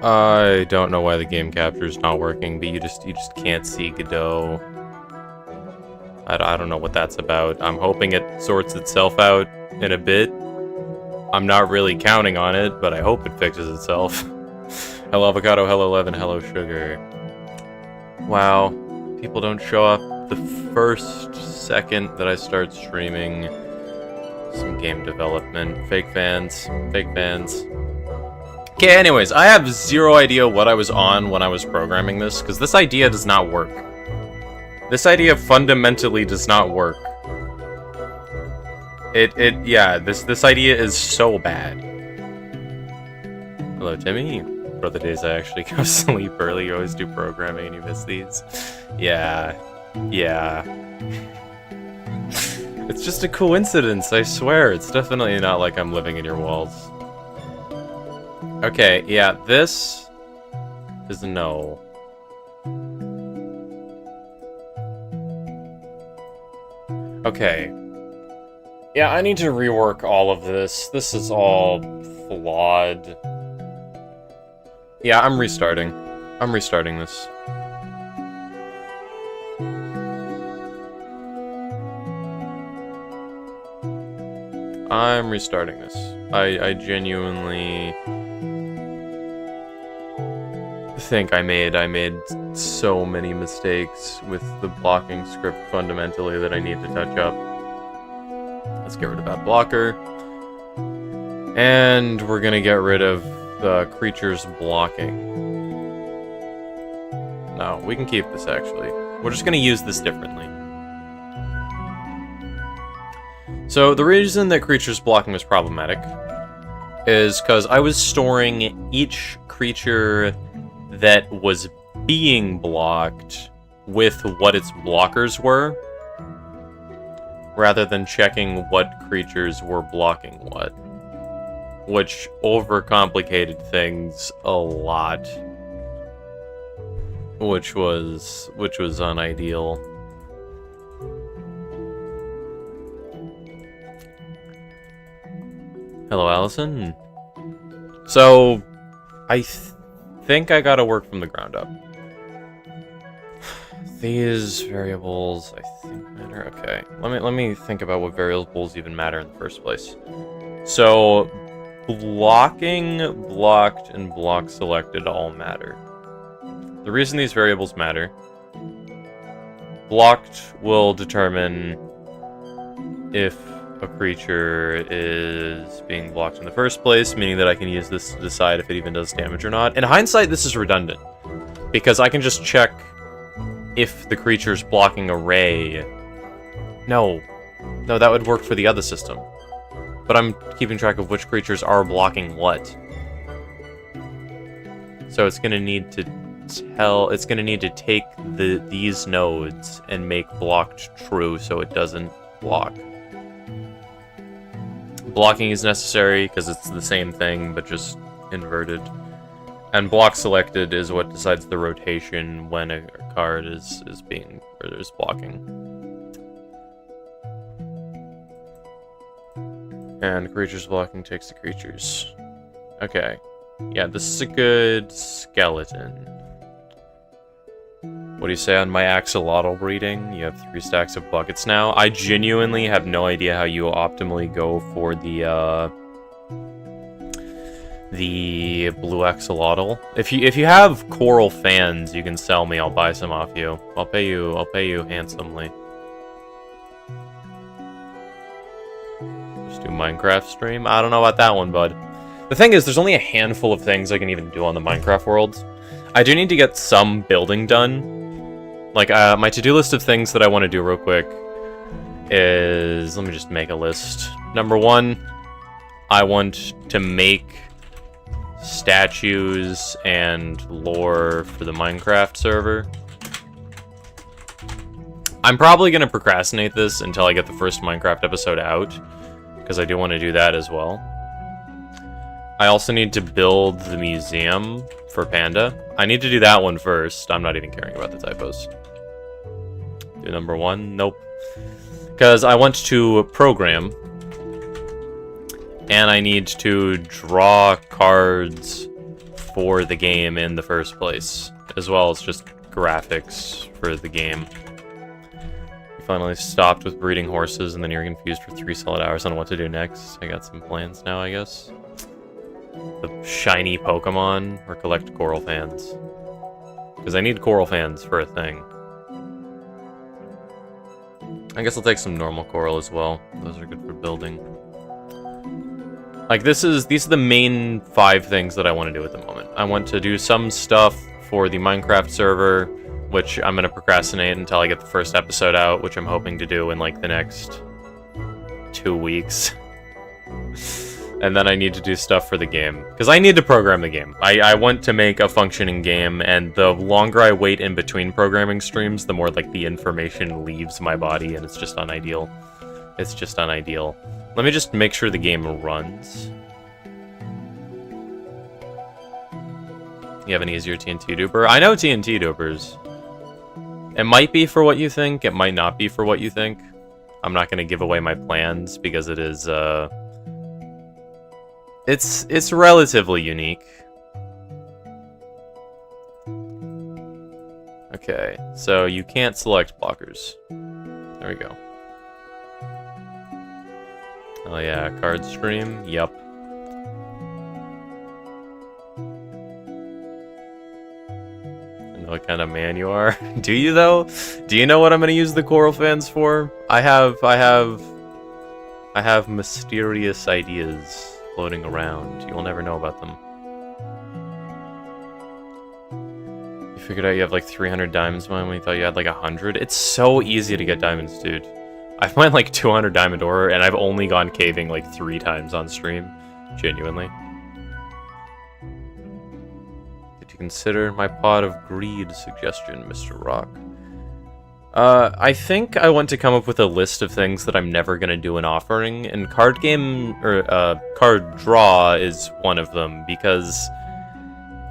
I don't know why the game capture is not working, but you just can't see Godot. I don't know what that's about. I'm hoping it sorts itself out in a bit. I'm not really counting on it, but I hope it fixes itself. Hello avocado, hello 11, hello sugar. Wow, people don't show up the first second that I start streaming some game development. Fake fans, fake fans. Okay, anyways, I have zero idea what I was on when I was programming this, because this idea does not work. This idea fundamentally does not work. Yeah, this idea is so bad. Hello, Timmy. For the days I actually go to sleep early, you always do programming and you miss these. Yeah. It's just a coincidence, I swear. It's definitely not like I'm living in your walls. Okay, yeah, this is a no. Okay. Yeah, I need to rework all of this. This is all flawed. Yeah, I'm restarting. I'm restarting this. I'm restarting this. I genuinely think I made so many mistakes with the blocking script fundamentally that I need to touch up. Let's get rid of that blocker. And we're gonna get rid of the creatures blocking. No, we can keep this actually. We're just gonna use this differently. So the reason that creatures blocking was problematic is because I was storing each creature that was being blocked with what its blockers were, rather than checking what creatures were blocking what, which overcomplicated things a lot, which was unideal. Hello, Allison. So, I think I gotta work from the ground up. These variables, I think, matter. Okay, let me think about what variables even matter in the first place. So, blocking, blocked, and block selected all matter. The reason these variables matter: blocked will determine if a creature is being blocked in the first place, meaning that I can use this to decide if it even does damage or not. In hindsight, this is redundant, because I can just check if the creature's blocking a ray. No, that would work for the other system. But I'm keeping track of which creatures are blocking what. So it's gonna need to take these nodes and make blocked true so it doesn't block. Blocking is necessary because it's the same thing, but just inverted. And block selected is what decides the rotation when a card is blocking. And creatures blocking takes the creatures. Okay. Yeah, this is a good skeleton. What do you say on my axolotl breeding? You have 3 stacks of buckets now. I genuinely have no idea how you optimally go for the blue axolotl. If you have coral fans, you can sell me. I'll buy some off you. I'll pay you handsomely. Just do Minecraft stream. I don't know about that one, bud. The thing is, there's only a handful of things I can even do on the Minecraft world. I do need to get some building done. Like, my to-do list of things that I want to do real quick is... Let me just make a list. Number 1, I want to make statues and lore for the Minecraft server. I'm probably going to procrastinate this until I get the first Minecraft episode out, because I do want to do that as well. I also need to build the museum for Panda. I need to do that one first. I'm not even caring about the typos. Do number 1? Nope. Because I want to program. And I need to draw cards for the game in the first place. As well as just graphics for the game. You finally stopped with breeding horses and then you're confused for 3 solid hours on what to do next. I got some plans now, I guess. The shiny Pokemon or collect coral fans. Because I need coral fans for a thing. I guess I'll take some normal coral as well. Those are good for building. Like, these are the main 5 things that I want to do at the moment. I want to do some stuff for the Minecraft server, which I'm going to procrastinate until I get the first episode out, which I'm hoping to do in, like, the next 2 weeks. And then I need to do stuff for the game. Because I need to program the game. I want to make a functioning game, and the longer I wait in between programming streams, the more, like, the information leaves my body, and it's just unideal. It's just unideal. Let me just make sure the game runs. You have an easier TNT duper? I know TNT dupers. It might be for what you think. It might not be for what you think. I'm not going to give away my plans because it is, It's relatively unique. Okay, so you can't select blockers. There we go. Oh yeah, card stream? Yup. I know what kind of man you are. Do you though? Do you know what I'm gonna use the coral fans for? I have mysterious ideas floating around. You'll never know about them. You figured out you have like 300 diamonds when you thought you had like 100? It's so easy to get diamonds, dude. I've mined like 200 diamond ore, and I've only gone caving like 3 times on stream. Genuinely. Did you consider my pot of greed suggestion, Mr. Rock? I think I want to come up with a list of things that I'm never gonna do in offering, and card draw is one of them, because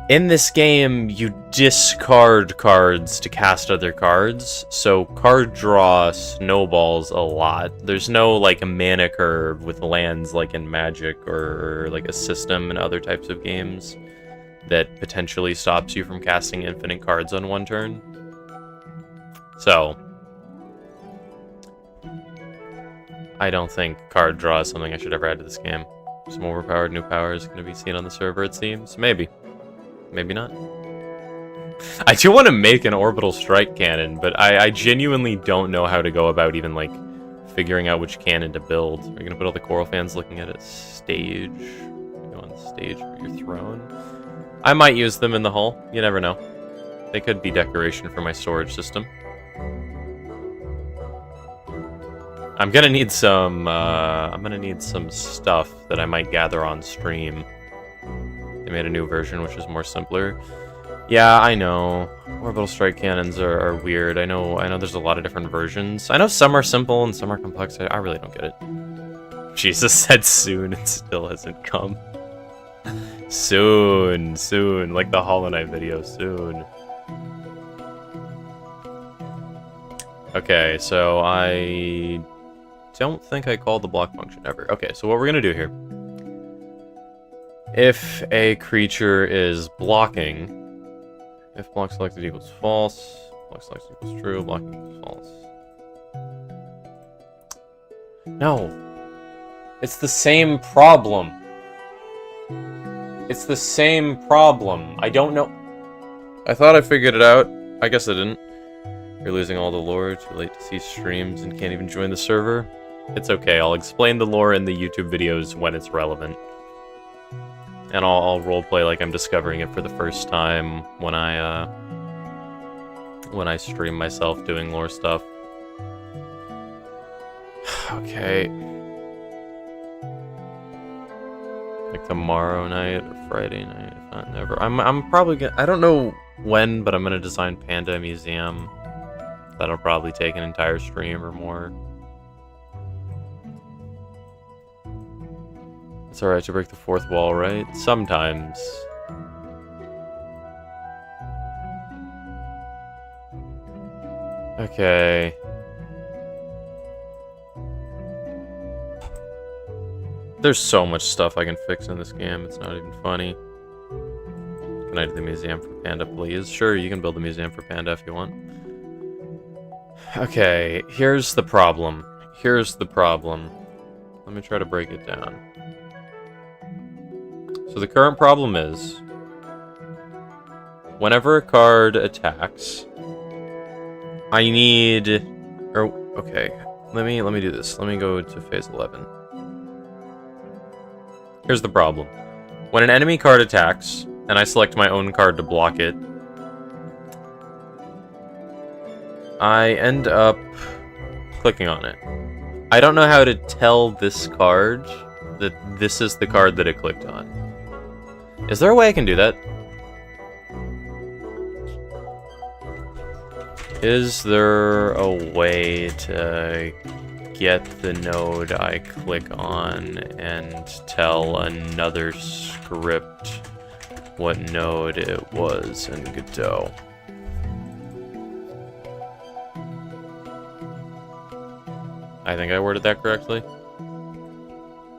in this game, you discard cards to cast other cards, so card draw snowballs a lot. There's no, like, a mana curve with lands like in Magic or, like, a system in other types of games that potentially stops you from casting infinite cards on one turn. So, I don't think card draw is something I should ever add to this game. Some overpowered new power is going to be seen on the server, it seems. Maybe. Maybe not. I do want to make an orbital strike cannon, but I genuinely don't know how to go about even, like, figuring out which cannon to build. Are you going to put all the coral fans looking at a stage? Go on the stage for your throne? I might use them in the hull. You never know. They could be decoration for my storage system. I'm gonna need some stuff that I might gather on stream. They made a new version, which is more simpler. Yeah, I know. Orbital strike cannons are weird. I know there's a lot of different versions. I know some are simple and some are complex. I really don't get it. Jesus said soon and still hasn't come. Soon. Like the Hollow Knight video, soon. Okay, so I don't think I called the block function ever. Okay, so what we're gonna do here. If a creature is blocking, if block selected equals false, block selected equals true, blocking equals false. No. It's the same problem. It's the same problem. I don't know. I thought I figured it out. I guess I didn't. You're losing all the lore, too late to see streams and can't even join the server. It's okay, I'll explain the lore in the YouTube videos when it's relevant. And I'll roleplay like I'm discovering it for the first time when I stream myself doing lore stuff. Okay. Like tomorrow night or Friday night, if not never. I'm probably gonna, I don't know when, but I'm gonna design Panda Museum. That'll probably take an entire stream or more. It's alright to break the fourth wall, right? Sometimes. Okay. There's so much stuff I can fix in this game, it's not even funny. Can I do the museum for Panda, please? Sure, you can build the museum for Panda if you want. Okay, here's the problem. Let me try to break it down. So the current problem is, whenever a card attacks, I need, okay, let me do this. Let me go to phase 11. Here's the problem. When an enemy card attacks, and I select my own card to block it, I end up clicking on it. I don't know how to tell this card that this is the card that it clicked on. Is there a way I can do that? Is there a way to get the node I click on and tell another script what node it was in Godot. I think I worded that correctly.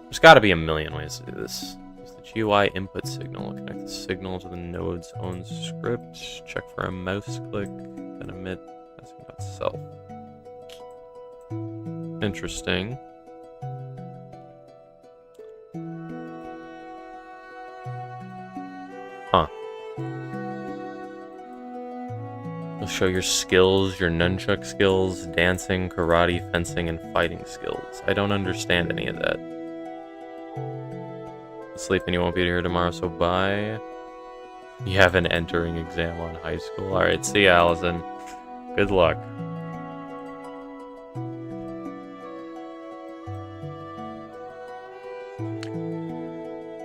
There's got to be a million ways to do this. Use the GUI input signal. Connect the signal to the node's own script. Check for a mouse click. Then emit message.self. Interesting. Huh. It'll show your skills, your nunchuck skills, dancing, karate, fencing, and fighting skills. I don't understand any of that. Sleep and you won't be here tomorrow, so bye. You have an entering exam on high school. Alright, see ya, Allison. Good luck.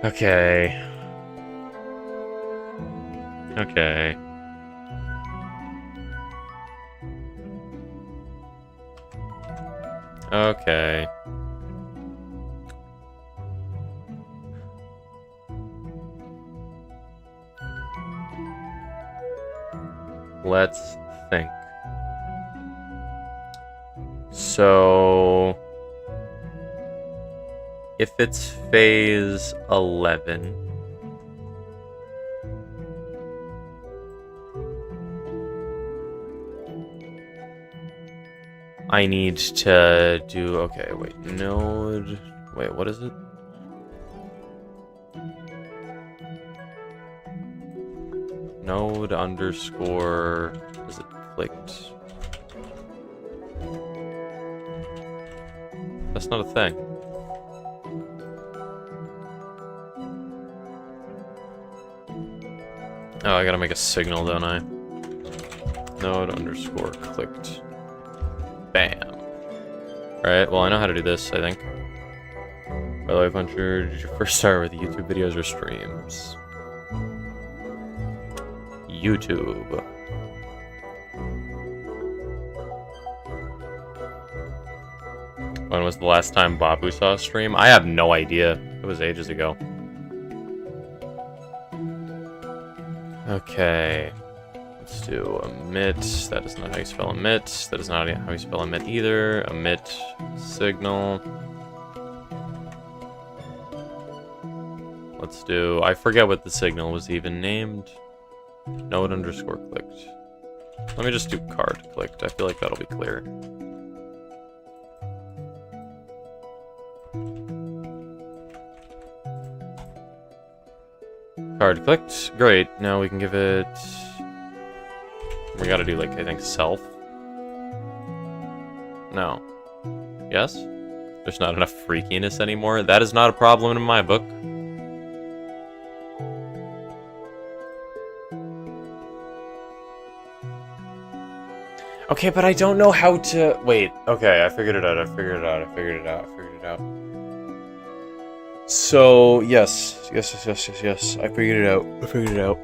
Okay. Okay. Okay. Let's think. So, if it's phase 11, I need to do, okay, wait, node, wait, what is it? Node underscore, is it clicked? That's not a thing. Oh, I gotta make a signal, don't I? Node underscore clicked. Bam. Alright, well I know how to do this, I think. By the way, Puncher, did you first start with YouTube videos or streams? YouTube. When was the last time Babu saw a stream? I have no idea. It was ages ago. Okay. Let's do emit. That is not how you spell emit. That is not how you spell emit either. Emit signal. Let's do... I forget what the signal was even named. Node underscore clicked. Let me just do card clicked. I feel like that'll be clear. Card clicked. Great. Now we can give it... We gotta do, like, I think self. No. Yes? There's not enough freakiness anymore? That is not a problem in my book. Okay, but I don't know how to... Wait, okay, I figured it out, I figured it out, I figured it out, I figured it out. So, yes, I figured it out, I figured it out.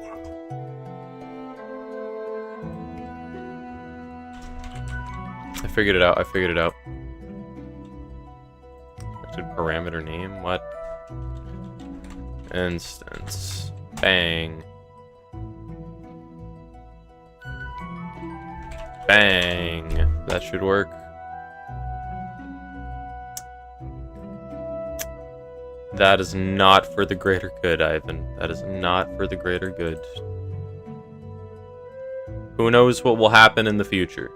I figured it out. Parameter name, what? Instance. Bang. Bang. That should work. That is not for the greater good, Ivan. That is not for the greater good. Who knows what will happen in the future?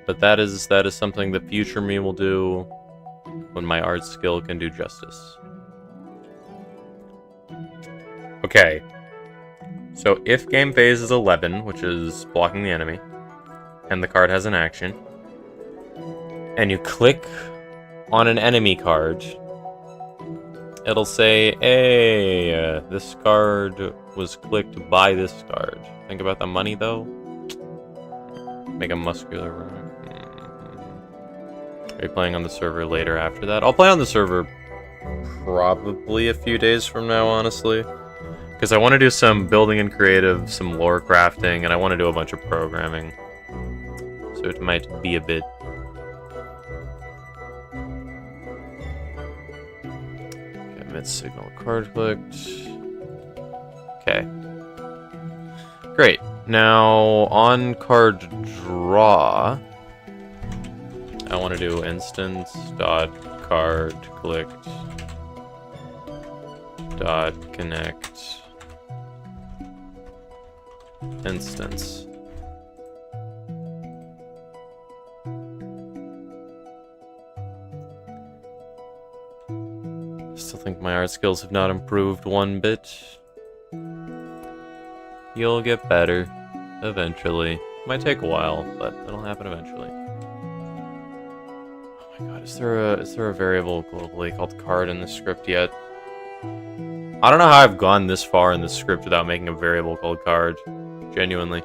But that is something the future me will do when my art skill can do justice. Okay. So if game phase is 11, which is blocking the enemy, and the card has an action, and you click on an enemy card, it'll say, hey, this card was clicked by this card. Think about the money, though. Make a muscular run. Are you playing on the server later after that? I'll play on the server probably a few days from now, honestly. Because I want to do some building and creative, some lore crafting, and I want to do a bunch of programming. so it might be a bit. Okay, mid signal card clicked. Okay. Great. Now on card draw, I want to do instance dot card clicked dot connect instance. Still think my art skills have not improved one bit. You'll get better eventually. Might take a while, but it'll happen eventually. Oh my god, is there a variable globally called card in the script yet? I don't know how I've gone this far in the script without making a variable called card. Genuinely.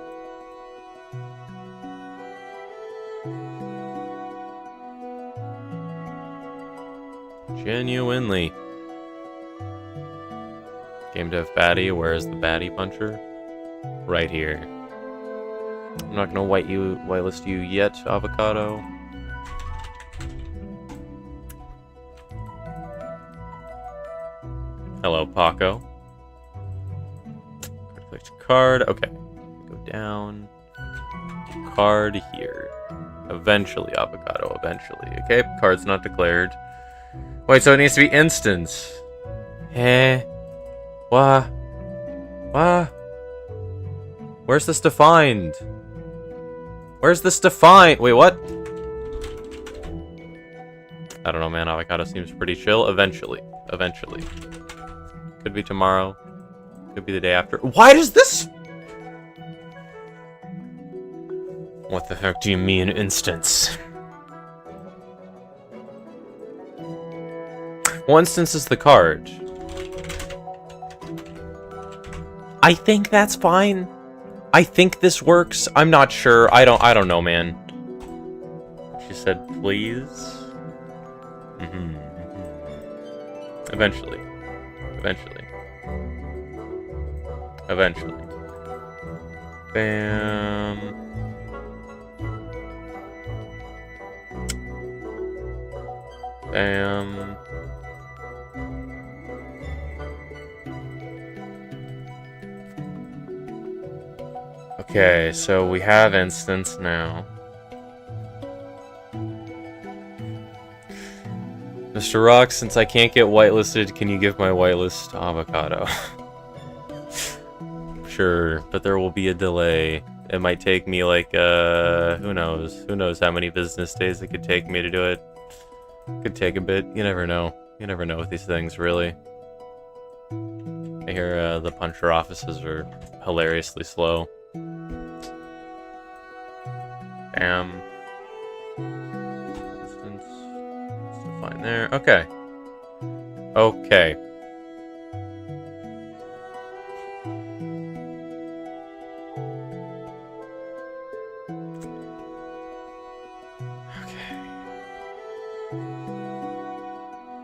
Genuinely. Game dev baddie, where's the baddie puncher? Right here. I'm not gonna whitelist you yet, Avocado. Hello, Paco. Click card. Okay. Go down. Card here. Eventually, Avocado. Eventually. Okay, card's not declared. Wait, so it needs to be instance. Eh? What? What? Where's this defined? Where's this defined? Wait, what? I don't know, man. Avocado seems pretty chill. Eventually. Eventually. Could be tomorrow. Could be the day after. Why does this... What the heck do you mean, instance? Well, instance is the card. I think that's fine. I think this works. I'm not sure. I don't know, man. She said, please. Eventually. Eventually. Eventually. Bam. Bam. Okay, so we have instance now. Mr. Rock, since I can't get whitelisted, can you give my whitelist to Avocado? Sure, but there will be a delay. It might take me like, who knows? Who knows how many business days it could take me to do it. Could take a bit. You never know. You never know with these things, really. I hear the puncher offices are hilariously slow. Bam. Instance. Still fine there. Okay. Okay.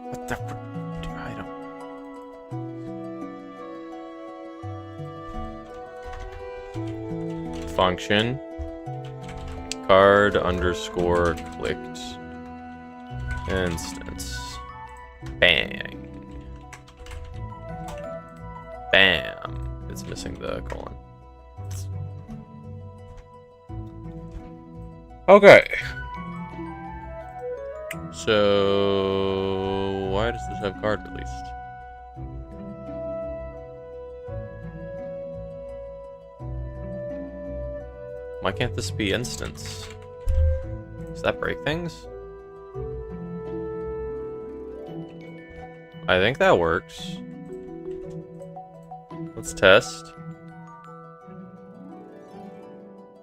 What the frick? I don't... Function. Card underscore clicked. Instance. Bang. Bam. It's missing the colon. Okay. So why does this have card released? Why can't this be instance? Does that break things? I think that works. Let's test.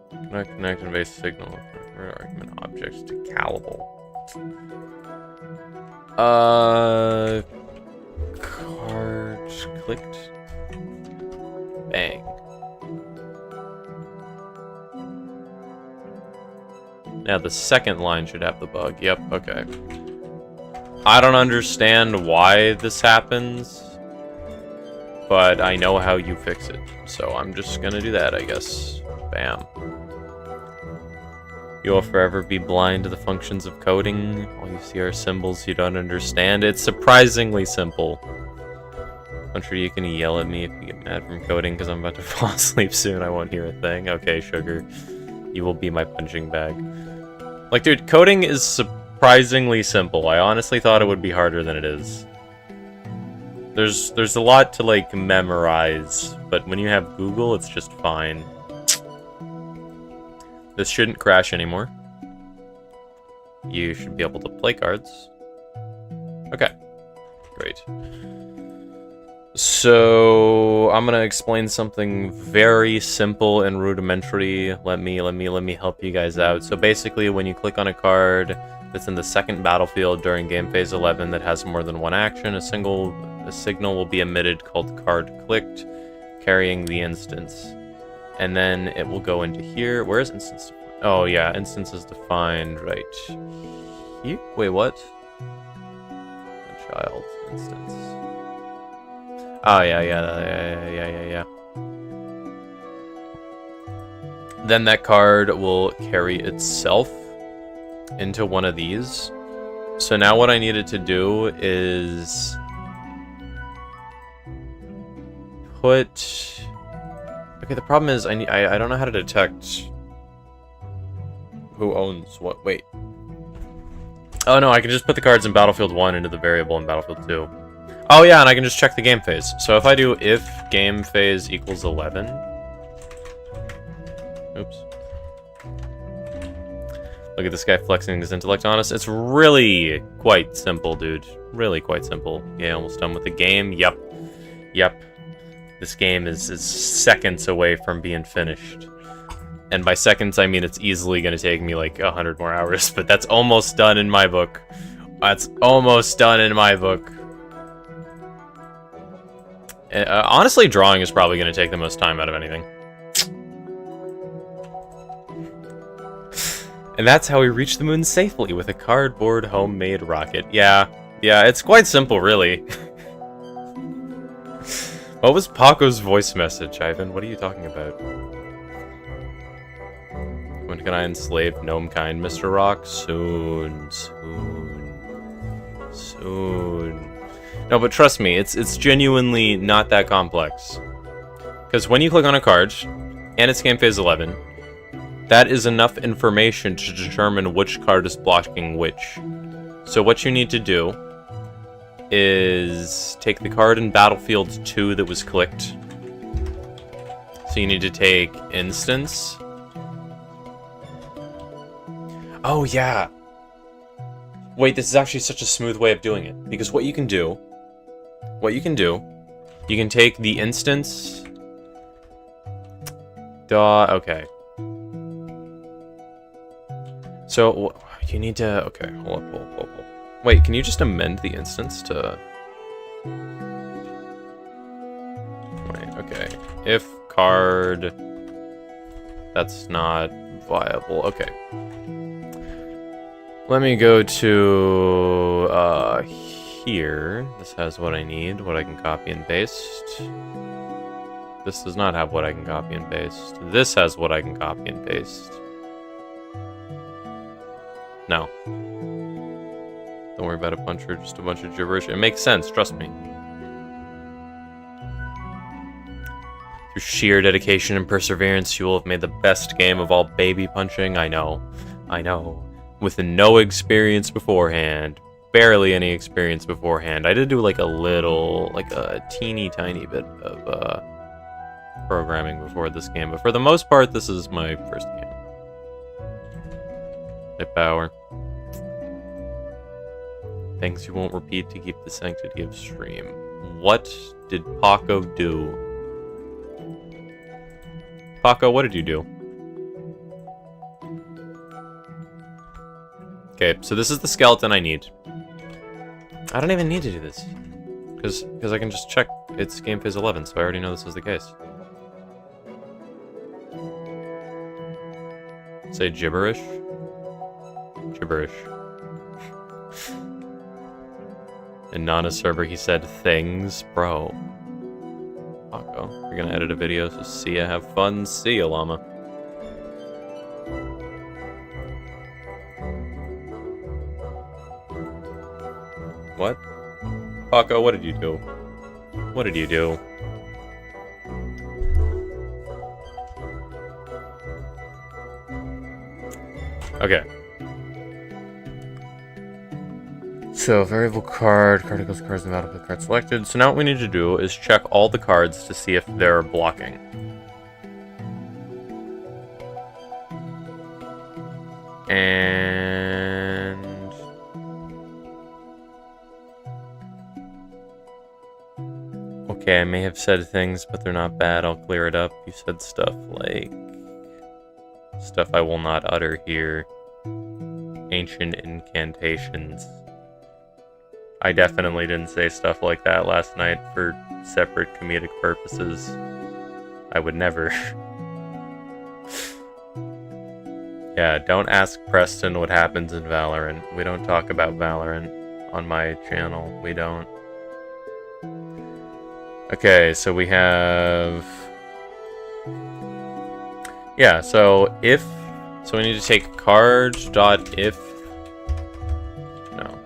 Connect and base signal. Argument objects to callable. Cards clicked. Bang. Now the second line should have the bug. Yep, okay. I don't understand why this happens, but I know how you fix it. So I'm just gonna do that, I guess. Bam. You will forever be blind to the functions of coding. All you see are symbols you don't understand. It's surprisingly simple. I'm sure you can yell at me if you get mad from coding because I'm about to fall asleep soon. I won't hear a thing. Okay, sugar. You will be my punching bag. Like, dude, coding is surprisingly simple. I honestly thought it would be harder than it is. There's a lot to, like, memorize, but when you have Google, it's just fine. This shouldn't crash anymore. You should be able to play cards. Okay. Great. So, I'm gonna explain something very simple and rudimentary. Let me help you guys out. So basically, when you click on a card that's in the second battlefield during game phase 11 that has more than one action, a signal will be emitted called card clicked, carrying the instance. And then it will go into here. Where is instance? Oh yeah, instance is defined right here. Wait, what? A child instance. Oh yeah. Then that card will carry itself into one of these. So now what I needed to do is put... Okay, the problem is I don't know how to detect who owns what. Wait. Oh no, I can just put the cards in Battlefield 1 into the variable in Battlefield 2. Oh yeah, and I can just check the game phase. So if I do if game phase equals 11... Oops. Look at this guy flexing his intellect on us. It's really quite simple, dude. Really quite simple. Yeah, almost done with the game. Yep. This game is seconds away from being finished. And by seconds, I mean it's easily going to take me like 100 more hours, but that's almost done in my book. That's almost done in my book. Honestly, drawing is probably going to take the most time out of anything. And that's how we reach the moon safely with a cardboard homemade rocket. Yeah, it's quite simple, really. What was Paco's voice message, Ivan? What are you talking about? When can I enslave gnome kind, Mr. Rock? Soon. No, but trust me, it's genuinely not that complex. Because when you click on a card, and it's game phase 11, that is enough information to determine which card is blocking which. So what you need to do is take the card in Battlefield 2 that was clicked. So you need to take Instance. Oh, yeah. Wait, this is actually such a smooth way of doing it. Because what you can do, you can take the Instance... Okay. So, you need to... Okay, hold up. Wait, can you just amend the instance to... Wait, okay. If card... That's not viable. Okay. Let me go to... here. This has what I need, what I can copy and paste. This does not have what I can copy and paste. This has what I can copy and paste. No. Don't worry about a puncher, just a bunch of gibberish. It makes sense, trust me. Through sheer dedication and perseverance, you will have made the best game of all baby punching. I know. With no experience beforehand. Barely any experience beforehand. I did do like a teeny tiny bit of programming before this game, but for the most part, this is my first game. Hit power. Things you won't repeat to keep the sanctity of stream. What did Paco do? Paco, what did you do? Okay, so this is the skeleton I need. I don't even need to do this. Because I can just check it's game phase 11, so I already know this is the case. Say gibberish? Gibberish. In Nana's server, he said things. Bro. Paco, you're gonna edit a video, so see ya, have fun. See ya, llama. What? Paco, what did you do? What did you do? Okay. So, variable card equals cards and battlefield card selected. So now what we need to do is check all the cards to see if they're blocking. And... okay, I may have said things, but they're not bad. I'll clear it up. You said stuff like... stuff I will not utter here. Ancient incantations. I definitely didn't say stuff like that last night for separate comedic purposes. I would never. Yeah, don't ask Preston what happens in Valorant. We don't talk about Valorant on my channel. We don't. Okay, so we have... yeah, so if... so we need to take card.if... no.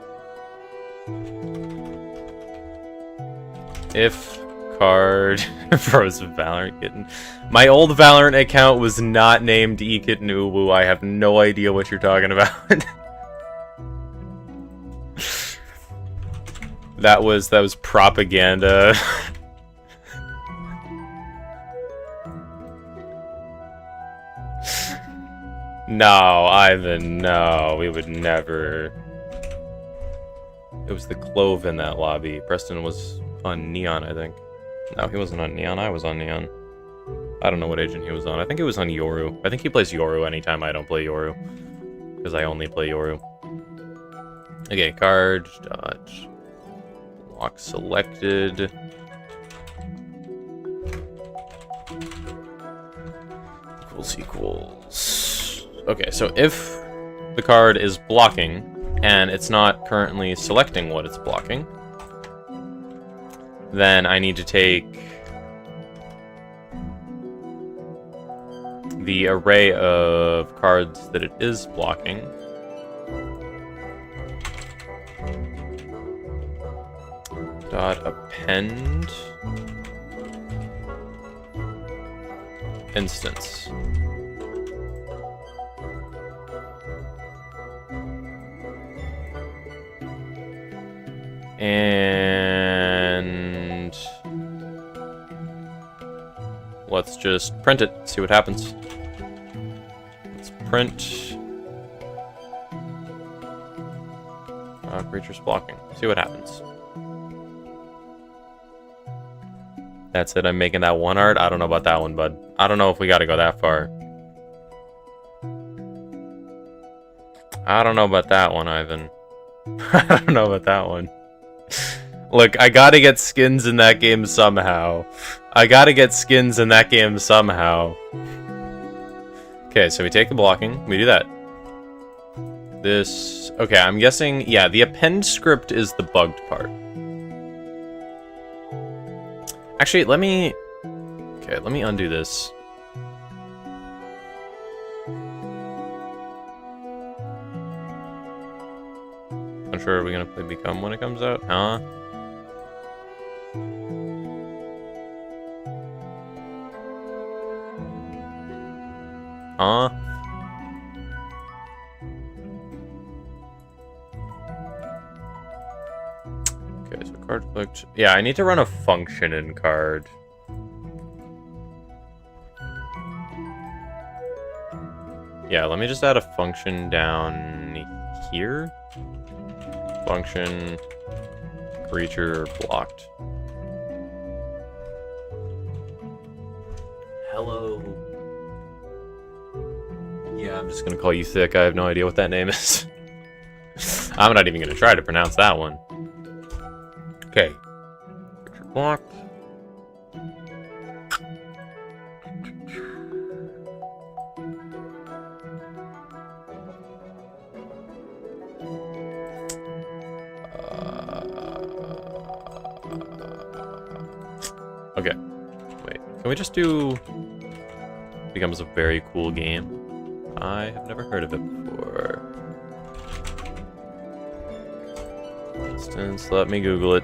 If card... Frozen Valorant Kitten. My old Valorant account was not named eKitten Uwu. I have no idea what you're talking about. That was propaganda. No, Ivan, no, we would never. It was the Clove in that lobby. Preston was on Neon, I think. No, he wasn't on Neon, I was on Neon. I don't know what agent he was on. I think he was on Yoru. I think he plays Yoru anytime I don't play Yoru. Because I only play Yoru. Okay, card, dodge. Lock selected. Equals. Okay, so if the card is blocking, and it's not currently selecting what it's blocking, then I need to take the array of cards that it is blocking, dot append instance. And let's just print it, see what happens. Let's print creatures blocking, see what happens. That's it, I'm making that one art. I don't know about that one, bud. I don't know if we gotta go that far. I don't know about that one, Ivan. I don't know about that one. Look, I gotta get skins in that game somehow. I gotta get skins in that game somehow. Okay, so we take the blocking. We do that. This... okay, I'm guessing... yeah, the append script is the bugged part. Actually, let me... okay, let me undo this. I'm sure are we gonna play Become when it comes out? Huh? Huh? Okay, so card clicked. Yeah, I need to run a function in card. Yeah, let me just add a function down here. Function creature blocked. Hello. Yeah, I'm just gonna call you Thick. I have no idea what that name is. I'm not even gonna try to pronounce that one. Okay. Creature blocked. Okay. Wait. Can we just do... becomes a very cool game? I have never heard of it before. Instance, let me Google it.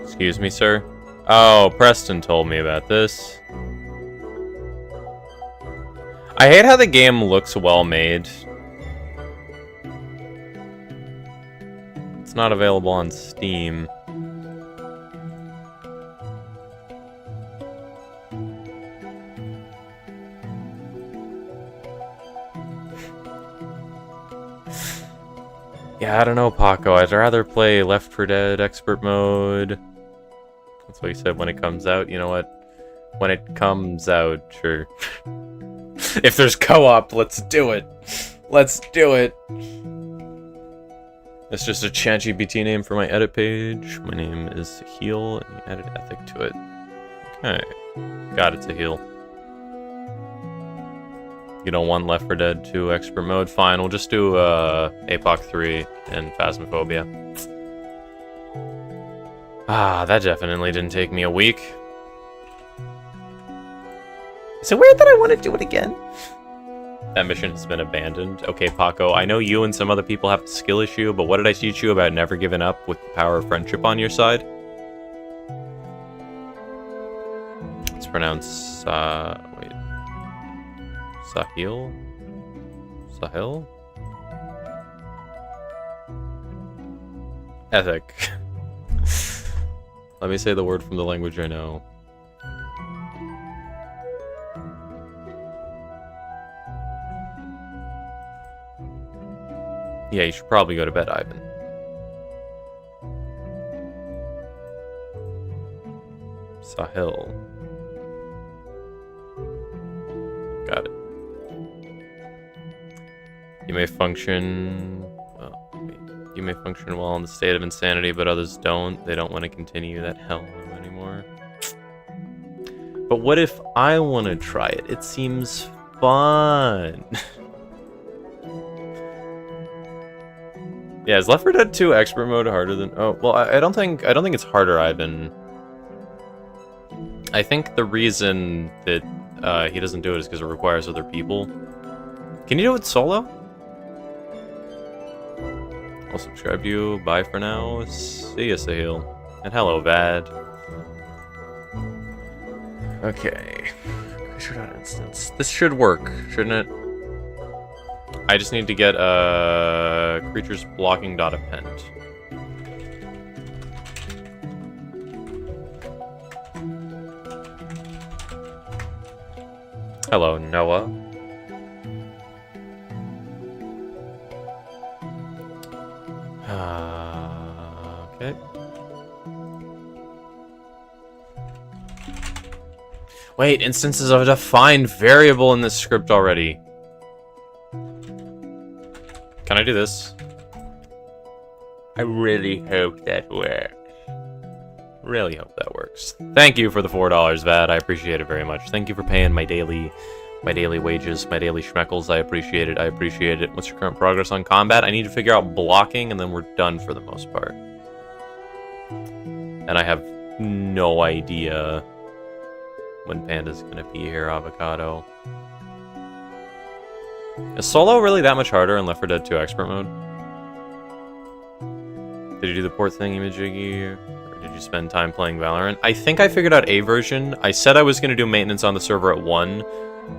Excuse me, sir? Oh, Preston told me about this. I hate how the game looks well made. It's not available on Steam. Yeah, I don't know, Paco. I'd rather play Left 4 Dead Expert Mode. That's what he said when it comes out. You know what? When it comes out, sure. If there's co-op, let's do it. Let's do it. It's just a ChatGPT name for my edit page. My name is Heal, and you added ethic to it. Okay. God, it's a heal. You don't want Left 4 Dead 2 Expert Mode? Fine, we'll just do APOC 3 and Phasmophobia. Ah, that definitely didn't take me a week. Is it weird that I want to do it again? That mission has been abandoned. Okay, Paco, I know you and some other people have the skill issue, but what did I teach you about never giving up with the power of friendship on your side? It's pronounced, wait. Sahil? Sahil? Ethic. Let me say the word from the language I know. Yeah, you should probably go to bed, Ivan. Sahil. Got it. You may function... Well, you may function well in the state of insanity, but others don't. They don't want to continue that hell anymore. But what if I want to try it? It seems fun. Yeah, is Left 4 Dead 2 Expert Mode harder than... Oh, well, I don't think it's harder, Ivan. I think the reason that he doesn't do it is because it requires other people. Can you do it solo? I'll subscribe to you. Bye for now. See ya, Sahil. And hello, Vad. Okay. Instance. This should work, shouldn't it? I just need to get creatures blocking dot append. Hello, Noah. Okay. Wait, instances of a defined variable in this script already. Can I do this? I really hope that works. Really hope that works. Thank you for the $4, Vad. I appreciate it very much. Thank you for paying my daily wages, my daily schmeckles. I appreciate it. I appreciate it. What's your current progress on combat? I need to figure out blocking, and then we're done for the most part. And I have no idea when Panda's gonna be here, Avocado. Is solo really that much harder in Left 4 Dead 2 Expert Mode? Did you do the port thing, Imajiggy? Or did you spend time playing Valorant? I think I figured out a version. I said I was going to do maintenance on the server at 1,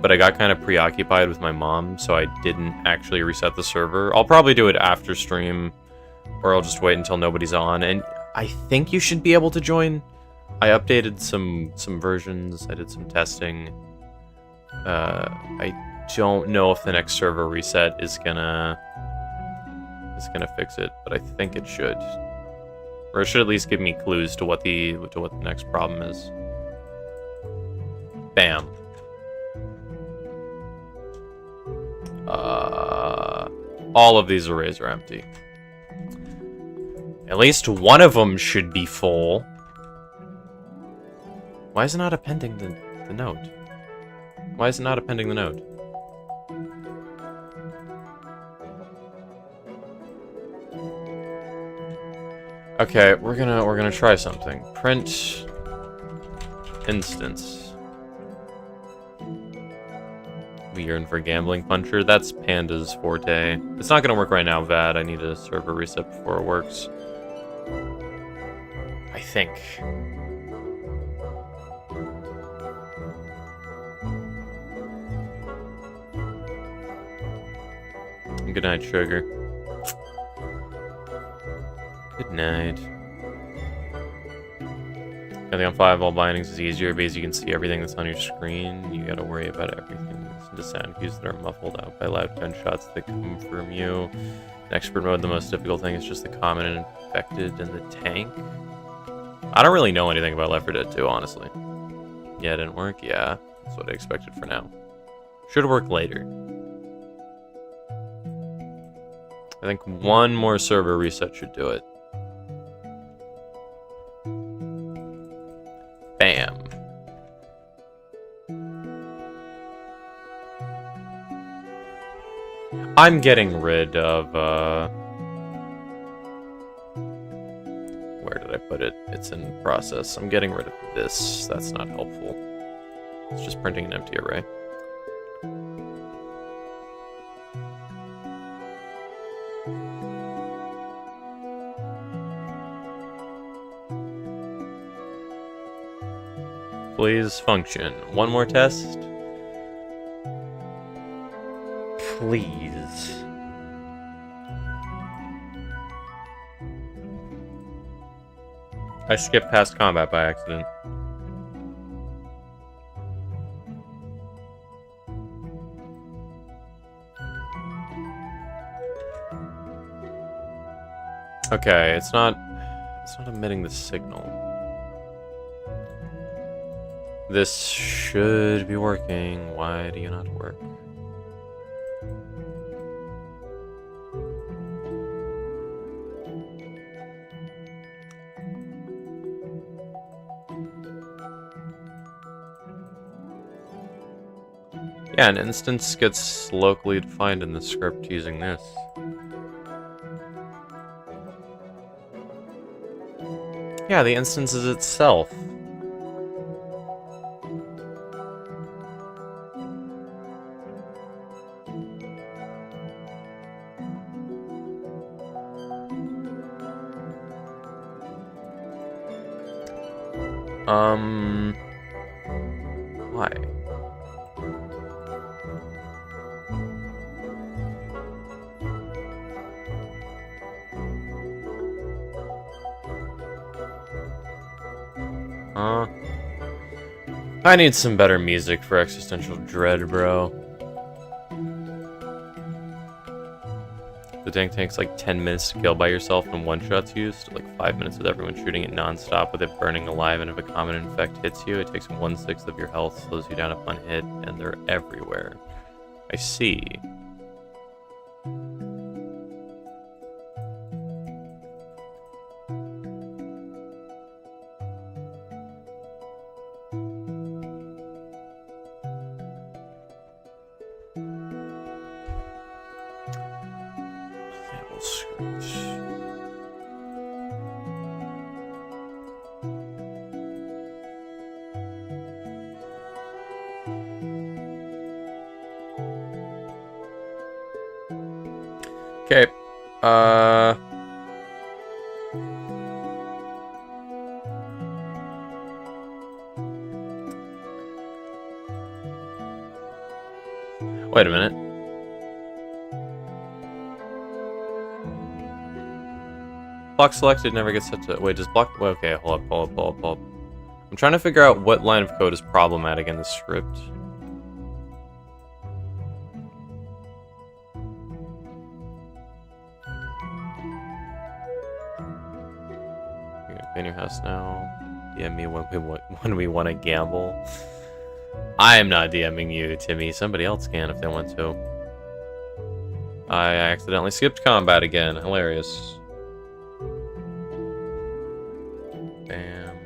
but I got kind of preoccupied with my mom, so I didn't actually reset the server. I'll probably do it after stream, or I'll just wait until nobody's on. And I think you should be able to join. I updated some versions. I did some testing. I don't know if the next server reset is gonna fix it, but I think it should, or it should at least give me clues to what the next problem is. Bam. All of these arrays are empty. At least one of them should be full. Why is it not appending the note? Why is it not appending the note? Okay, we're gonna try something. Print instance. We yearn for gambling puncher. That's Panda's forte. It's not gonna work right now, Vad. I need a server reset before it works. I think. Good night, sugar. Good night. I think on 5, all bindings is easier because you can see everything that's on your screen. You gotta worry about everything. Listen to sound cues that are muffled out by loud gunshots that come from you. In expert mode, the most difficult thing is just the common and infected and the tank. I don't really know anything about Left 4 Dead 2, honestly. Yeah, it didn't work? Yeah, that's what I expected for now. Should work later. I think one more server reset should do it. Bam. I'm getting rid of, where did I put it? It's in process. I'm getting rid of this. That's not helpful. It's just printing an empty array. Please function. One more test. Please. I skipped past combat by accident. Okay, it's not emitting the signal. This should be working. Why do you not work? Yeah, an instance gets locally defined in the script using this. Yeah, the instance is itself. Why? I need some better music for existential dread, bro. The tank takes like 10 minutes to kill by yourself and one-shot's used, like 5 minutes with everyone shooting it non-stop with it burning alive, and if a common infect hits you, it takes 1/6 of your health, slows you down upon hit, and they're everywhere. I see. Okay, wait a minute. Block selected never gets set to... Wait, does block... Okay, hold up. I'm trying to figure out what line of code is problematic in the script. In your house now. DM me when we want to gamble. I am not DMing you, Timmy. Somebody else can if they want to. I accidentally skipped combat again. Hilarious. Bam.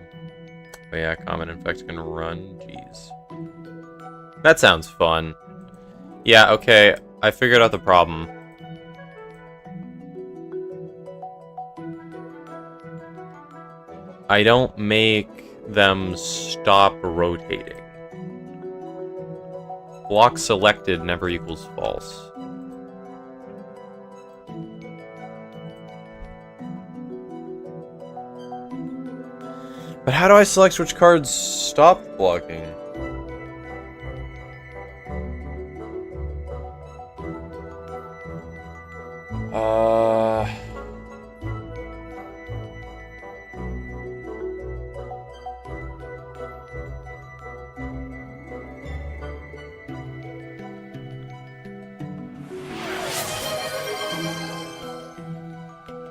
But yeah, common infect can run. Jeez. That sounds fun. Yeah, okay. I figured out the problem. I don't make them stop rotating. Block selected never equals false. But how do I select which cards stop blocking?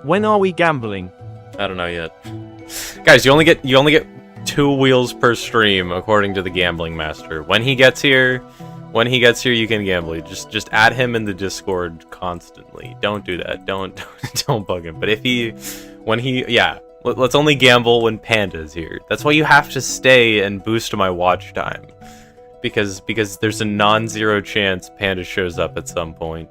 When are we gambling? I don't know yet. Guys, you only get 2 wheels per stream according to the gambling master. When he gets here, you can gamble. Just add him in the Discord constantly. Don't do that. Don't bug him. But let's only gamble when Panda's here. That's why you have to stay and boost my watch time. Because there's a non-zero chance Panda shows up at some point.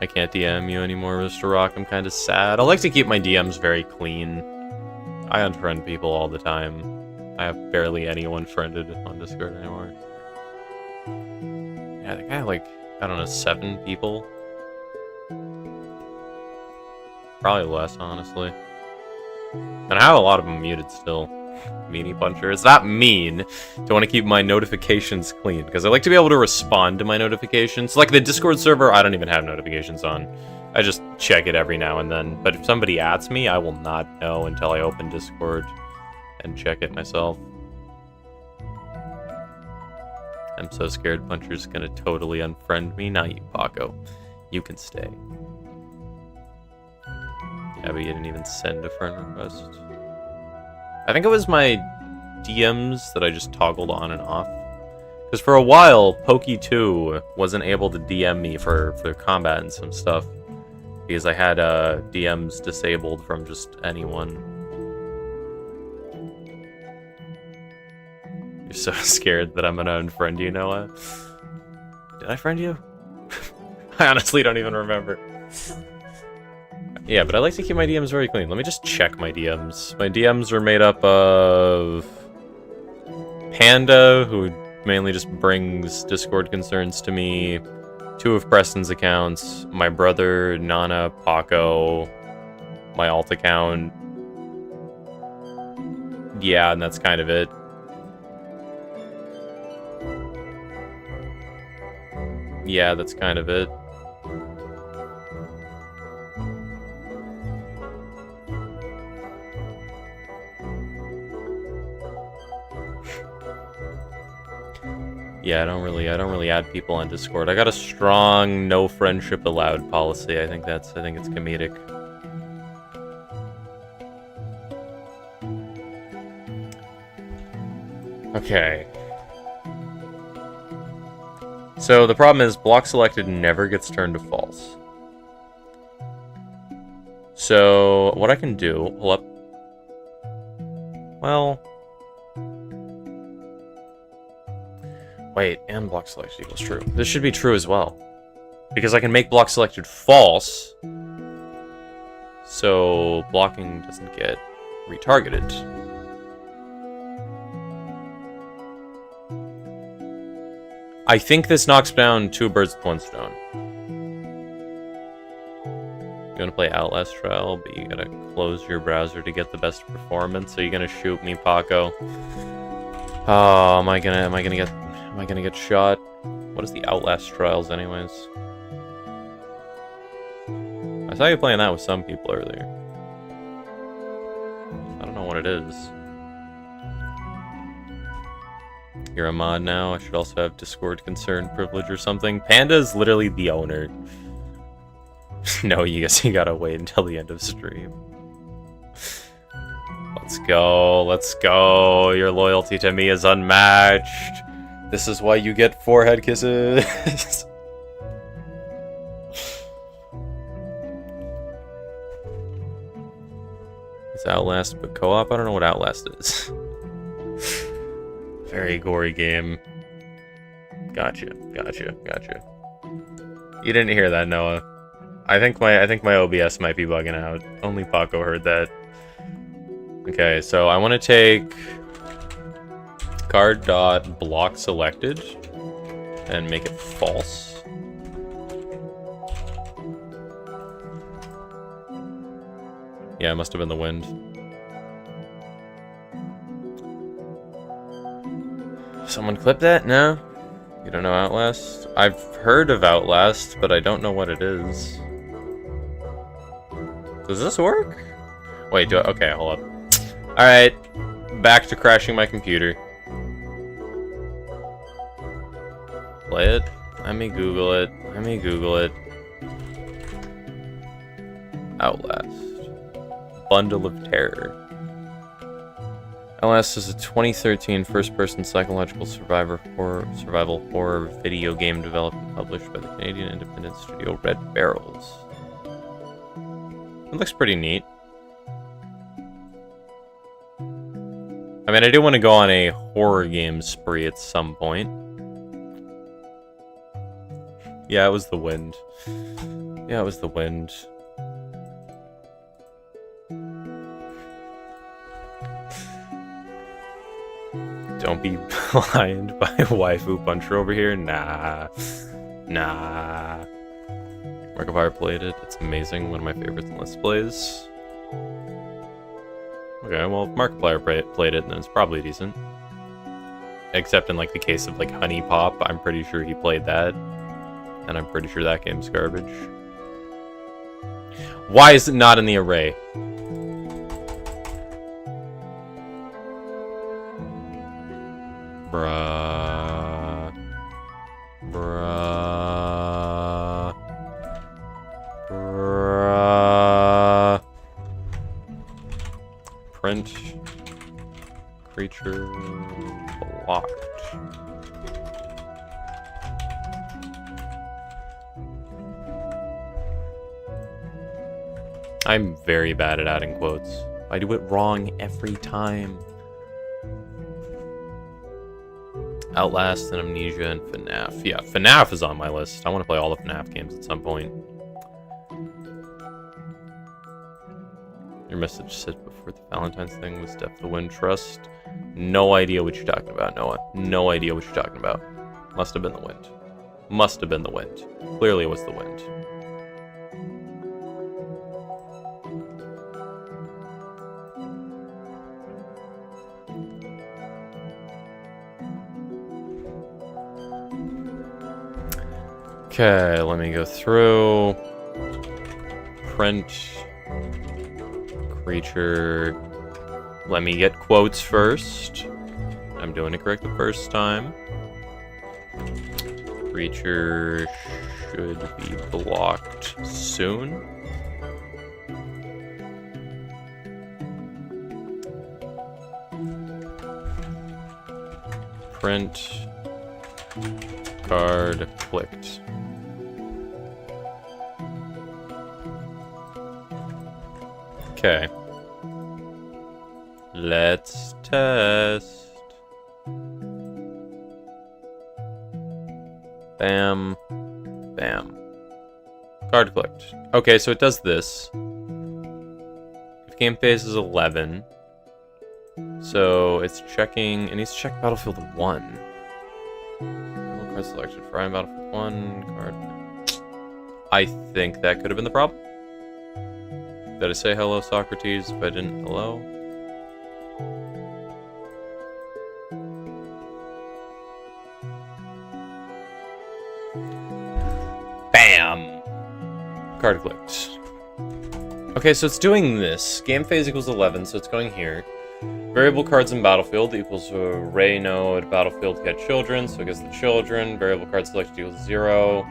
I can't DM you anymore, Mr. Rock. I'm kind of sad. I like to keep my DMs very clean. I unfriend people all the time. I have barely anyone friended on Discord anymore. Yeah, I think I have like, I don't know, 7 people. Probably less, honestly. And I have a lot of them muted still. Meanie puncher. It's not mean to want to keep my notifications clean, because I like to be able to respond to my notifications. Like the Discord server, I don't even have notifications on. I just check it every now and then. But if somebody adds me, I will not know until I open Discord and check it myself. I'm so scared Puncher's gonna totally unfriend me. Not you, Paco. You can stay. Yeah, but you didn't even send a friend request. I think it was my DMs that I just toggled on and off. Because for a while, Pokey2 wasn't able to DM me for combat and some stuff. Because I had DMs disabled from just anyone. You're so scared that I'm gonna unfriend you, Noah. Did I friend you? I honestly don't even remember. Yeah, but I like to keep my DMs very clean. Let me just check my DMs. My DMs are made up of Panda, who mainly just brings Discord concerns to me, 2 of Preston's accounts, my brother, Nana, Paco, my alt account. Yeah, and that's kind of it. Yeah, that's kind of it. Yeah, I don't really add people on Discord. I got a strong no friendship allowed policy. I think it's comedic. Okay. So the problem is block selected never gets turned to false. So what I can do, hold up. Well, wait, and block selected equals true. This should be true as well. Because I can make block selected false, so blocking doesn't get retargeted. I think this knocks down 2 birds with 1 stone. You want to play Outlast Trial, but you gotta close your browser to get the best performance. Are you gonna shoot me, Paco? Oh, am I gonna get shot? What is the Outlast Trials, anyways? I saw you playing that with some people earlier. I don't know what it is. You're a mod now. I should also have Discord concern privilege or something. Panda is literally the owner. No, you guess you gotta wait until the end of stream. Let's go. Let's go. Your loyalty to me is unmatched. This is why you get forehead kisses. It's Outlast, but co-op? I don't know what Outlast is. Very gory game. Gotcha. You didn't hear that, Noah. I think my OBS might be bugging out. Only Paco heard that. Okay, so I want to take card dot block selected and make it false. Yeah, it must have been the wind. Someone clip that? No? You don't know Outlast? I've heard of Outlast, but I don't know what it is. Does this work? Wait, do I? Okay, hold up. Alright, back to crashing my computer. Play it? Let me Google it. Let me Google it. Outlast. Bundle of Terror. Outlast is a 2013 first-person psychological survival horror video game developed and published by the Canadian independent studio Red Barrels. It looks pretty neat. I mean, I do want to go on a horror game spree at some point. Yeah, it was the wind. Yeah, it was the wind. Don't be blind by waifu puncher over here. Nah. Nah. Markiplier played it. It's amazing. One of my favorites in Let's Plays. Okay, well, if Markiplier played it, then it's probably decent. Except in, like, the case of, like, Honey Pop, I'm pretty sure he played that. And I'm pretty sure that game's garbage. Why is it not in the array? Bruh. Bruh. Bruh. Print. Creature blocked. I'm very bad at adding quotes. I do it wrong every time. Outlast and Amnesia and FNAF. Yeah, FNAF is on my list. I want to play all the FNAF games at some point. Your message said before the Valentine's thing was Depth the Wind Trust. No idea what you're talking about, Noah. No idea what you're talking about. Must have been the wind. Must have been the wind. Clearly it was the wind. Okay, let me go through. Print. Creature. Let me get quotes first. I'm doing it correct the first time. Creature should be blocked soon. Print. Card clicked. Okay. Let's test. Bam. Bam. Card clicked. Okay, so it does this. If game phase is 11. So it's checking. It needs to check Battlefield 1. Card selected for Iron Battlefield 1. Card. I think that could have been the problem. Did I say hello, Socrates, if I didn't hello? Bam! Card clicked. Okay, so it's doing this. Game phase equals 11, so it's going here. Variable cards in Battlefield equals array node Battlefield get children, so it gets the children. Variable card selected equals 0.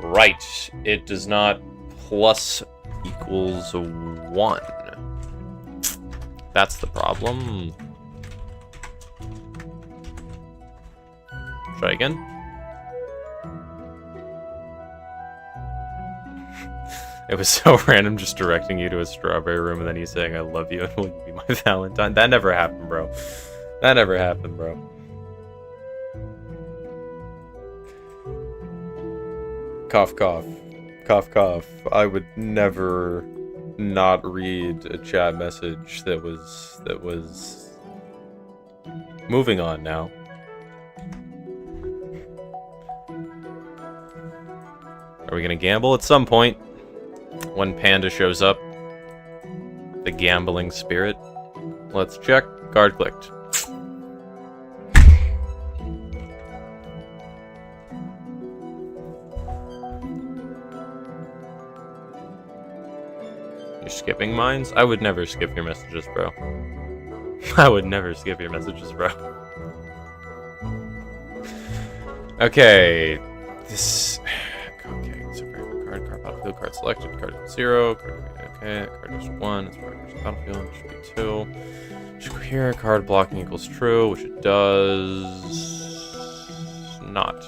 Right. It does not plus equals 1. That's the problem. Try again. It was so random just directing you to a strawberry room and then you saying I love you and will you be my Valentine. That never happened, bro. That never happened, bro. Cough, cough. Cough, cough. I would never not read a chat message that was Moving on now. Are we gonna gamble at some point? When Panda shows up. The gambling spirit. Let's check. Card clicked. You're skipping mines? I would never skip your messages, bro. I would never skip your messages, bro. Okay. This... Okay, so card battlefield, card selected, card 0, card... Okay, card is 1, it's part of the battlefield, it should be 2. Should go here, card blocking equals true, which it does... not.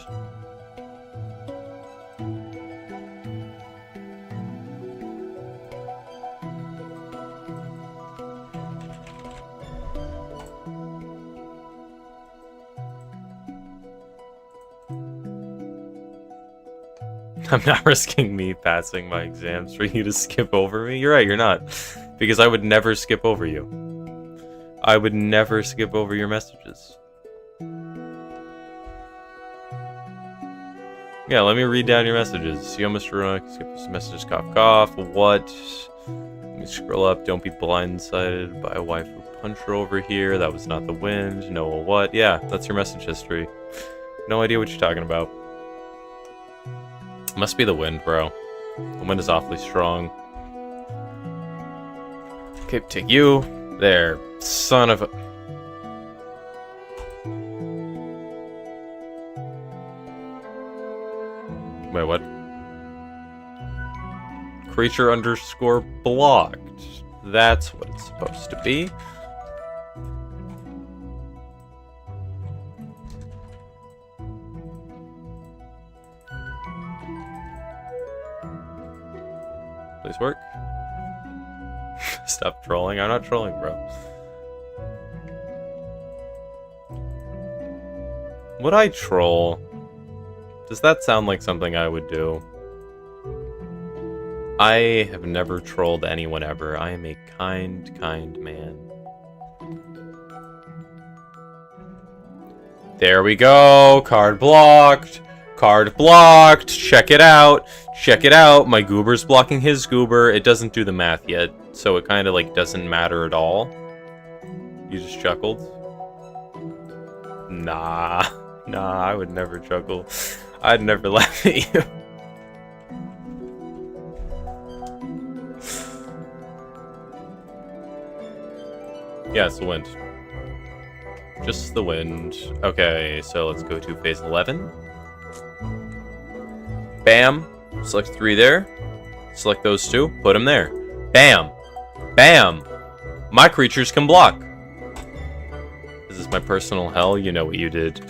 I'm not risking me passing my exams for you to skip over me. You're right, you're not. Because I would never skip over you. I would never skip over your messages. Yeah, let me read down your messages. Yo, Mr. Rook, skip this messages, cough, cough. What? Let me scroll up. Don't be blindsided by a waifu puncher over here. That was not the wind. No, what? Yeah, that's your message history. No idea what you're talking about. Must be the wind, bro. The wind is awfully strong. Okay, take you. There. Son of a... Wait, what? Creature underscore blocked. That's what it's supposed to be. Please work. Stop trolling. I'm not trolling, bro. Would I troll? Does that sound like something I would do? I have never trolled anyone ever. I am a kind, kind man. There we go. Card blocked. Card blocked. Check it out. Check it out. My goober's blocking his goober. It doesn't do the math yet, so it kind of like doesn't matter at all. You just chuckled? Nah. Nah, I would never chuckle. I'd never laugh at you. Yeah, it's the wind. Just the wind. Okay, so let's go to phase 11. Bam. Select 3 there. Select those 2. Put them there. Bam. Bam. My creatures can block. This is my personal hell. You know what you did.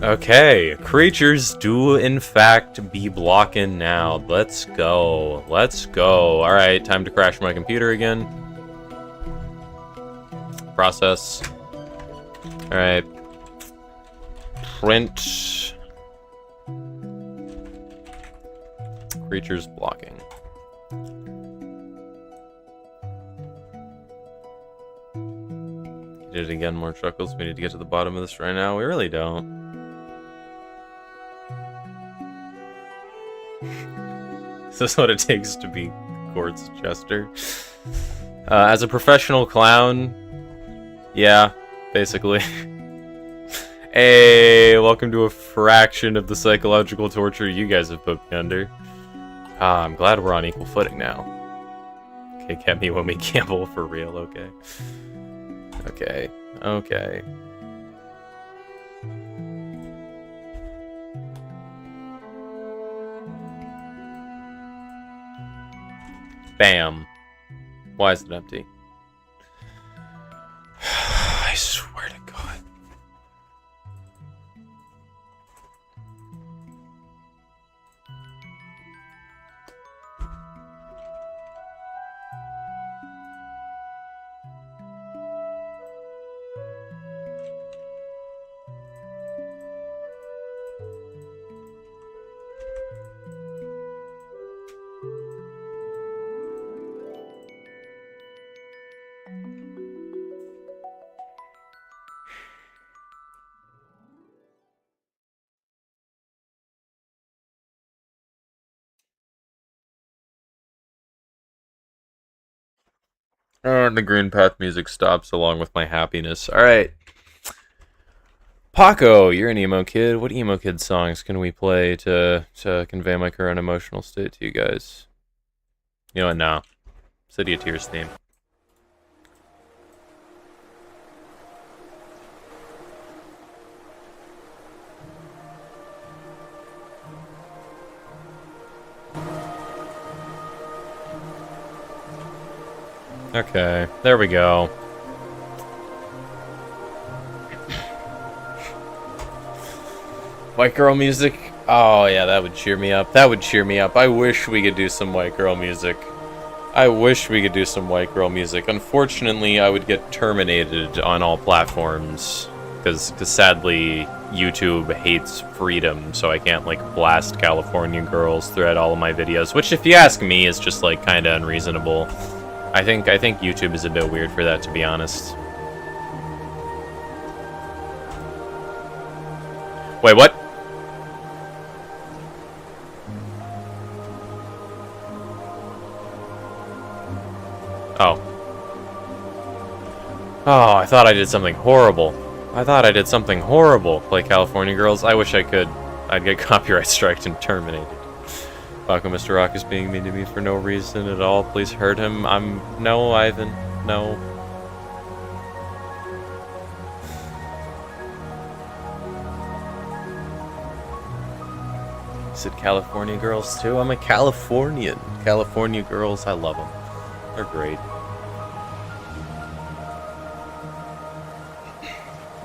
Okay. Creatures do, in fact, be blocking now. Let's go. Let's go. Alright, time to crash my computer again. Process. Alright. Print. Creatures blocking. Did it again, more chuckles. We need to get to the bottom of this right now. We really don't. Is this what it takes to be Court's Jester? As a professional clown, yeah, basically. Hey, welcome to a fraction of the psychological torture you guys have put me under. I'm glad we're on equal footing now. Okay, get me when we gamble for real, okay? Okay, okay. Bam. Why is it empty? I swear to God. And the green path music stops along with my happiness. Alright. Paco, you're an emo kid. What emo kid songs can we play to convey my current emotional state to you guys? You know what, now. City of Tears theme. Okay, there we go. White girl music? Oh yeah, that would cheer me up. That would cheer me up. I wish we could do some white girl music. I wish we could do some white girl music. Unfortunately, I would get terminated on all platforms. Because sadly, YouTube hates freedom, so I can't, like, blast California girls throughout all of my videos. Which, if you ask me, is just, like, kinda unreasonable. I think YouTube is a bit weird for that, to be honest. Wait, what? Oh. Oh, I thought I did something horrible. I thought I did something horrible. Play California Girls? I wish I could. I'd get copyright striked and terminated. Paco, Mr. Rock is being mean to me for no reason at all. Please hurt him. No, Ivan. No. You said California Girls too? I'm a Californian. California Girls, I love them. They're great.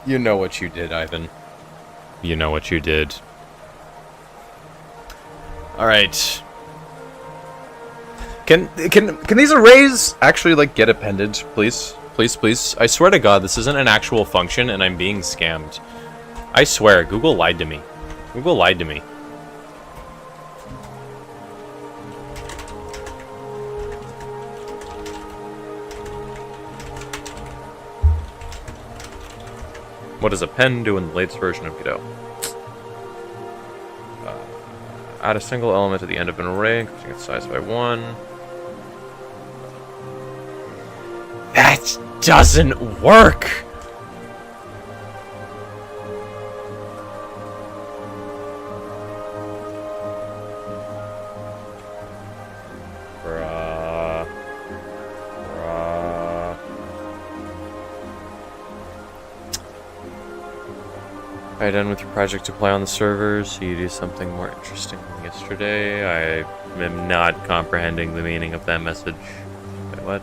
You know what you did, Ivan. You know what you did. Alright. Can these arrays actually, like, get appended, please? Please, please. I swear to God, this isn't an actual function, and I'm being scammed. I swear, Google lied to me. Google lied to me. What does append do in the latest version of Godot? Add a single element at the end of an array, increasing its size by 1. That doesn't work! Are you done with your project to play on the servers? So you do something more interesting than yesterday? I am not comprehending the meaning of that message. Wait, what?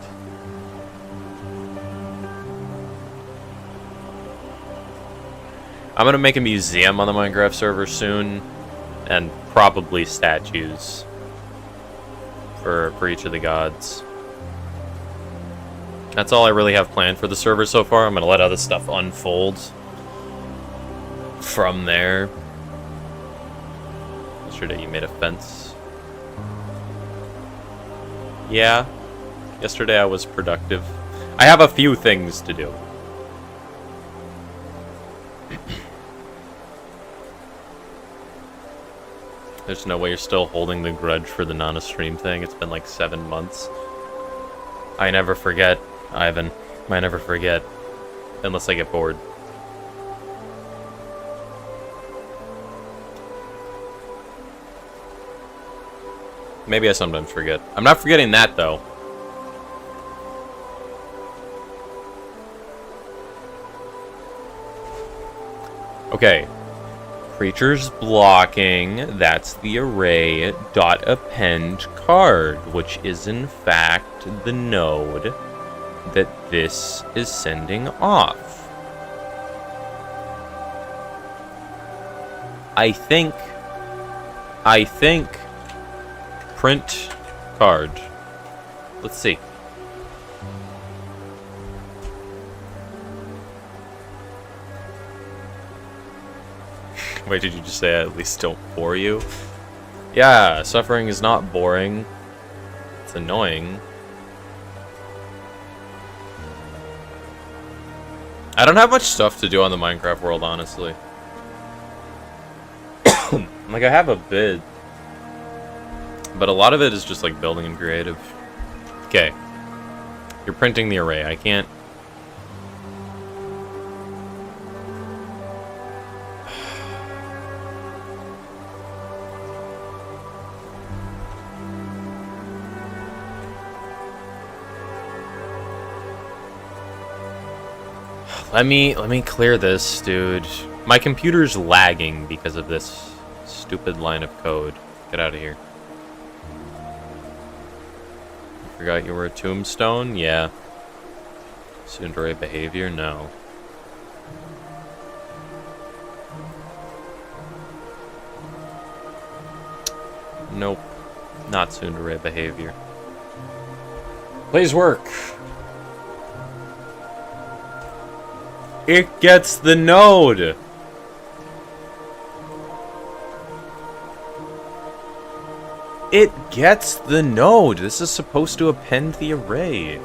I'm gonna make a museum on the Minecraft server soon, and probably statues for each of the gods. That's all I really have planned for the server so far. I'm gonna let other stuff unfold from there. Yesterday you made a fence. Yeah. Yesterday I was productive. I have a few things to do. There's no way you're still holding the grudge for the non-stream thing. It's been like 7 months. I never forget, Ivan. I never forget. Unless I get bored. Maybe I sometimes forget. I'm not forgetting that, though. Okay. Creatures blocking. That's the array dot append card, which is in fact the node that this is sending off. I think print card. Let's see. Wait, did you just say I at least don't bore you? Yeah, suffering is not boring. It's annoying. I don't have much stuff to do on the Minecraft world, honestly. Like, I have a bit. But a lot of it is just, like, building and creative. Okay. You're printing the array. I can't... Let me clear this, dude. My computer's lagging because of this stupid line of code. Get out of here. You forgot you were a tombstone? Yeah. Tsundere behavior? No. Nope. Not tsundere behavior. Please work. It gets the node. It gets the node. This is supposed to append the array.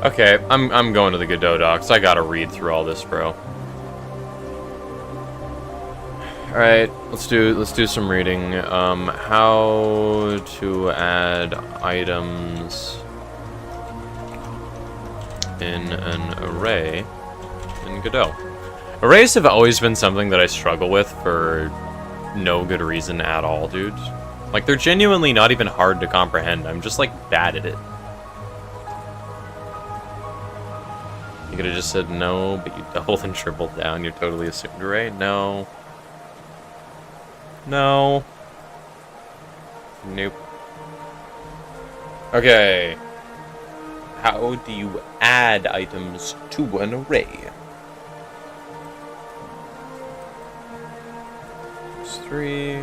Okay, I'm going to the Godot docs. I gotta read through all this, bro. Alright, let's do some reading. How to add items in an array in Godot. Arrays have always been something that I struggle with for no good reason at all, dude. Like, they're genuinely not even hard to comprehend. I'm just, like, bad at it. You could have just said no, but you doubled and tripled down. You're totally assumed array. No. No. Nope. Okay. How do you add items to an array? There's 3.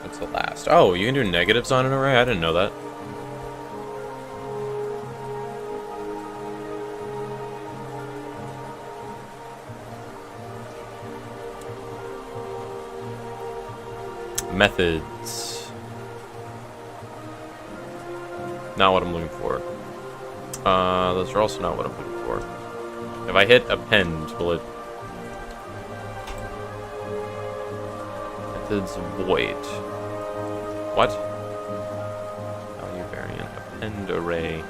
What's the last? Oh, you can do negatives on an array? I didn't know that. Methods. Not what I'm looking for. Those are also not what I'm looking for. If I hit append, will it... Methods void. What? Value variant. Append array.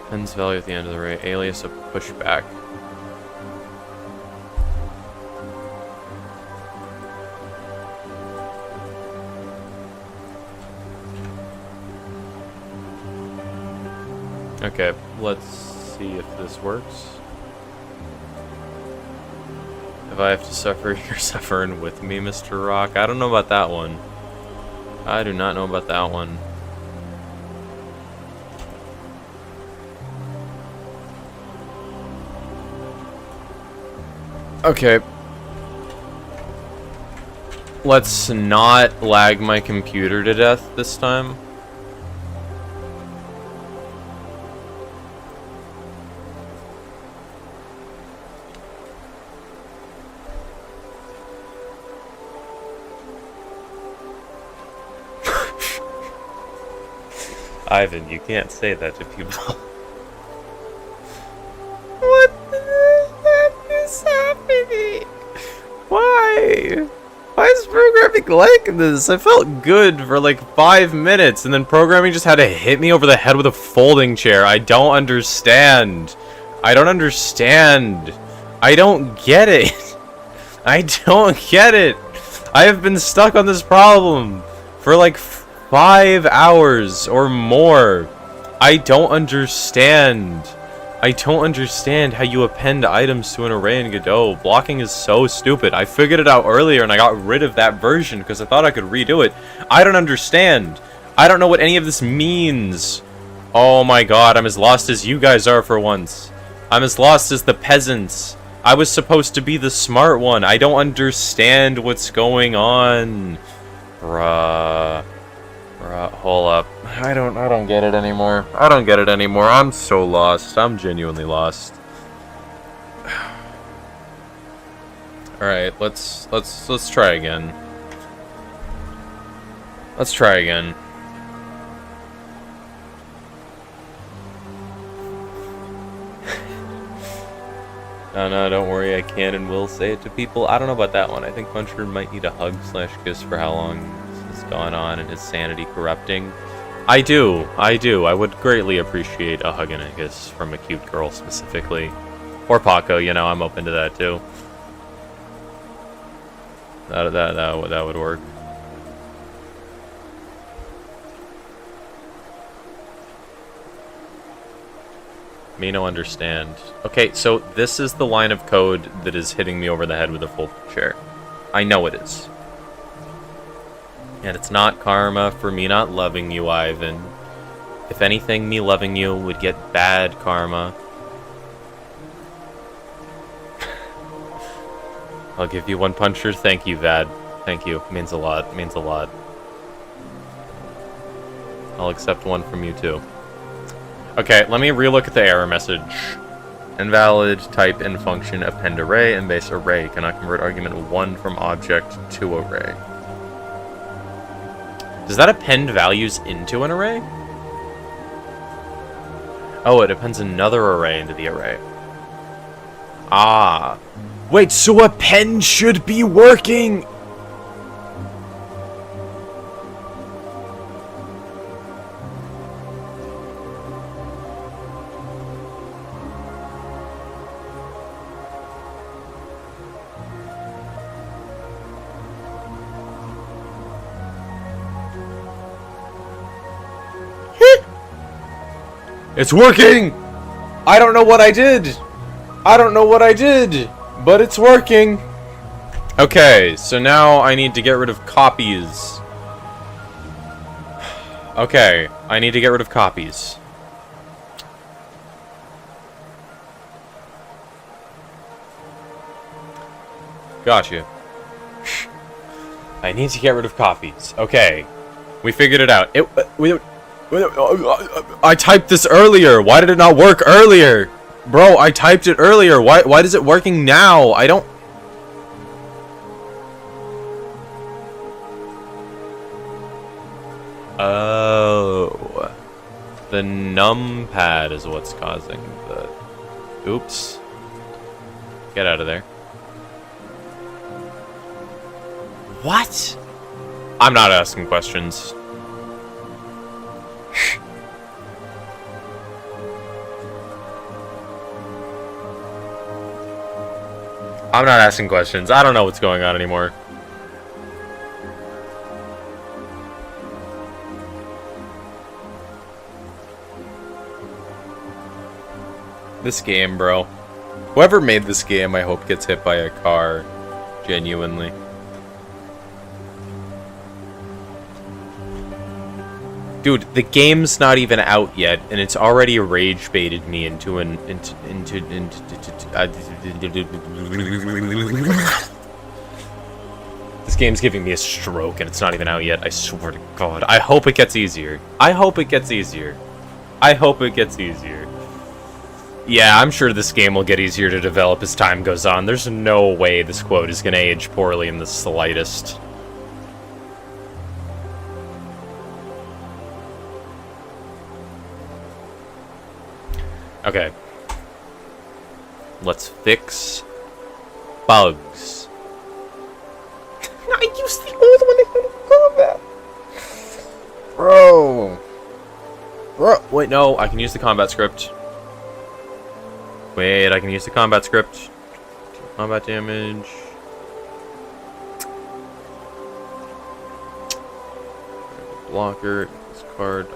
Appends value at the end of the array. Alias of pushback. Okay, let's see if this works. If I have to suffer, you're suffering with me, Mr. Rock. I don't know about that one. I do not know about that one. Okay. Let's not lag my computer to death this time. Ivan, you can't say that to people. What the heck is happening? Why? Why is programming like this? I felt good for like 5 minutes, and then programming just had to hit me over the head with a folding chair. I don't understand. I don't understand. I don't get it. I don't get it. I have been stuck on this problem for like 5 hours or more. I don't understand. I don't understand how you append items to an array in Godot. Blocking is so stupid. I figured it out earlier and I got rid of that version because I thought I could redo it. I don't understand. I don't know what any of this means. Oh my god, I'm as lost as you guys are for once. I'm as lost as the peasants. I was supposed to be the smart one. I don't understand what's going on. Bruh. Hold up. I don't get it anymore. I don't get it anymore. I'm so lost. I'm genuinely lost. Alright, let's try again. Let's try again. No, don't worry, I can and will say it to people. I don't know about that one. I think Puncher might need a hug/kiss for how long this has gone on and his sanity corrupting. I do. I would greatly appreciate a hug and a kiss from a cute girl specifically. Or Paco, you know, I'm open to that too. That would work. Me no understand. Okay, so this is the line of code that is hitting me over the head with a full chair. I know it is. And it's not karma for me not loving you, Ivan. If anything, me loving you would get bad karma. I'll give you one puncher. Thank you, Vad. Thank you. Means a lot. Means a lot. I'll accept one from you, too. Okay, let me relook at the error message. Invalid type in function append array and base array cannot convert argument 1 from object to array. Does that append values into an array? Oh, it appends another array into the array. Ah. Wait, so append should be working! It's working! I don't know what I did! I don't know what I did! But it's working! Okay, so now I need to get rid of copies. Okay, I need to get rid of copies. Gotcha. I need to get rid of copies. Okay. We figured it out. I typed this earlier. Why did it not work earlier? Bro, I typed it earlier. Why is it working now? I don't... Oh. The numpad is what's causing the... Oops. Get out of there. What? I'm not asking questions. I'm not asking questions. I don't know what's going on anymore. This game, bro. Whoever made this game, I hope gets hit by a car. Genuinely. Dude, the game's not even out yet, and it's already rage baited me into an This game's giving me a stroke, and it's not even out yet. I swear to God. I hope it gets easier. I hope it gets easier. I hope it gets easier. Yeah, I'm sure this game will get easier to develop as time goes on. There's no way this quote is gonna age poorly in the slightest. Okay. Let's fix bugs. I used the old one in combat. Bro. Wait, no, I can use the combat script. Wait, I can use the combat script. Combat damage. Blocker. This card.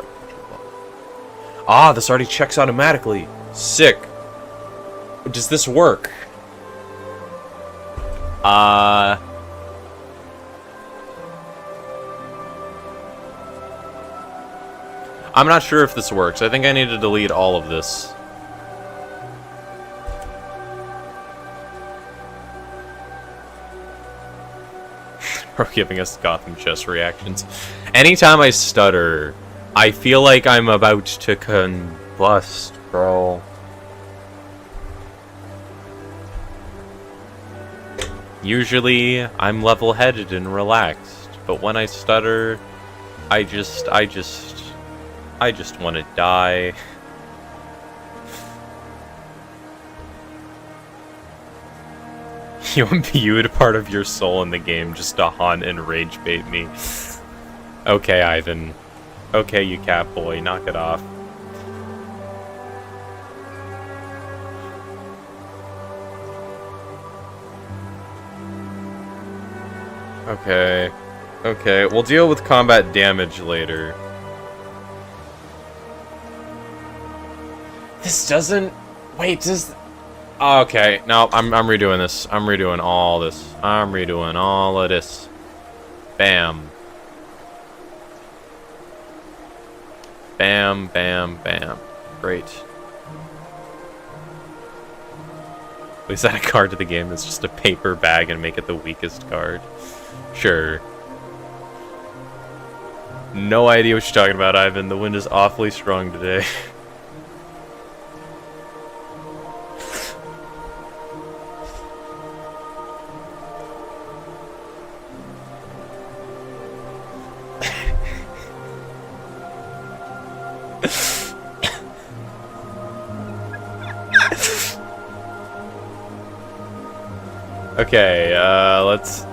Ah, this already checks automatically. Sick. Does this work? I'm not sure if this works. I think I need to delete all of this. Or giving us Gotham chess reactions. Anytime I stutter, I feel like I'm about to combust, bro. Usually, I'm level-headed and relaxed, but when I stutter, I just want to die. You imbued part of your soul in the game just to haunt and rage bait me. Okay, Ivan. Okay, you cat boy, knock it off. Okay. Okay, we'll deal with combat damage later. This doesn't... Wait, does... Okay, no, I'm redoing this. I'm redoing all this. I'm redoing all of this. Bam. Bam, bam, bam. Great. Is that a card to the game that's just a paper bag and make it the weakest card? Sure. No idea what you're talking about, Ivan. The wind is awfully strong today. Okay, let's...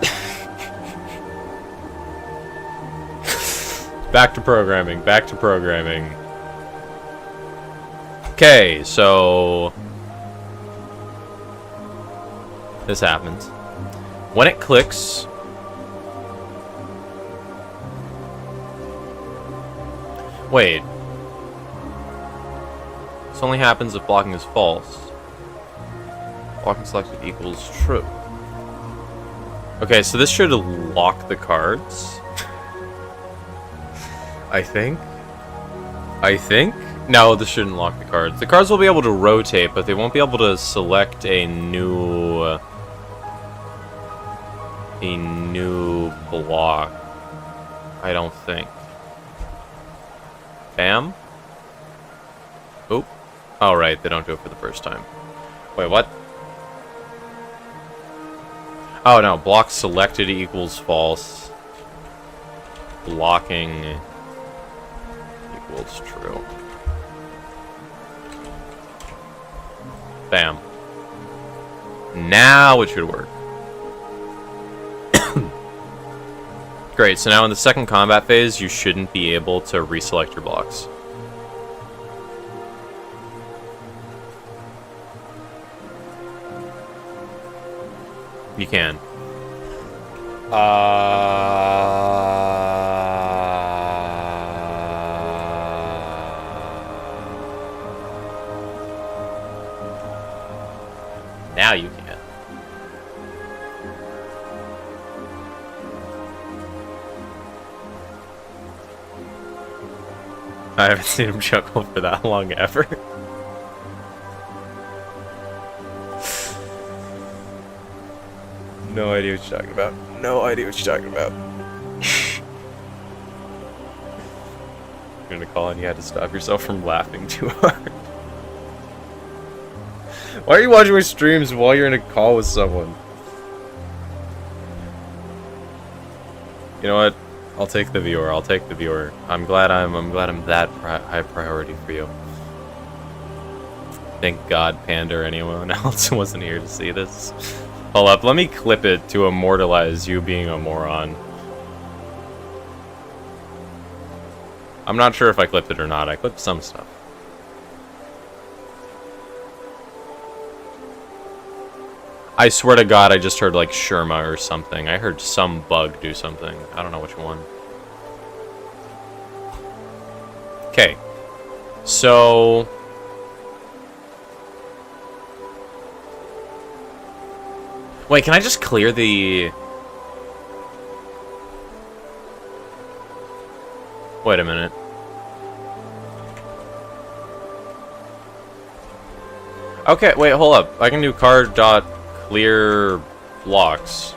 Back to programming, back to programming. Okay, so... This happens. When it clicks... Wait. This only happens if blocking is false. Blocking selected equals true. Okay, so this should lock the cards. I think? No, this shouldn't lock the cards. The cards will be able to rotate, but they won't be able to select a new block. I don't think. Bam? Oop. Oh, right, they don't do it for the first time. Wait, what? Oh, no, block selected equals false. Blocking equals true. Bam. Now it should work. Great, so now in the second combat phase, you shouldn't be able to reselect your blocks. You can. Now you can. I haven't seen him chuckle for that long ever. No idea what you're talking about. No idea what you're talking about. I'm gonna call and you had to stop yourself from laughing too hard. Why are you watching my streams while you're in a call with someone? You know what? I'll take the viewer. I'll take the viewer. I'm glad I'm that high priority for you. Thank God Panda or anyone else wasn't here to see this. Hold up, let me clip it to immortalize you being a moron. I'm not sure if I clipped it or not. I clipped some stuff. I swear to God, I just heard like Sherma or something. I heard some bug do something. I don't know which one. Okay. So... Wait, can I just clear the... Wait a minute. Okay, wait, hold up. I can do card dot clear blocks.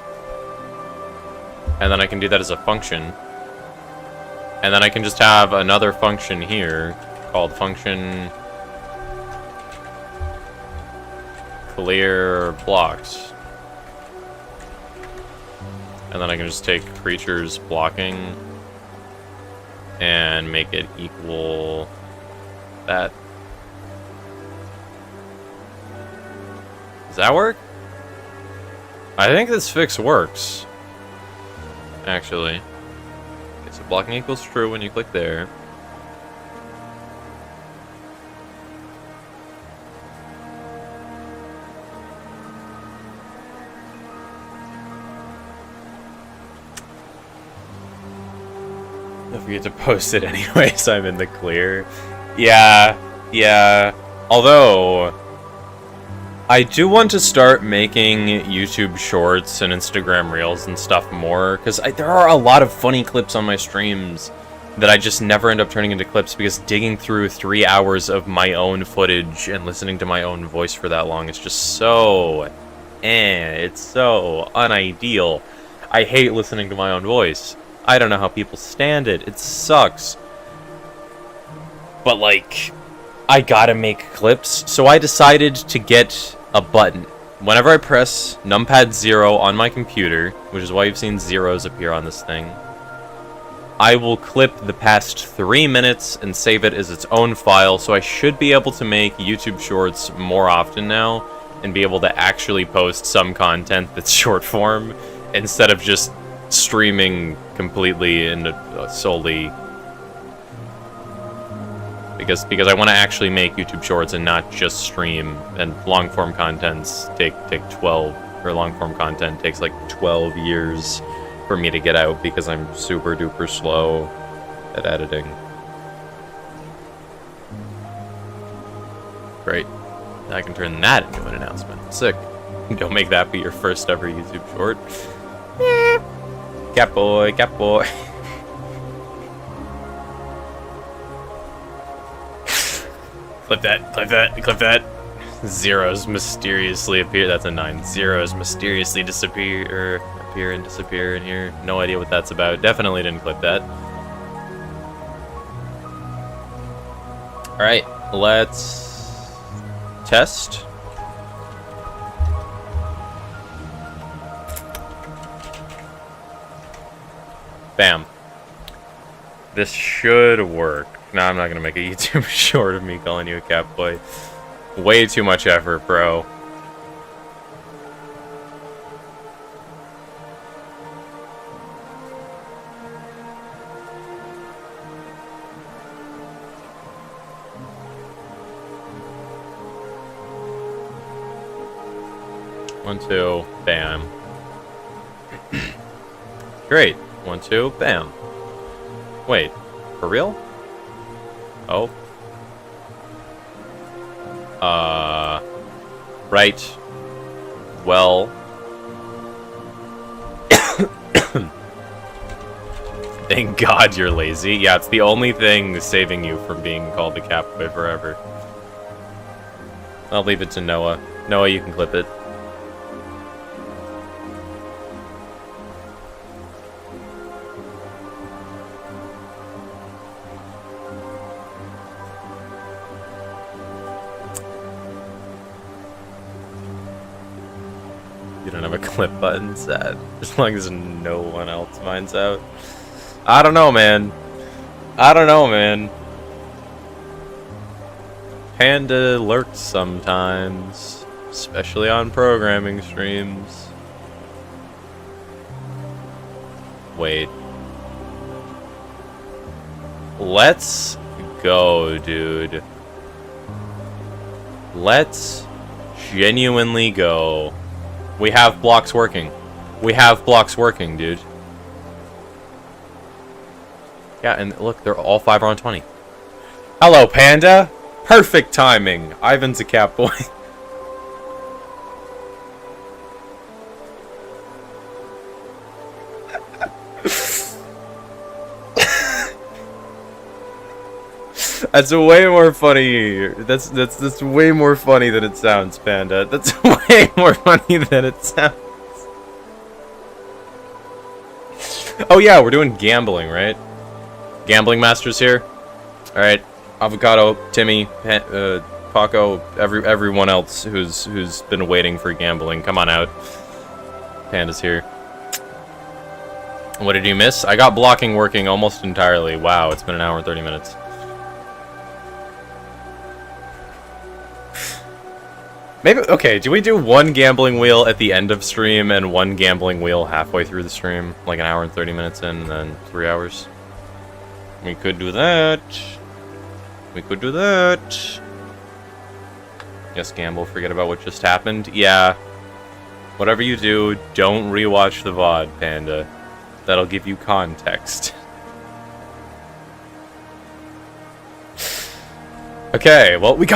And then I can do that as a function. And then I can just have another function here called function clear blocks. And then I can just take creatures blocking and make it equal that. Does that work? I think this fix works. Actually. Okay, so blocking equals true when you click there. Don't forget to post it anyway, so I'm in the clear. Yeah. Although, I do want to start making YouTube Shorts and Instagram Reels and stuff more, because there are a lot of funny clips on my streams that I just never end up turning into clips, because digging through 3 hours of my own footage and listening to my own voice for that long is just so... it's so unideal. I hate listening to my own voice. I don't know how people stand it. It sucks. But, like, I gotta make clips, so I decided to get a button. Whenever I press numpad 0 on my computer, which is why you've seen zeros appear on this thing, I will clip the past 3 minutes and save it as its own file, so I should be able to make YouTube Shorts more often now, and be able to actually post some content that's short form, instead of just streaming completely and solely because I want to actually make YouTube Shorts and not just stream, and long form contents take 12, or long form content takes like 12 years for me to get out because I'm super duper slow at editing. Great. I can turn that into an announcement. Sick. Don't make that be your first ever YouTube short. Cat boy, cat boy. Clip that, clip that, clip that. Zeros mysteriously appear. That's a 9. Zeros mysteriously appear and disappear in here. No idea what that's about. Definitely didn't clip that. Alright, let's test. Bam. This should work. No, I'm not gonna make a YouTube short of me calling you a cat boy. Way too much effort, bro. One, two, bam. Great. 1, 2, bam. Wait, for real? Oh. Right. Well. Thank God you're lazy. Yeah, it's the only thing saving you from being called the Catboy forever. I'll leave it to Noah. Noah, you can clip it. You don't have a clip button set. As long as no one else finds out. I don't know, man. I don't know, man. Panda lurks sometimes. Especially on programming streams. Wait. Let's go, dude. Let's genuinely go. We have blocks working. We have blocks working, dude. Yeah, and look, they're all 5 are on 20. Hello, Panda. Perfect timing. Ivan's a cat boy. That's way more funny. That's way more funny than it sounds, Panda. That's way more funny than it sounds. Oh yeah, we're doing gambling, right? Gambling Masters here. All right, Avocado, Timmy, Paco, everyone else who's been waiting for gambling, come on out. Panda's here. What did you miss? I got blocking working almost entirely. Wow, it's been an hour and 30 minutes. Maybe, okay, do we do one gambling wheel at the end of stream and one gambling wheel halfway through the stream? Like an hour and 30 minutes in and then 3 hours? We could do that. We could do that. Yes, gamble, forget about what just happened. Yeah. Whatever you do, don't rewatch the VOD, Panda. That'll give you context. Okay, well, we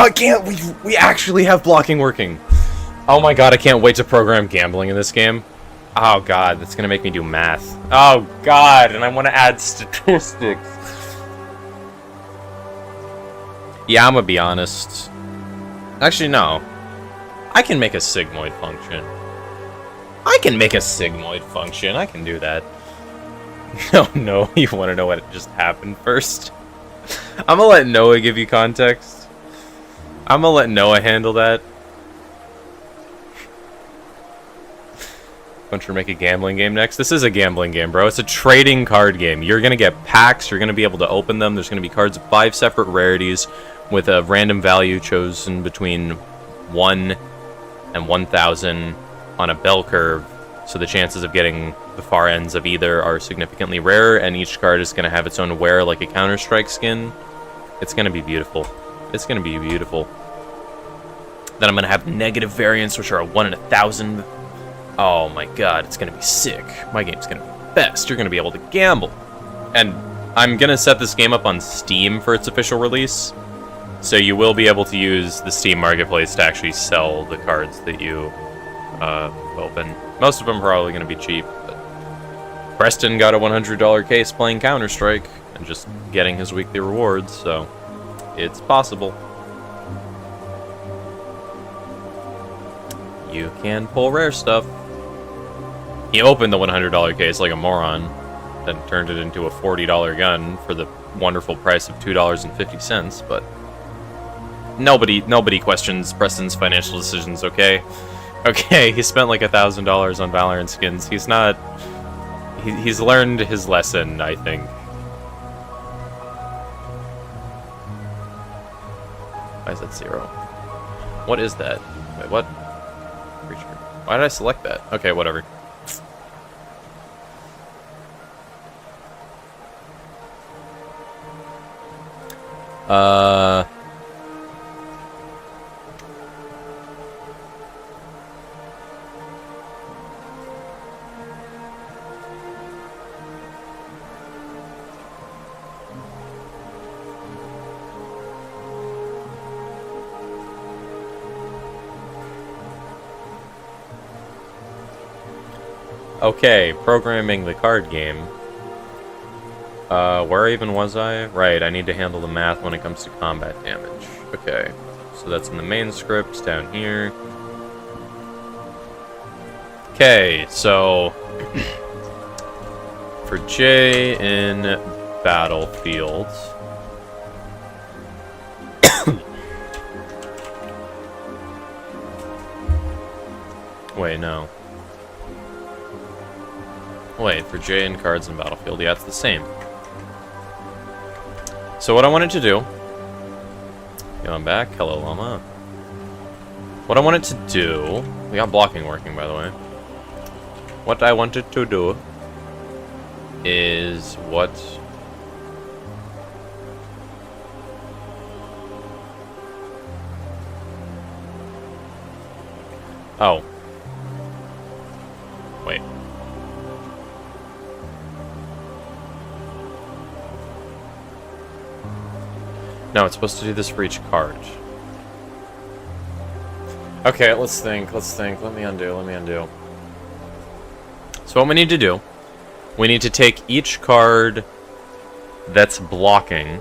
actually have blocking working. Oh my god, I can't wait to program gambling in this game. Oh god, that's gonna make me do math. Oh god, and I want to add statistics. Yeah, I'm gonna be honest. Actually, no. I can make a sigmoid function. I can do that. No, you want to know what just happened first? I'm gonna let Noah give you context. I'm gonna let Noah handle that. Want to make a gambling game next? This is a gambling game, bro. It's a trading card game. You're gonna get packs. You're gonna be able to open them. There's gonna be cards of 5 separate rarities with a random value chosen between 1 and 1,000 on a bell curve. So the chances of getting the far ends of either are significantly rarer, and each card is going to have its own wear, like a Counter-Strike skin. It's going to be beautiful. It's going to be beautiful. Then I'm going to have negative variants, which are a 1 in 1,000. Oh my god, it's going to be sick. My game's going to be the best. You're going to be able to gamble. And I'm going to set this game up on Steam for its official release. So you will be able to use the Steam Marketplace to actually sell the cards that you open. Most of them are probably going to be cheap, but Preston got a $100 case playing Counter-Strike and just getting his weekly rewards, so it's possible. You can pull rare stuff. He opened the $100 case like a moron, then turned it into a $40 gun for the wonderful price of $2.50, but nobody questions Preston's financial decisions, okay? Okay, he spent like $1,000 on Valorant skins. He's not... He's learned his lesson, I think. Why is that 0? What is that? Wait, what? Creature. Why did I select that? Okay, whatever. Okay, programming the card game. Where even was I? Right, I need to handle the math when it comes to combat damage. Okay, so that's in the main script down here. Okay, so for J in Battlefield. Wait, no. Wait, for J and cards in Battlefield, yeah, it's the same. So what I wanted to do... Yo, I'm back. Hello, Llama. What I wanted to do... We got blocking working, by the way. What I wanted to do... is what... Oh. Wait. No, it's supposed to do this for each card. Okay, let's think. Let me undo. So what we need to do, we need to take each card that's blocking.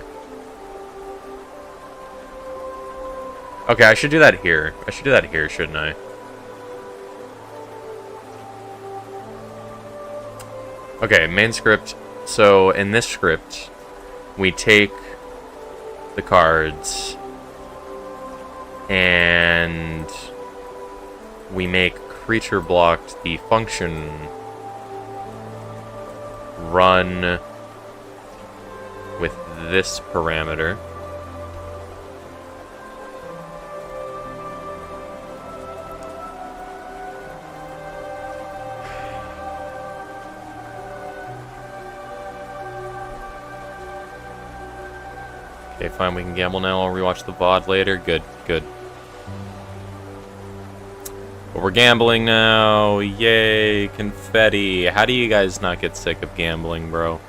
Okay, I should do that here. Shouldn't I? Okay, main script. So in this script, we take the cards and we make creature blocked the function run with this parameter. Okay, fine, we can gamble now. I'll rewatch the VOD later. Good, good. But we're gambling now. Yay, confetti. How do you guys not get sick of gambling, bro?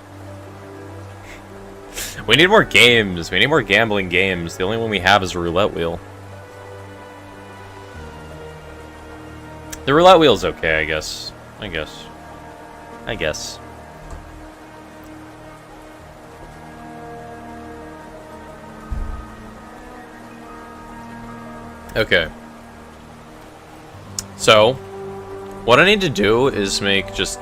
We need more games. We need more gambling games. The only one we have is a roulette wheel. The roulette wheel's okay, I guess. I guess. Okay. So, what I need to do is make just...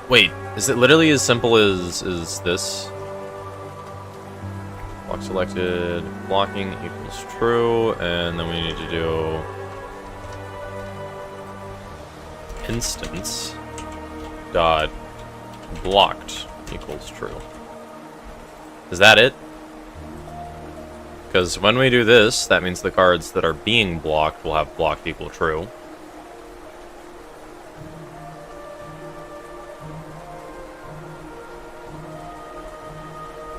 wait, is it literally as simple as this? Block selected, blocking equals true, and then we need to do... instance dot blocked equals true. Is that it? Because when we do this, that means the cards that are being blocked will have blocked equal true.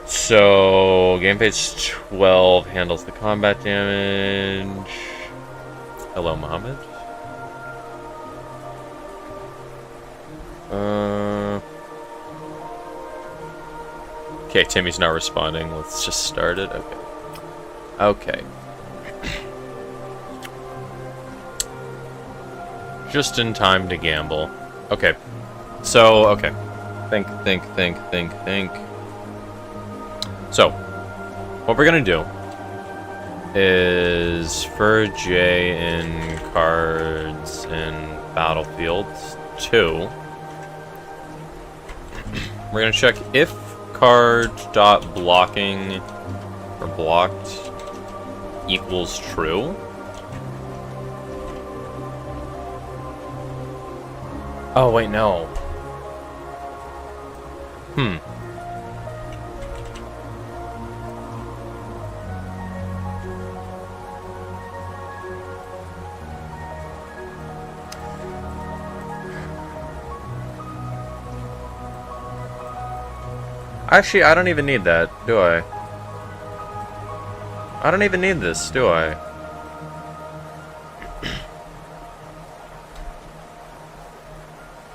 So, game page 12 handles the combat damage. Hello, Mohammed. Okay, Timmy's not responding. Let's just start it. Okay. Okay. Just in time to gamble. Okay. So, okay. Think. So, what we're gonna do is for J in cards in Battlefield 2, we're gonna check if card dot blocking or blocked equals true. Oh wait, no. Actually, I don't even need that, do I? I don't even need this, do I?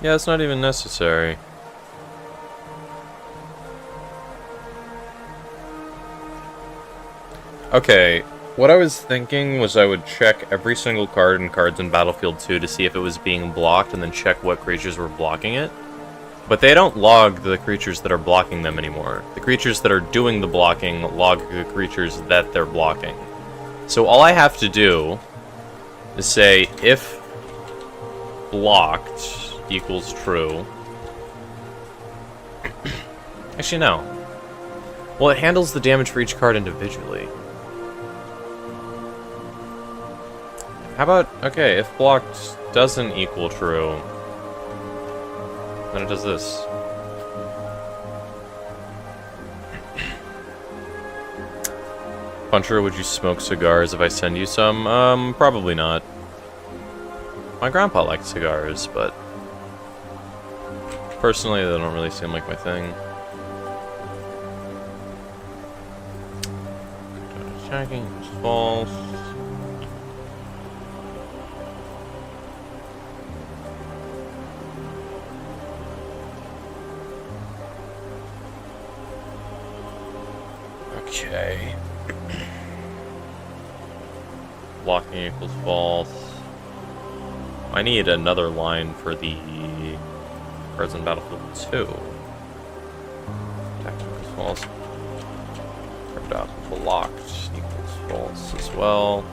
Yeah, it's not even necessary. Okay, what I was thinking was I would check every single card in Cards in Battlefield 2 to see if it was being blocked and then check what creatures were blocking it. But they don't log the creatures that are blocking them anymore. The creatures that are doing the blocking log the creatures that they're blocking. So all I have to do is say if blocked equals true. Actually, no. Well, it handles the damage for each card individually. How about, okay, if blocked doesn't equal true, then it does this. Puncher, would you smoke cigars if I send you some? Probably not. My grandpa liked cigars, but personally, they don't really seem like my thing. Attacking is false. Okay. Blocking equals false. I need another line for the cards in Battlefield 2. Attack equals false. Card blocked equals false as well.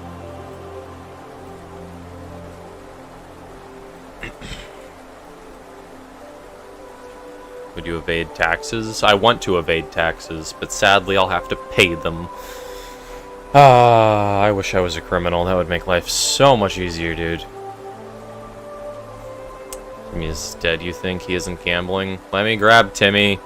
Would you evade taxes? I want to evade taxes, but sadly I'll have to pay them. Ah, I wish I was a criminal. That would make life so much easier, dude. Timmy is dead, you think? He isn't gambling? Let me grab Timmy.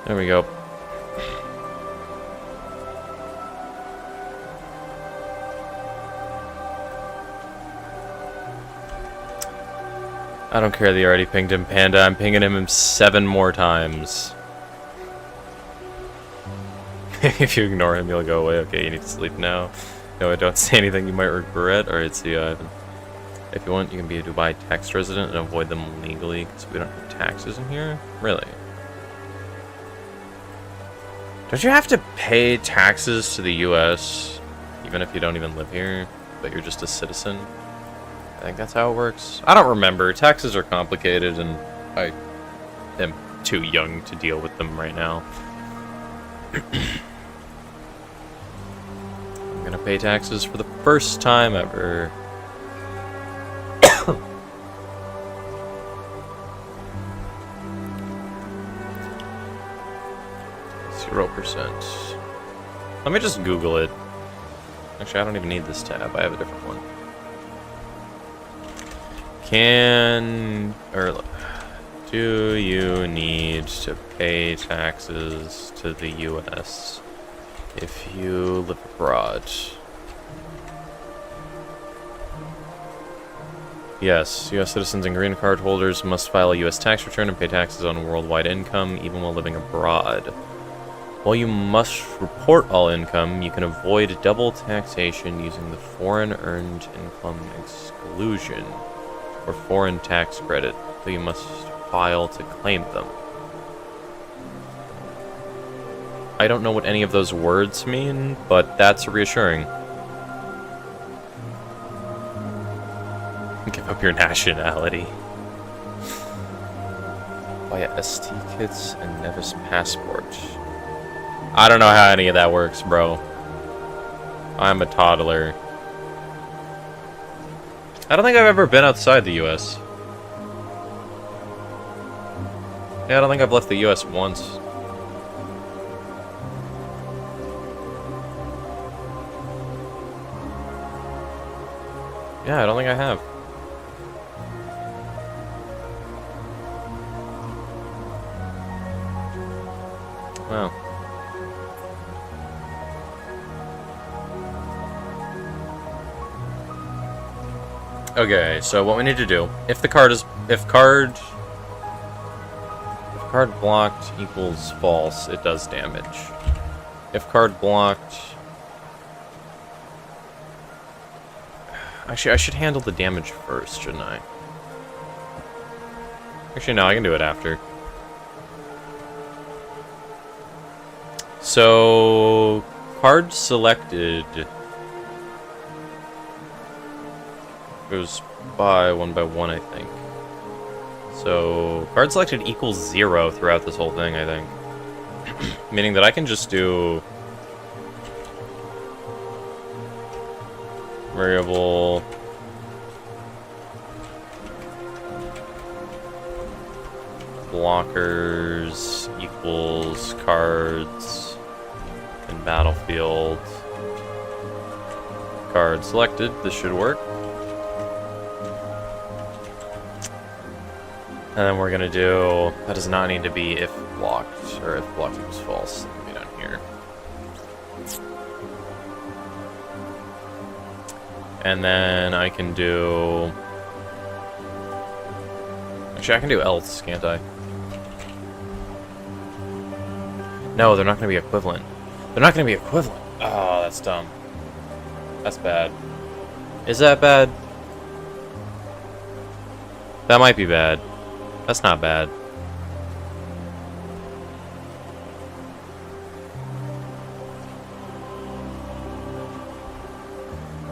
There we go. I don't care that you already pinged him, Panda. I'm pinging him 7 more times. If you ignore him, he'll go away. Okay, you need to sleep now. No, I don't say anything you might regret. Alright, see you, Ivan. If you want, you can be a Dubai tax resident and avoid them legally, because we don't have taxes in here. Really? Don't you have to pay taxes to the US, even if you don't even live here, but you're just a citizen? I think that's how it works. I don't remember. Taxes are complicated, and I am too young to deal with them right now. I'm gonna pay taxes for the first time ever. 0%. Let me just Google it. Actually, I don't even need this tab. I have a different one. Do you need to pay taxes to the US if you live abroad? Yes, US citizens and green card holders must file a US tax return and pay taxes on worldwide income even while living abroad. While you must report all income, you can avoid double taxation using the Foreign Earned Income Exclusion or Foreign Tax Credit, though you must file to claim them. I don't know what any of those words mean, but that's reassuring. Give up your nationality. Via ST kits and Nevis passport. I don't know how any of that works, bro. I'm a toddler. I don't think I've ever been outside the US. Yeah, I don't think I've left the US once. Yeah, I don't think I have. Wow. Okay, so what we need to do, if card blocked equals false, it does damage. If card blocked... Actually, I should handle the damage first, shouldn't I? Actually, no, I can do it after. So, card selected goes by one, I think. So, card selected equals 0 throughout this whole thing, I think. Meaning that I can just do variable blockers equals cards in battlefield. Card selected. This should work. And then we're gonna do, that does not need to be if blocked, or if blocked equals false. Let me down here. And then I can do, actually I can do else, can't I? No, they're not gonna be equivalent. They're not gonna be equivalent. Oh, that's dumb. That's bad. Is that bad? That might be bad. That's not bad.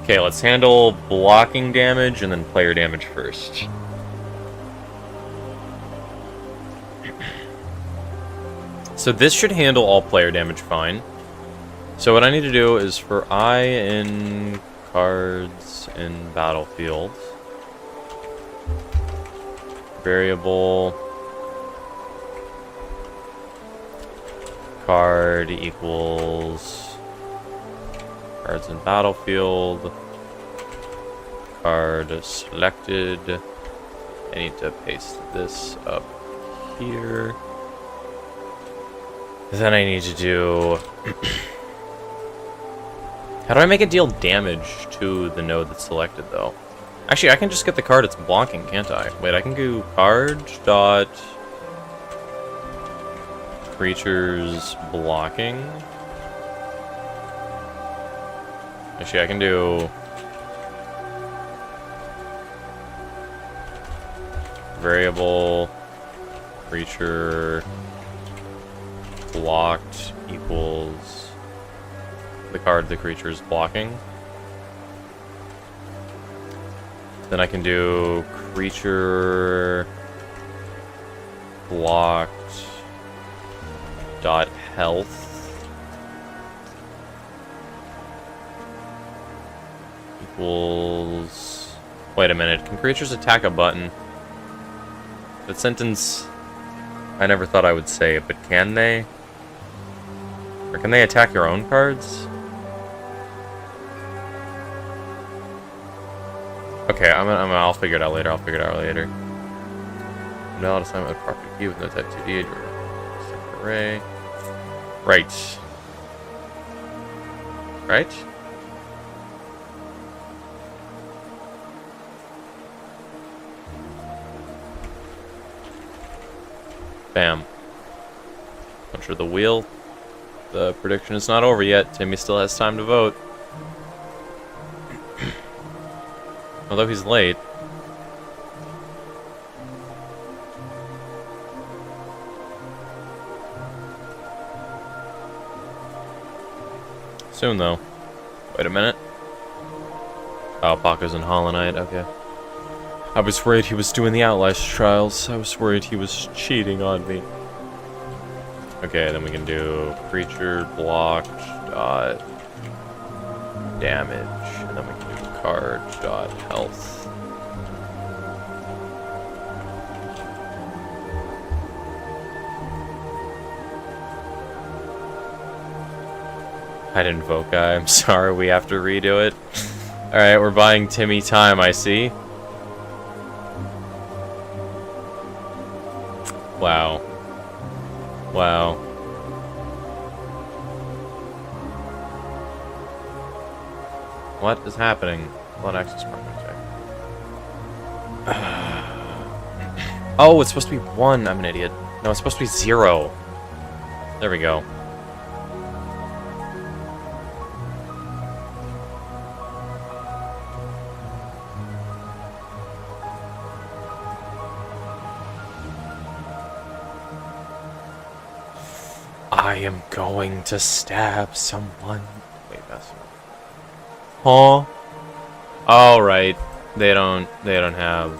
Okay, let's handle blocking damage and then player damage first. So this should handle all player damage fine. So what I need to do is for I in cards in battlefield, variable card equals cards in battlefield, card selected. I need to paste this up here. Then I need to do... How do I make it deal damage to the node that's selected, though? Actually, I can just get the card it's blocking, can't I? Wait, I can do card dot creatures blocking. Actually, I can do variable creature blocked equals the card the creature is blocking. Then I can do creature blocked dot health equals... Wait a minute, can creatures attack a button? That sentence, I never thought I would say it, but can they? Or can they attack your own cards? Okay, I'll figure it out later. Valid assignment of property key with no type 2D array. Right. Right? Bam. Punch the wheel. The prediction is not over yet. Timmy still has time to vote. Although he's late. Soon, though. Wait a minute. Oh, Paco's in Hollow Knight. Okay. I was worried he was doing the Outlast trials. I was worried he was cheating on me. Okay, then we can do creature blocked dot damage, and then we can do card dot health. I didn't vote, guy. I'm sorry. We have to redo it. All right, we're buying Timmy time. I see. Wow. Wow. What is happening? Blood access project. Oh, it's supposed to be 1. I'm an idiot. No, it's supposed to be 0. There we go. I am going to stab someone. Wait, that's... Huh? All right. They don't have...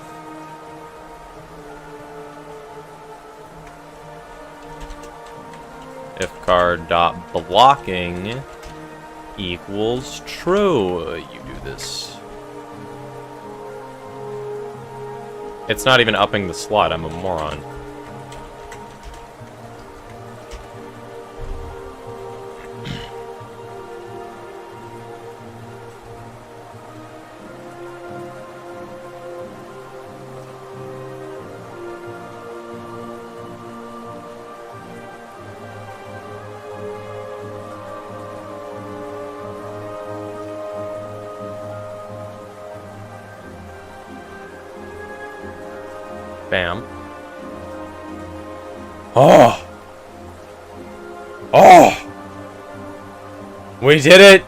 If card dot blocking equals true, you do this. It's not even upping the slot. I'm a moron. Bam. Oh! Oh! We did it!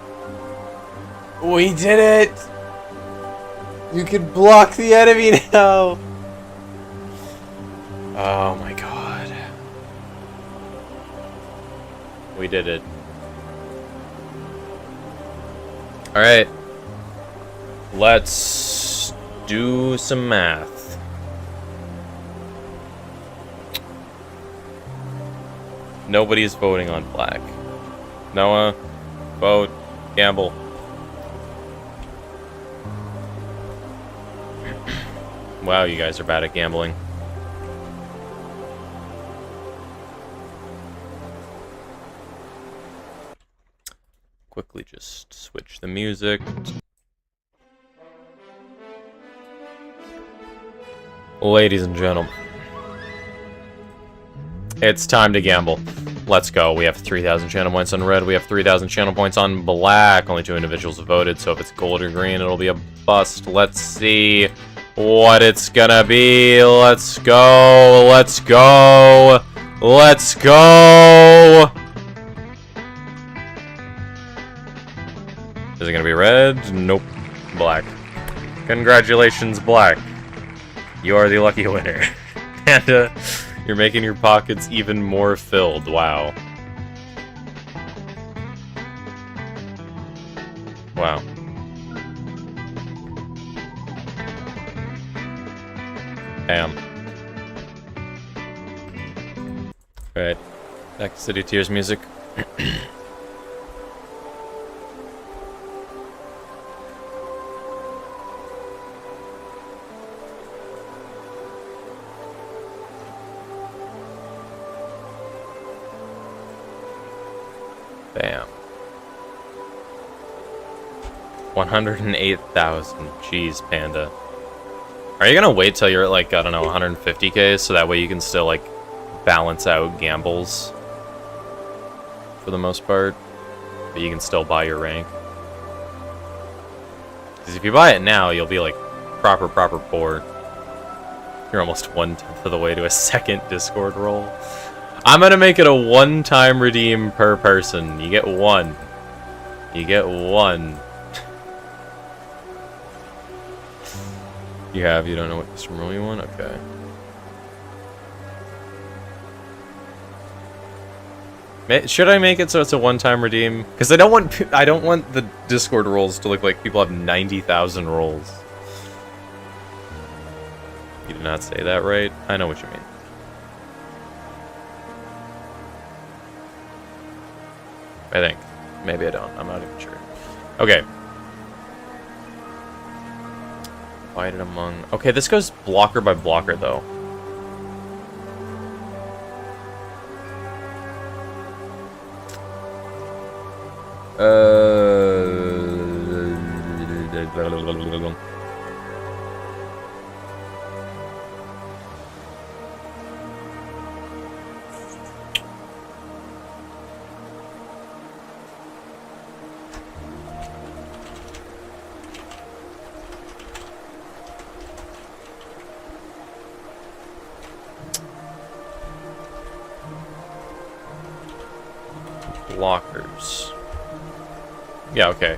We did it! You can block the enemy now! Oh my god. We did it. Alright. Let's do some math. Nobody's voting on black. Noah, vote, gamble. Wow, you guys are bad at gambling. Quickly just switch the music. Ladies and gentlemen, it's time to gamble. Let's go. We have 3,000 channel points on red. We have 3,000 channel points on black. Only 2 individuals have voted, so if it's gold or green, it'll be a bust. Let's see what it's gonna be. Let's go. Let's go. Let's go. Is it gonna be red? Nope. Black. Congratulations, black. You are the lucky winner. And, you're making your pockets even more filled. Wow. Wow. Damn. Alright. Back to City Tears music. Bam. 108,000. Jeez, Panda. Are you gonna wait till you're at, like, I don't know, 150k, so that way you can still, like, balance out gambles? For the most part. But you can still buy your rank. Because if you buy it now, you'll be, like, proper poor. You're almost 1/10 of the way to a second Discord roll. I'm gonna make it a one-time redeem per person. You get one. You get one. You don't know what custom role you want? Okay. Should I make it so it's a one-time redeem? Because I don't want the Discord rolls to look like people have 90,000 rolls. You did not say that right. I know what you mean. I think. Maybe I don't. I'm not even sure. Okay. Divided among... Okay, this goes blocker by blocker, though. Blockers. Yeah, okay.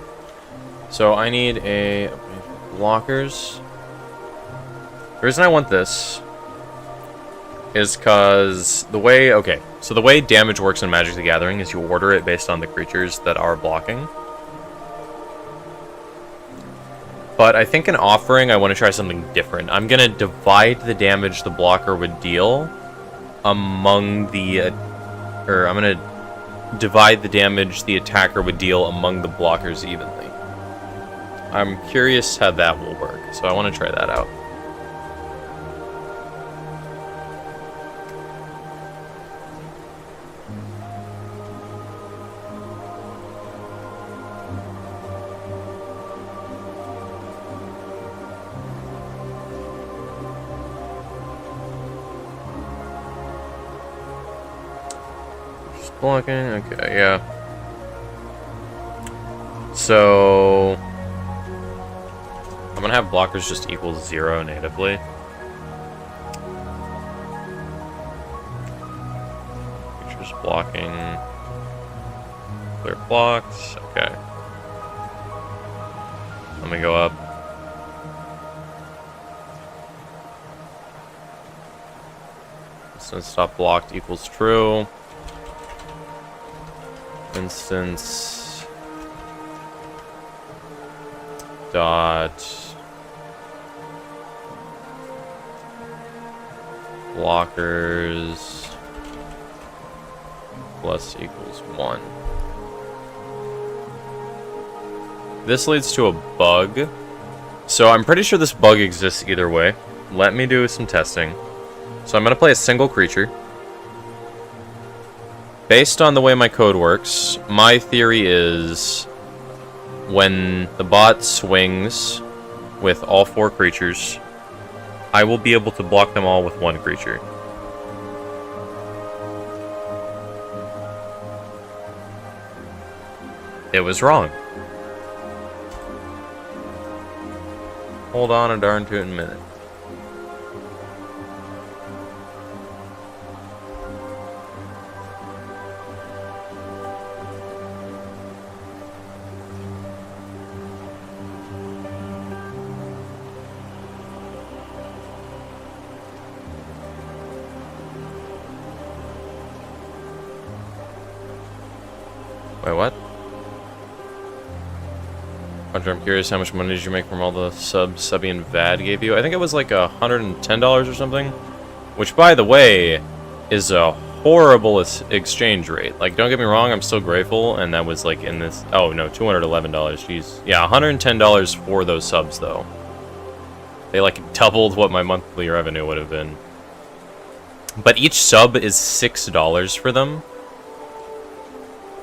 So I need a blockers. The reason I want this is because the way, okay, so the way damage works in Magic the Gathering is you order it based on the creatures that are blocking. But I think in offering, I want to try something different. I'm going to divide the damage the blocker would deal among the, I'm going to divide the damage the attacker would deal among the blockers evenly. I'm curious how that will work, so I want to try that out. Blocking, okay, yeah. So I'm gonna have blockers just equal 0 natively. Creatures blocking. Clear blocks, okay. Let me go up. Instance stop blocked equals true. Instance dot blockers plus equals 1. This leads to a bug. So I'm pretty sure this bug exists either way. Let me do some testing. So I'm going to play a single creature. Based on the way my code works, my theory is when the bot swings with all 4 creatures, I will be able to block them all with 1 creature. It was wrong. Hold on a darn tootin' minute. Wait, what? Hunter, I'm curious, how much money did you make from all the subs Subby and Vad gave you? I think it was like $110 or something. Which, by the way, is a horrible exchange rate. Like, don't get me wrong, I'm still grateful, and that was like in this... Oh, no, $211, jeez. Yeah, $110 for those subs, though. They, like, doubled what my monthly revenue would have been. But each sub is $6 for them.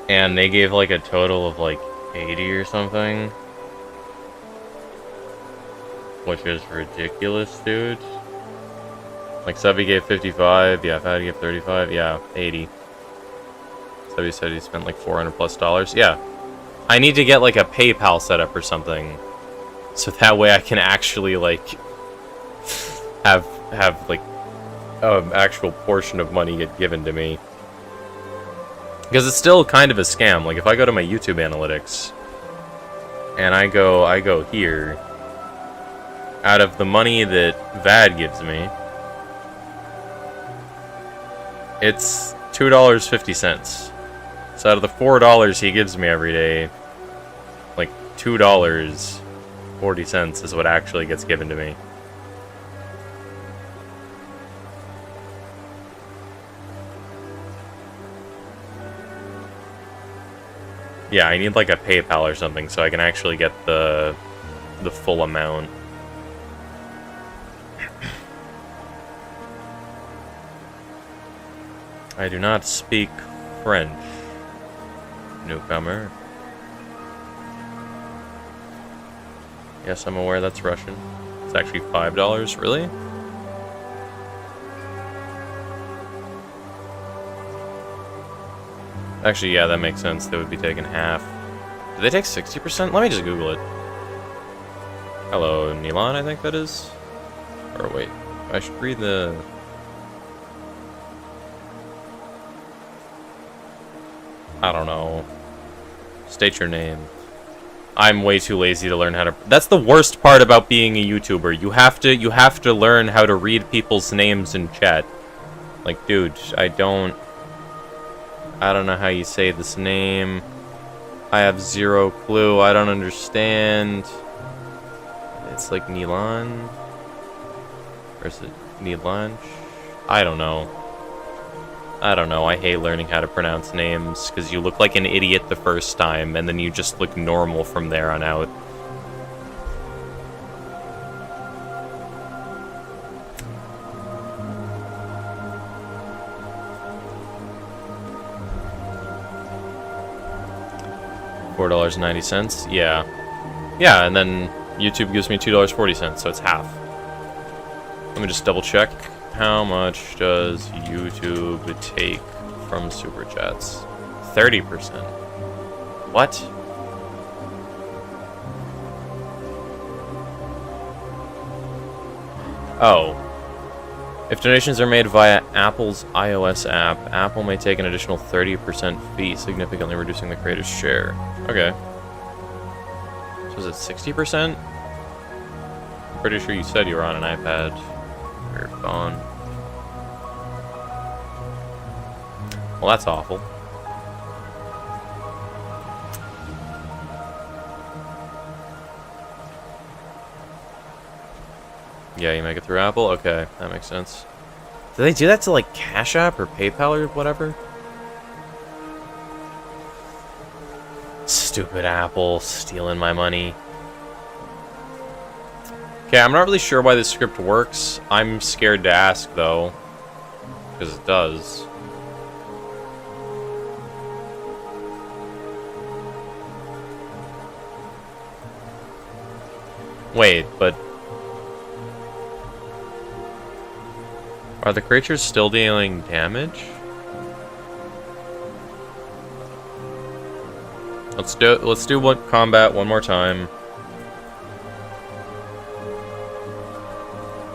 And they gave, like, a total of, like, 80 or something. Which is ridiculous, dude. Like, Subby gave 55, yeah, Fatty gave 35, yeah, 80. Subby said he spent like $400+. Yeah. I need to get, like, a PayPal setup or something. So that way I can actually, like, have like, an actual portion of money get given to me. Because it's still kind of a scam. Like, if I go to my YouTube analytics, and I go here, out of the money that Vad gives me, it's $2.50. So out of the $4 he gives me every day, like $2.40 is what actually gets given to me. Yeah, I need like a PayPal or something so I can actually get the full amount. I do not speak French, newcomer. Yes, I'm aware that's Russian. It's actually $5, really? Actually, yeah, that makes sense. They would be taking half. Do they take 60%? Let me just Google it. Hello, Nilan, I think that is. Or wait, I should read the... I don't know. State your name. I'm way too lazy to learn how to... That's the worst part about being a YouTuber. You have to learn how to read people's names in chat. Like, dude, I don't know how you say this name. I have zero clue. I don't understand. It's like Nilan. Or is it Nilanch? I don't know. I hate learning how to pronounce names, because you look like an idiot the first time, and then you just look normal from there on out. $4.90, yeah. Yeah, and then YouTube gives me $2.40, so it's half. Let me just double check. How much does YouTube take from Super Chats? 30%. What? Oh. If donations are made via Apple's iOS app, Apple may take an additional 30% fee, significantly reducing the creator's share. Okay. So is it 60%? I'm pretty sure you said you were on an iPad. Or phone. Well, that's awful. Yeah, you make it through Apple? Okay, that makes sense. Do they do that to, like, Cash App or PayPal or whatever? Stupid Apple stealing my money. Okay, I'm not really sure why this script works. I'm scared to ask, though. Because it does. Wait, but... Are the creatures still dealing damage? Let's do one combat one more time.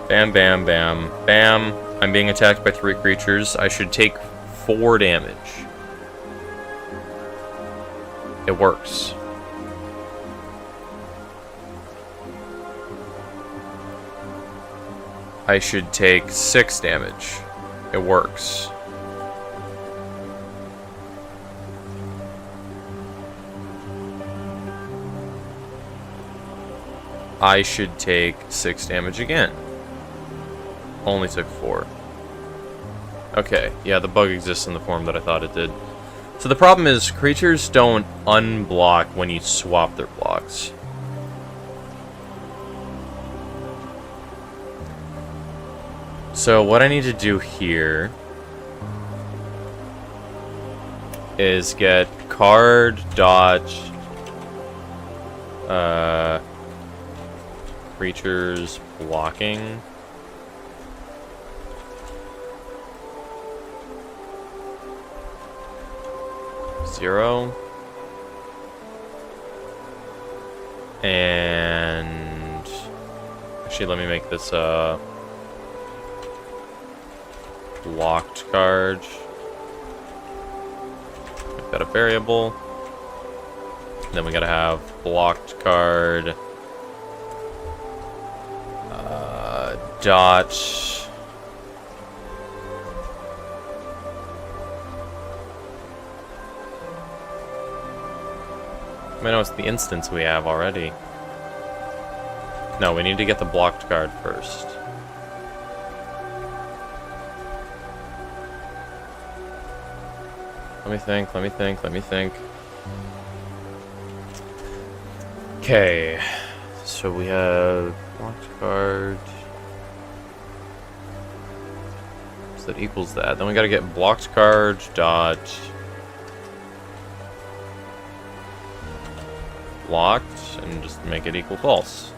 Bam, bam, bam, bam. I'm being attacked by 3 creatures. I should take 4 damage. It works. I should take 6 damage. It works. I should take 6 damage again. Only took 4. Okay, yeah, the bug exists in the form that I thought it did. So the problem is, creatures don't unblock when you swap their blocks. So what I need to do here is get card dodge creatures blocking. Zero. And actually let me make this blocked card. Make that a variable. And then we gotta have blocked card dot I know it's the instance we have already. No, we need to get the blocked card first. Let me think, let me think, let me think. Okay. So we have blocked card. So that equals that. Then we gotta get blocked card dot blocked and just make it equal false.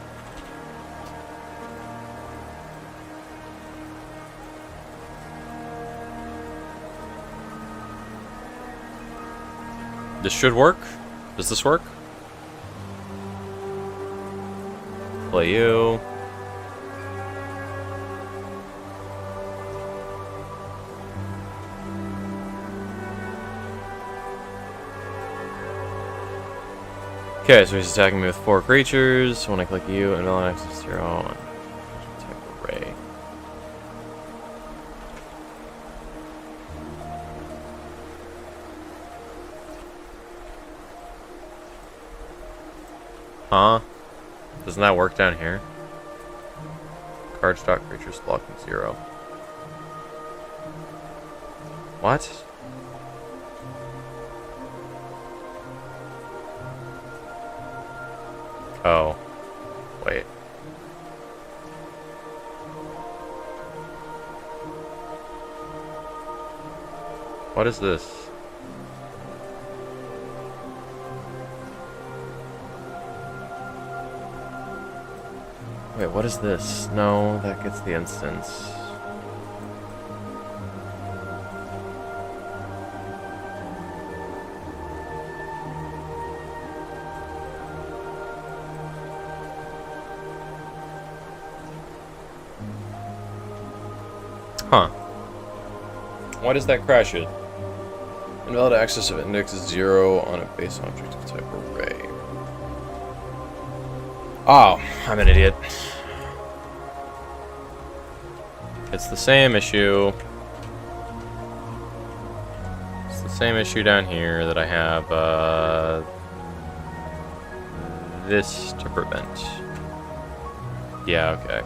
This should work. Does this work? Play you. Okay, so he's attacking me with 4 creatures. When I click you, and villain access 0. Attack array. Huh? Doesn't that work down here? Card stock creatures blocking 0. What? Oh. Wait. What is this? Wait, what is this? No, that gets the instance. Huh. Why does that crash it? Invalid access of index is 0 on a base object of type array. Oh, I'm an idiot. It's the same issue. It's the same issue down here that I have this to prevent. Yeah, okay.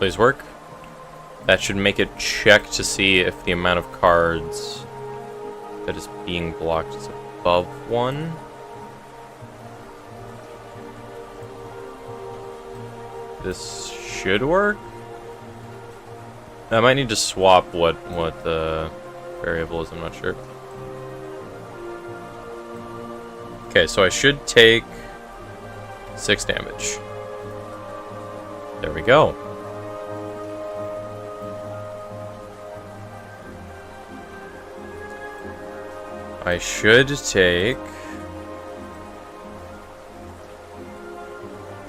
always work. That should make it check to see if the amount of cards that is being blocked is above 1. This should work. I might need to swap what the variable is, I'm not sure. Okay, so I should take 6 damage. There we go. I should take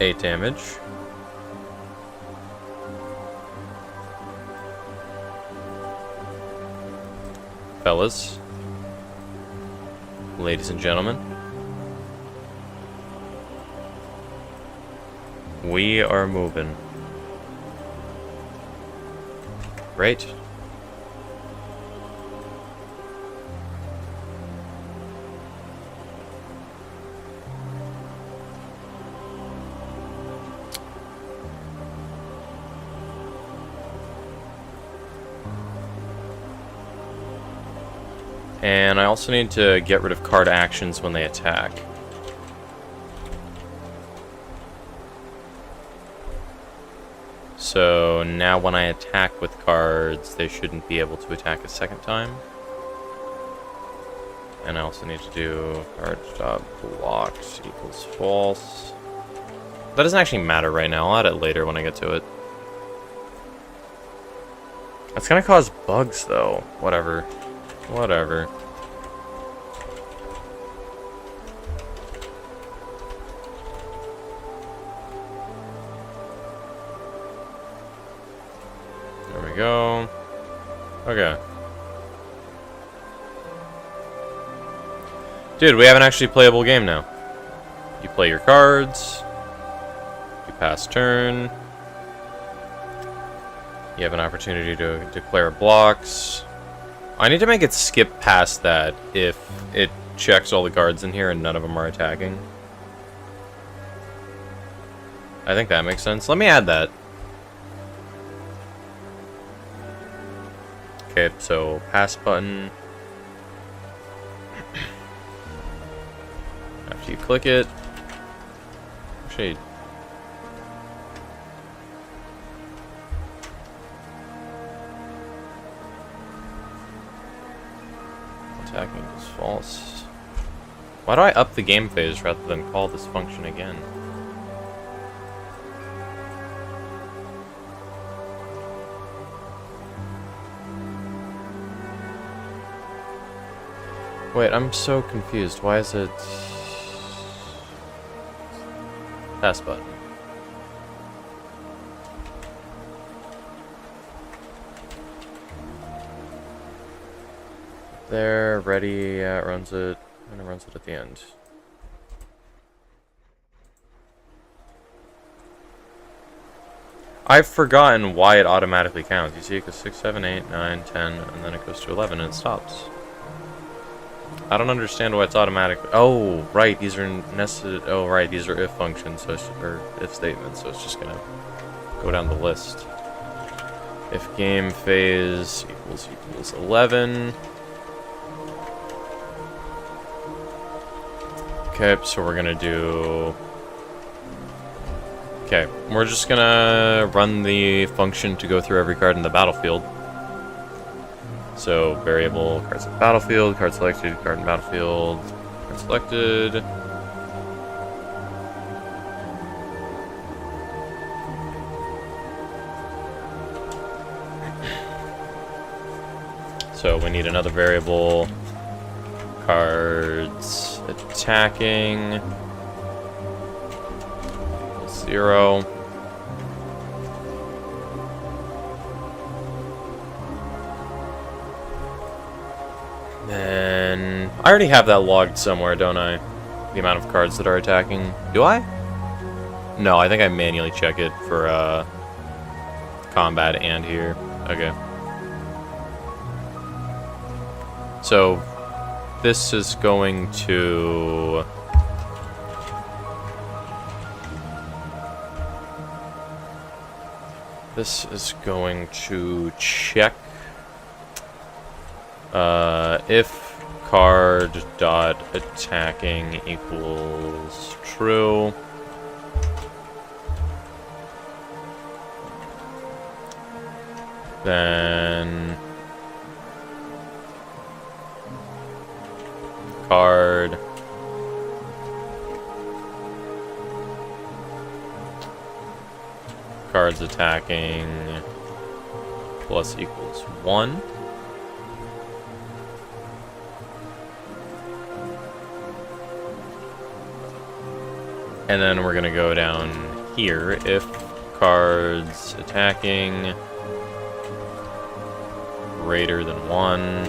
8 damage. Fellas, ladies and gentlemen, we are moving. Great. And I also need to get rid of card actions when they attack. So now when I attack with cards, they shouldn't be able to attack a second time. And I also need to do card stop blocked equals false. That doesn't actually matter right now. I'll add it later when I get to it. That's gonna cause bugs though. Whatever. Whatever. There we go. Okay. Dude, we have an actually playable game now. You play your cards. You pass turn. You have an opportunity to declare blocks. I need to make it skip past that if it checks all the cards in here and none of them are attacking. I think that makes sense. Let me add that. Okay, so pass button. After you click it. Actually, attacking is false. Why do I up the game phase rather than call this function again? Wait, I'm so confused. Why is it... Pass button. There, ready, yeah, it runs it, and it runs it at the end. I've forgotten why it automatically counts. You see, it goes 6, 7, 8, 9, 10, and then it goes to 11, and it stops. I don't understand why it's automatic. Oh, right, these are nested. Oh, right, these are if functions, so or if statements, so it's just gonna go down the list. If game phase equals 11. Okay, so we're gonna do... Okay, we're just gonna run the function to go through every card in the battlefield. So, variable, cards in battlefield, card selected, card in battlefield, card selected. So, we need another variable, cards attacking, 0. Then I already have that logged somewhere, don't I? The amount of cards that are attacking. Do I? No, I think I manually check it for combat and here. Okay. So this is going to... This is going to check if card dot attacking equals true. Then card's attacking plus equals 1. And then we're gonna go down here. If cards attacking greater than 1,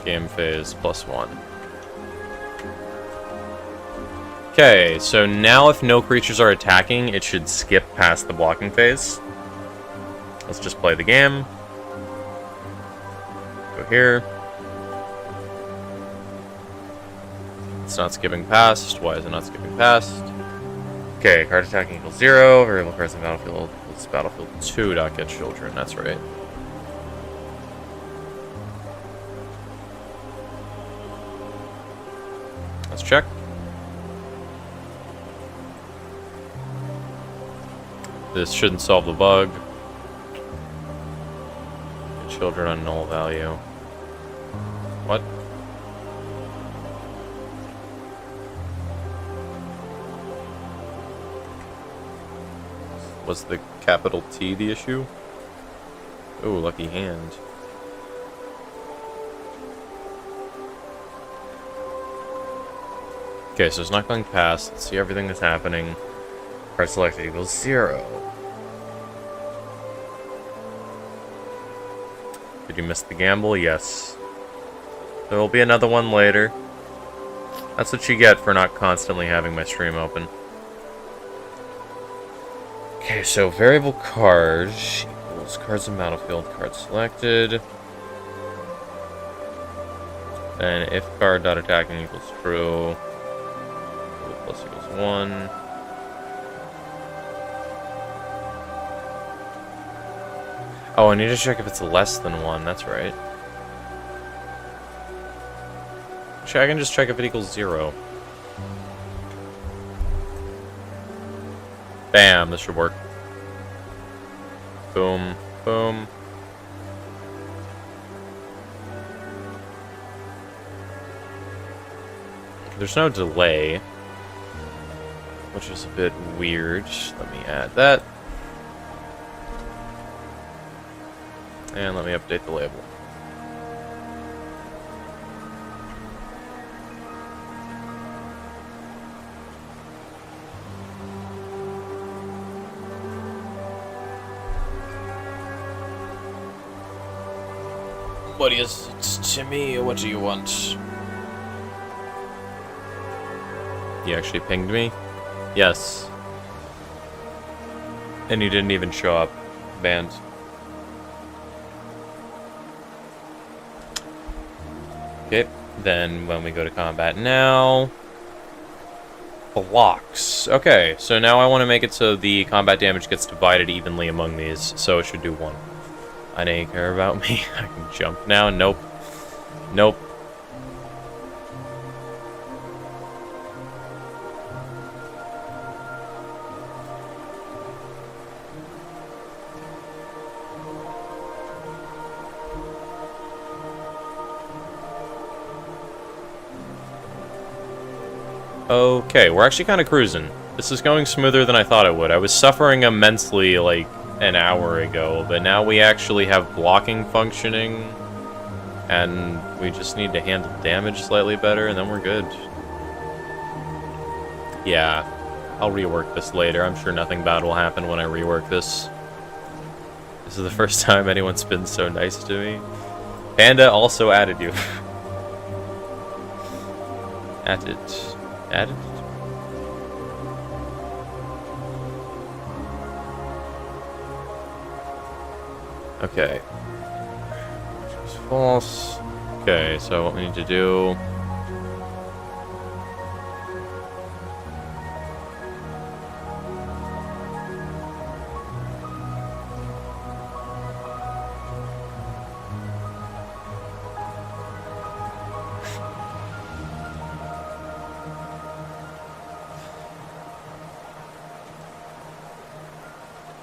game phase plus 1. Okay, so now if no creatures are attacking, it should skip past the blocking phase. Let's just play the game. Go here. It's not skipping past. Why is it not skipping past? Okay, card attacking equals 0. Variable cards in battlefield equals battlefield 2. Dot get children. That's right. Let's check. This shouldn't solve the bug. Get children on null value. What? Was the capital T the issue? Oh, lucky hand. Okay, so it's not going past. Let's see everything that's happening. Card selected equals 0. Did you miss the gamble? Yes. There will be another one later. That's what you get for not constantly having my stream open. Okay, so variable card equals cards in battlefield, card selected. Then if card dot attacking equals true, plus equals 1. Oh, I need to check if it's less than 1, that's right. Actually, I can just check if it equals 0. Bam, this should work. Boom, boom. There's no delay, which is a bit weird. Let me add that. And let me update the label. What is it to me? What do you want? You actually pinged me? Yes. And you didn't even show up. Banned. Okay, then when we go to combat now... Blocks. Okay, so now I want to make it so the combat damage gets divided evenly among these, so it should do 1. I know you care about me. I can jump now. Nope. Nope. Okay, we're actually kind of cruising. This is going smoother than I thought it would. I was suffering immensely, like, an hour ago, but now we actually have blocking functioning, and we just need to handle damage slightly better, and then we're good. Yeah, I'll rework this later. I'm sure nothing bad will happen when I rework this. This is the first time anyone's been so nice to me. Panda also added you. Added. Added? Okay. Which was false. Okay, so what we need to do...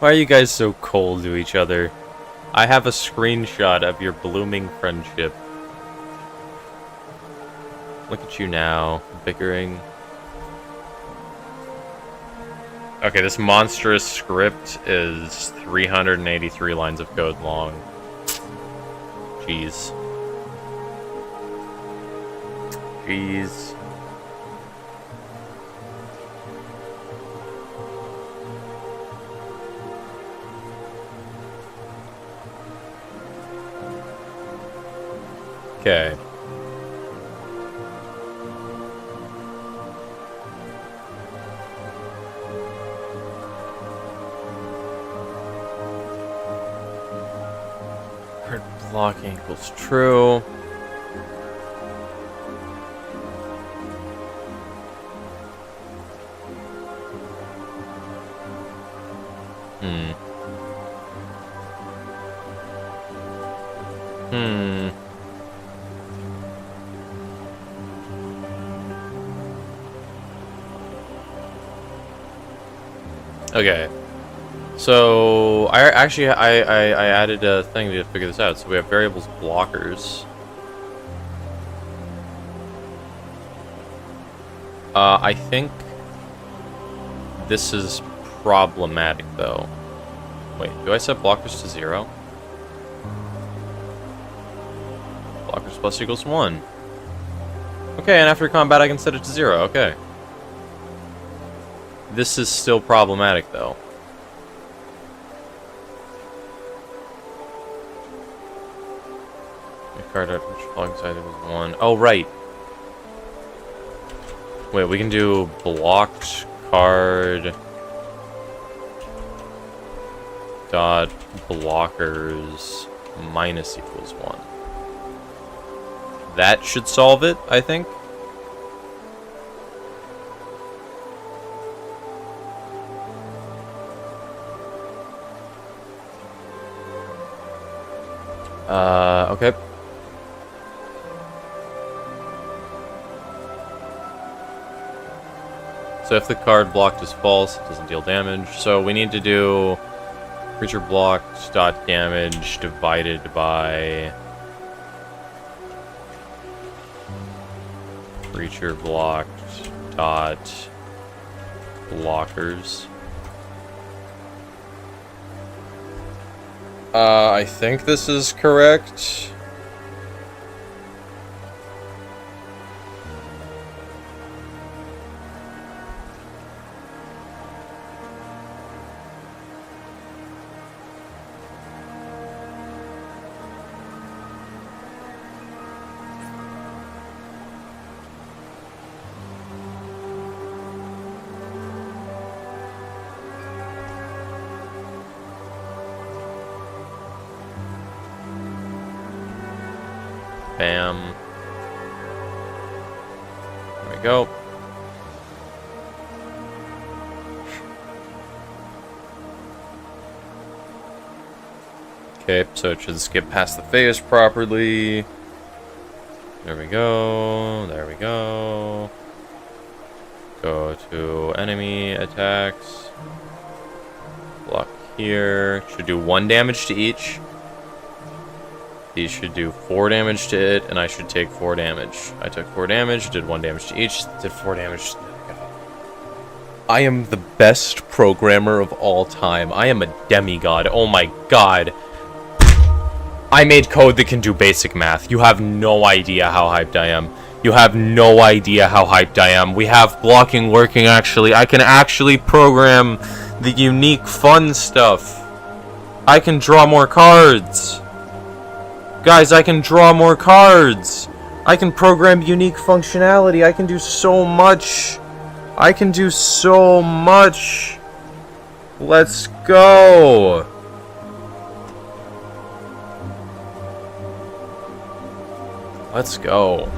Why are you guys so cold to each other? I have a screenshot of your blooming friendship. Look at you now, bickering. Okay, this monstrous script is 383 lines of code long. Jeez. Jeez. Okay. Card blocking equals true. Okay. So I added a thing to figure this out. So we have variables blockers. I think this is problematic though. Wait, do I set blockers to 0? Blockers plus equals 1. Okay, and after combat I can set it to 0, okay. This is still problematic, though. The card at which blocking side was 1. Oh, right. Wait, we can do blocked card dot blockers minus equals 1. That should solve it, I think. Okay. So if the card blocked is false, it doesn't deal damage. So we need to do creature blocked dot damage divided by creature blocked dot blockers. I think this is correct. Bam. There we go. Okay, so it should skip past the phase properly. There we go. There we go. Go to enemy attacks. Block here. Should do 1 damage to each. These should do 4 damage to it, and I should take 4 damage. I took 4 damage, did 1 damage to each, did 4 damage. I am the best programmer of all time. I am a demigod. Oh my god. I made code that can do basic math. You have no idea how hyped I am. You have no idea how hyped I am. We have blocking working, actually. I can actually program the unique fun stuff. I can draw more cards. Guys, I can draw more cards. I can program unique functionality. I can do so much. I can do so much. Let's go. Let's go.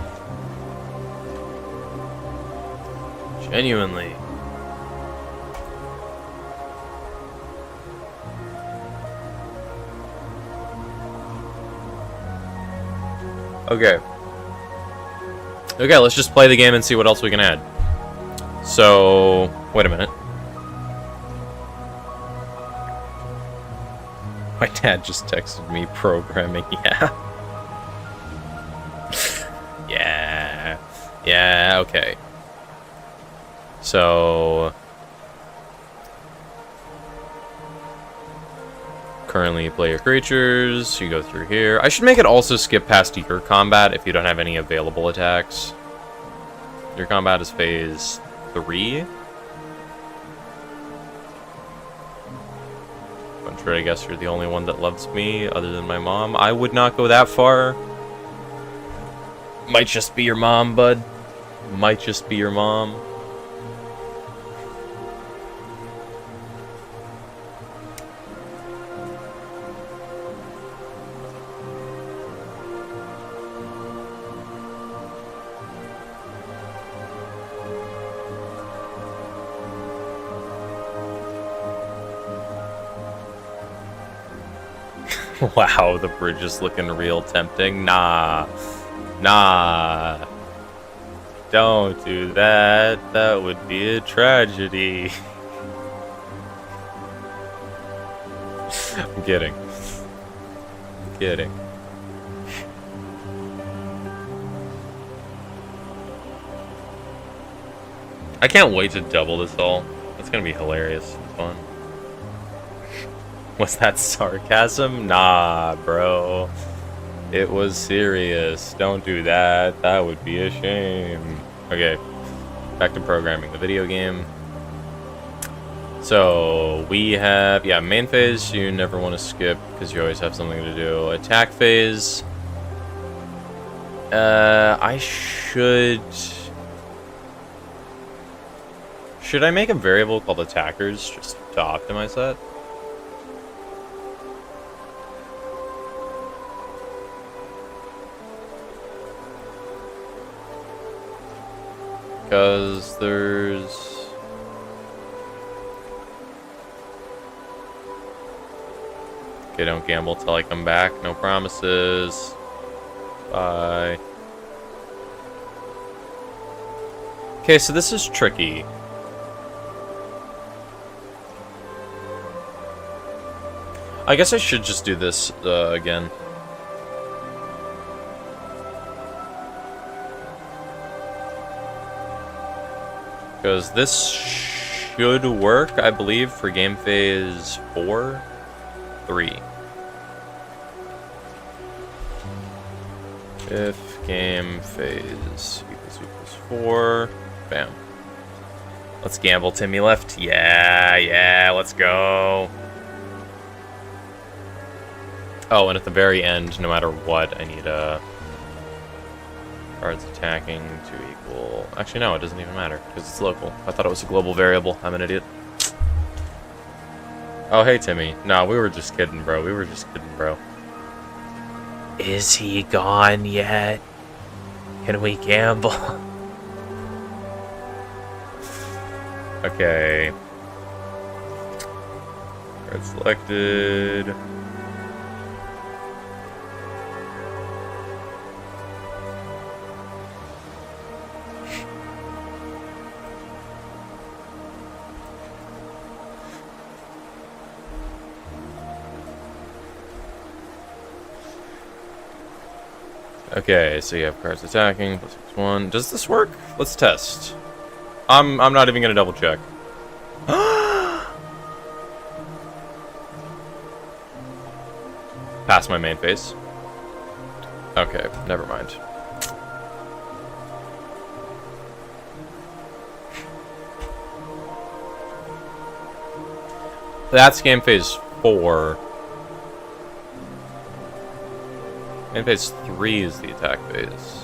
Genuinely. Okay. Okay, let's just play the game and see what else we can add. So, wait a minute. dad just texted me programming. Yeah. Yeah, okay. So currently play your creatures, you go through here. I should make it also skip past your combat if you don't have any available attacks. Your combat is phase 3. I'm sure I guess you're the only one that loves me other than my mom. I would not go that far. Might just be your mom, bud. Might just be your mom. Wow, the bridge is looking real tempting. Nah. Nah. Don't do that. That would be a tragedy. I'm kidding. I'm kidding. I can't wait to double this all. It's gonna be hilarious and fun. Was that sarcasm? Nah, bro. It was serious. Don't do that. That would be a shame. Okay. Back to programming the video game. So, we have... Yeah, main phase, you never want to skip because you always have something to do. Attack phase. I should... Should I make a variable called attackers just to optimize that? Because there's... Okay, don't gamble till I come back. No promises. Bye. Okay, so this is tricky. I guess I should just do this again. Because this should work, I believe, for game phase 3. If game phase equals 4, bam. Let's gamble. Timmy left. Yeah, let's go. Oh, and at the very end, no matter what, I need cards attacking to equal... Actually, no, it doesn't even matter, because it's local. I thought it was a global variable. I'm an idiot. Oh, hey, Timmy. No, we were just kidding, bro. We were just kidding, bro. Is he gone yet? Can we gamble? Okay. Card selected. Okay, so you have cards attacking, +1. Does this work? Let's test. I'm not even gonna double check. Pass my main phase. Okay, never mind. That's game phase 4. Game phase 3 is the attack phase.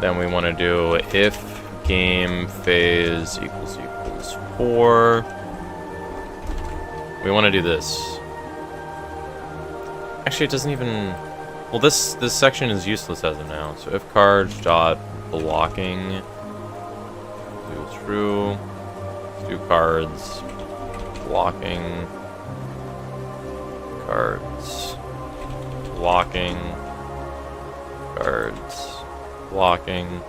Then we want to do if game phase equals 4. We want to do this. Actually, it doesn't even... Well, this section is useless as of now. So if cards dot blocking do true. Let's do cards blocking. Cards blocking. Cards blocking.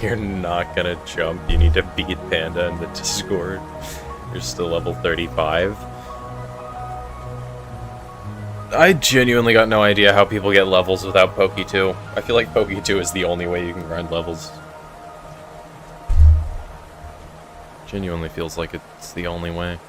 You're not gonna jump. You need to beat Panda in the Discord. You're still level 35. I genuinely got no idea how people get levels without Poke 2. I feel like Poke 2 is the only way you can grind levels. Genuinely feels like it's the only way.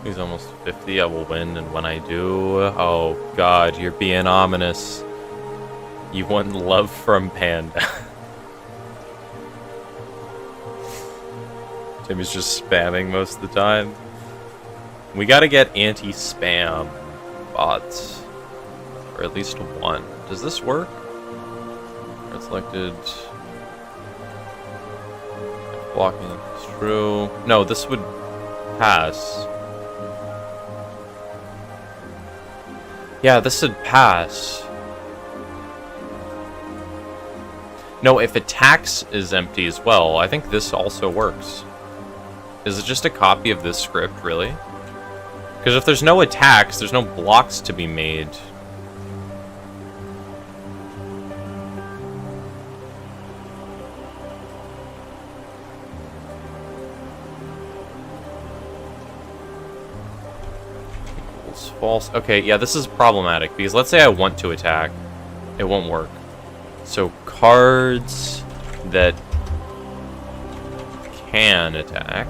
He's almost 50, I will win, and when I do... Oh god, you're being ominous. You want love from Panda. Timmy's just spamming most of the time. We gotta get anti-spam bots. Or at least one. Does this work? Red selected... Blocking is true. No, this would pass. Yeah, this would pass. No, if attacks is empty as well, I think this also works. Is it just a copy of this script, really? Because if there's no attacks, there's no blocks to be made. False. Okay, yeah, this is problematic, because let's say I want to attack. It won't work. So, cards that can attack.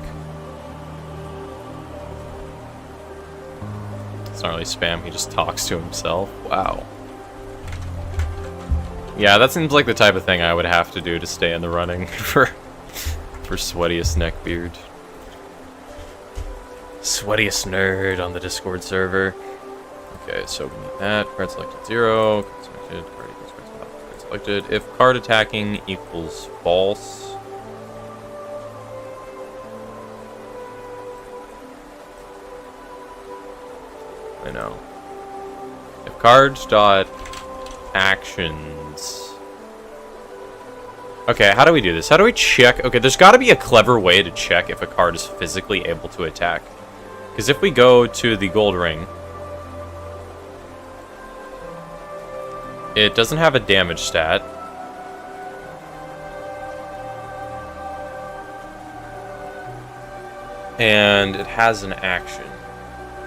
It's not really spam, he just talks to himself. Wow. Yeah, that seems like the type of thing I would have to do to stay in the running for sweatiest neckbeard. Sweatiest nerd on the Discord server. Okay, so we need that. Card selected 0. Card selected. Card equals card selected. If card attacking equals false. I know. If cards dot actions. Okay, how do we do this? How do we check? Okay, there's got to be a clever way to check if a card is physically able to attack. Because if we go to the gold ring, it doesn't have a damage stat. And it has an action.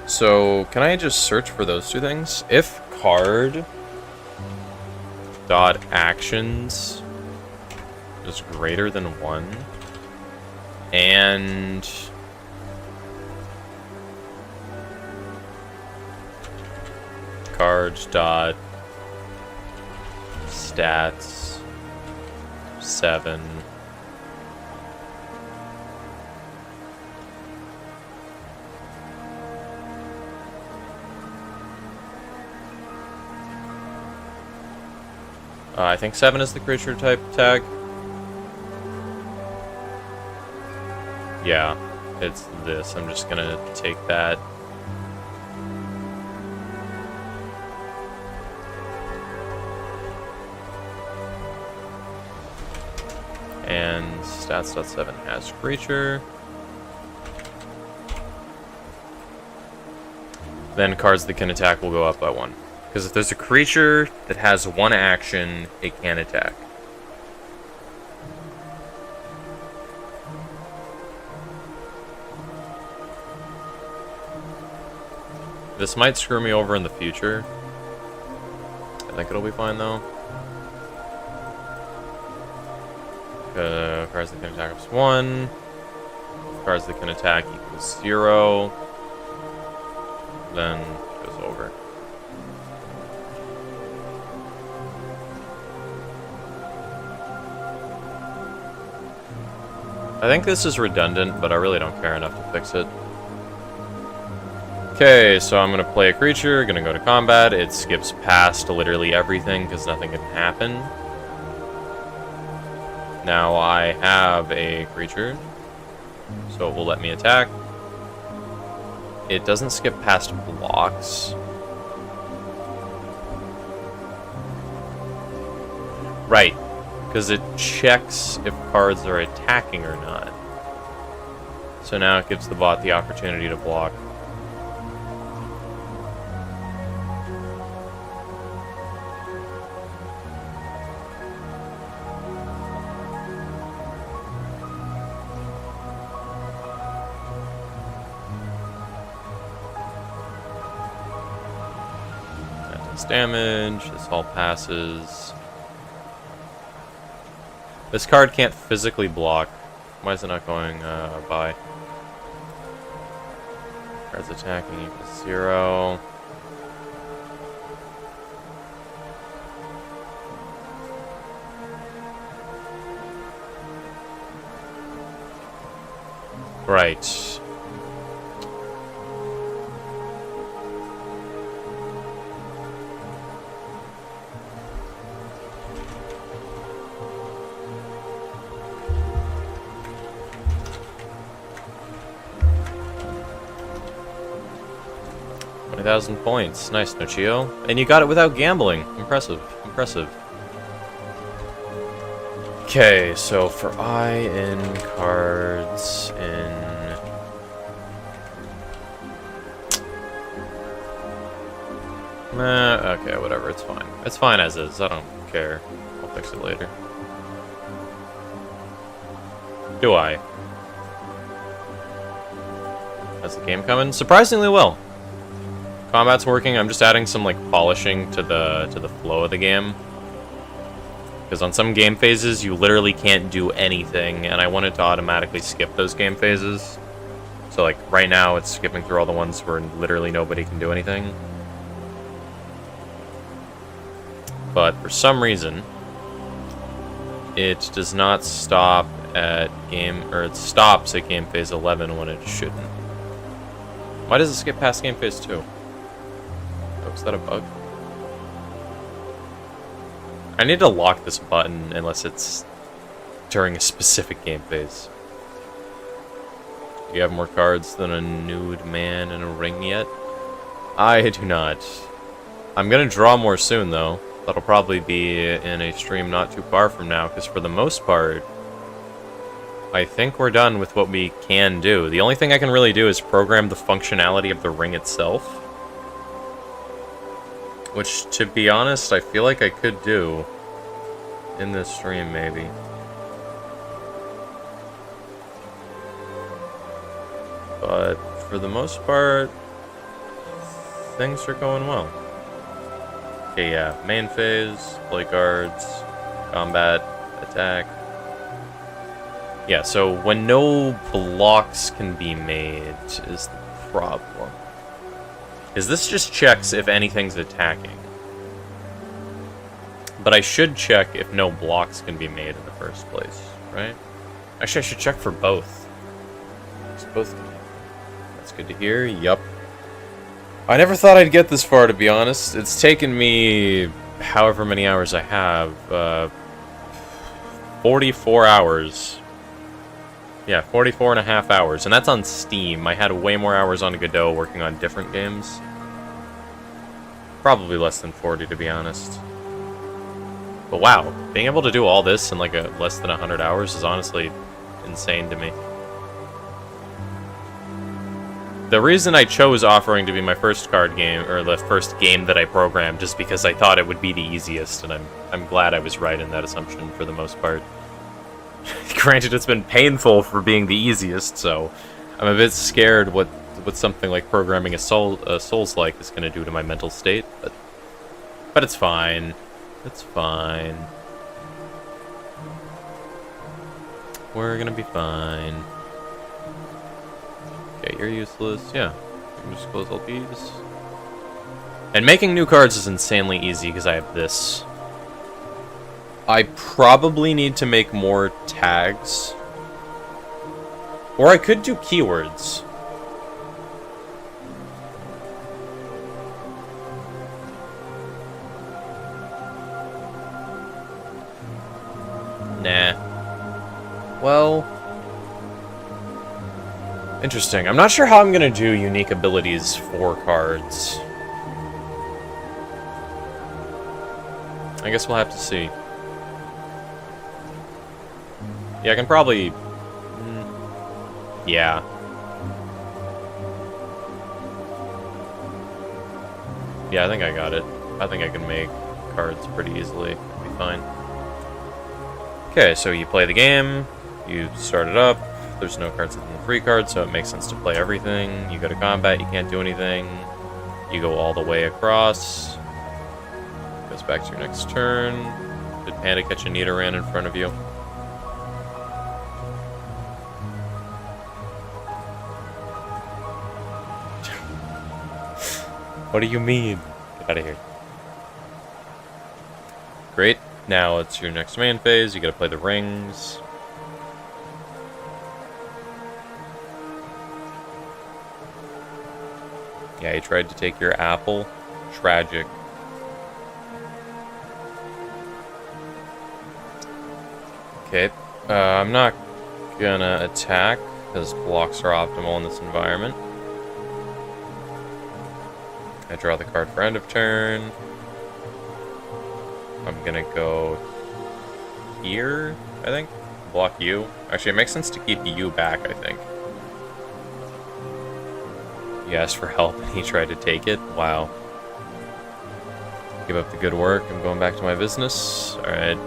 So, can I just search for those two things? If card dot actions is greater than 1, and cards dot stats 7. I think 7 is the creature type tag. Yeah, it's this. I'm just gonna take that. And stats.7 has creature. Then cards that can attack will go up by 1. Because if there's a creature that has 1 action, it can attack. This might screw me over in the future. I think it'll be fine though. Cards that can attack is 1. Cards that can attack equals 0. Then it goes over. I think this is redundant, but I really don't care enough to fix it. Okay, so I'm going to play a creature, going to go to combat. It skips past literally everything because nothing can happen. Now I have a creature, so it will let me attack. It doesn't skip past blocks. Right. Because it checks if cards are attacking or not. So now it gives the bot the opportunity to block. That does damage. This all passes. This card can't physically block. Why is it not going by? Cards attacking equals 0. Right. $20,000. Nice, Nochio. And you got it without gambling. Impressive. Impressive. Okay, so for I in cards in... okay, whatever, it's fine. It's fine as is, I don't care. I'll fix it later. Do I? How's the game coming? Surprisingly well. Combat's working. I'm just adding some like polishing to the flow of the game. Because on some game phases you literally can't do anything, and I wanted to automatically skip those game phases. So like right now it's skipping through all the ones where literally nobody can do anything. But for some reason it does not stop at it stops at game phase 11 when it shouldn't. Why does it skip past game phase 2? Oh, is that a bug? I need to lock this button unless it's during a specific game phase. Do you have more cards than a nude man in a ring yet? I do not. I'm gonna draw more soon though. That'll probably be in a stream not too far from now, because for the most part, I think we're done with what we can do. The only thing I can really do is program the functionality of the ring itself. Which, to be honest, I feel like I could do in this stream, maybe. But for the most part, things are going well. Okay, yeah, main phase, play cards, combat, attack. Yeah, so when no blocks can be made is the problem. Is this just checks if anything's attacking. But I should check if no blocks can be made in the first place, right? Actually, I should check for both. It's both. That's good to hear. Yup. I never thought I'd get this far, to be honest. It's taken me however many hours I have. 44 hours. Yeah, 44 and a half hours. And that's on Steam. I had way more hours on Godot working on different games. Probably less than 40, to be honest. But wow, being able to do all this in like less than 100 hours is honestly insane to me. The reason I chose Offering to be my first card game, or the first game that I programmed, just because I thought it would be the easiest, and I'm glad I was right in that assumption for the most part. Granted, it's been painful for being the easiest, so I'm a bit scared what something like programming a Souls-like is going to do to my mental state, but it's fine. It's fine. We're gonna be fine. Okay, you're useless. Yeah, you can just close all these. And making new cards is insanely easy because I have this. I probably need to make more tags. Or I could do keywords. Nah. Well... interesting. I'm not sure how I'm gonna do unique abilities for cards. I guess we'll have to see. Yeah, I can probably... yeah. Yeah, I think I got it. I think I can make cards pretty easily. It'll be fine. Okay, so you play the game, you start it up, there's no cards in the free card, so it makes sense to play everything. You go to combat, you can't do anything. You go all the way across. Goes back to your next turn. Did Panda catch a Nidoran in front of you? What do you mean? Get out of here. Great. Now it's your next main phase. You gotta play the rings. Yeah, he tried to take your apple. Tragic. Okay. I'm not gonna attack, because blocks are optimal in this environment. I draw the card for end of turn. I'm gonna go here, I think. Block you. Actually, it makes sense to keep you back, I think. He asked for help and he tried to take it. Wow. Give up the good work. I'm going back to my business. Alright.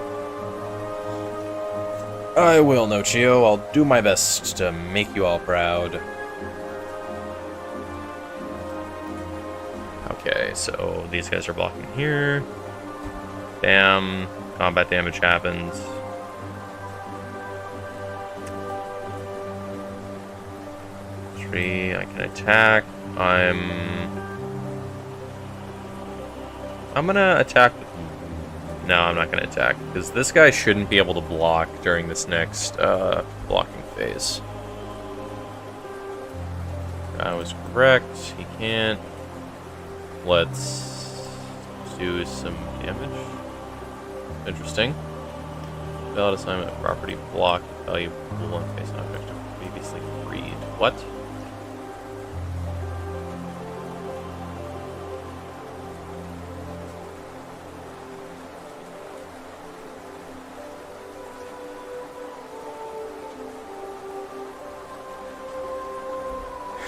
I will, Nochio. I'll do my best to make you all proud. Okay, so these guys are blocking here. Bam. Combat damage happens. I can attack. I'm gonna attack. No, I'm not gonna attack, because this guy shouldn't be able to block during this next blocking phase. I was correct. He can't. Let's do some damage. Interesting. Valid assignment of property block. Value pool on face object previously freed. What?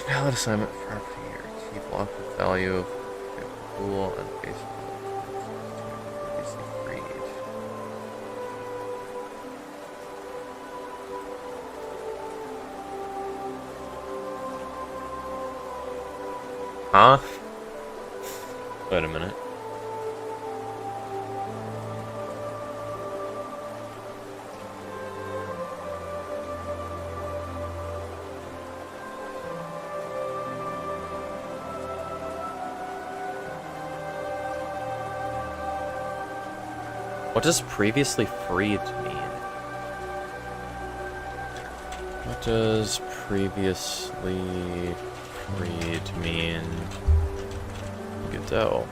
Valid assignment of property here. Key block with value of pool on face previously freed. Huh? Wait a minute. What does previously freed mean? What does previously freed mean? Godot.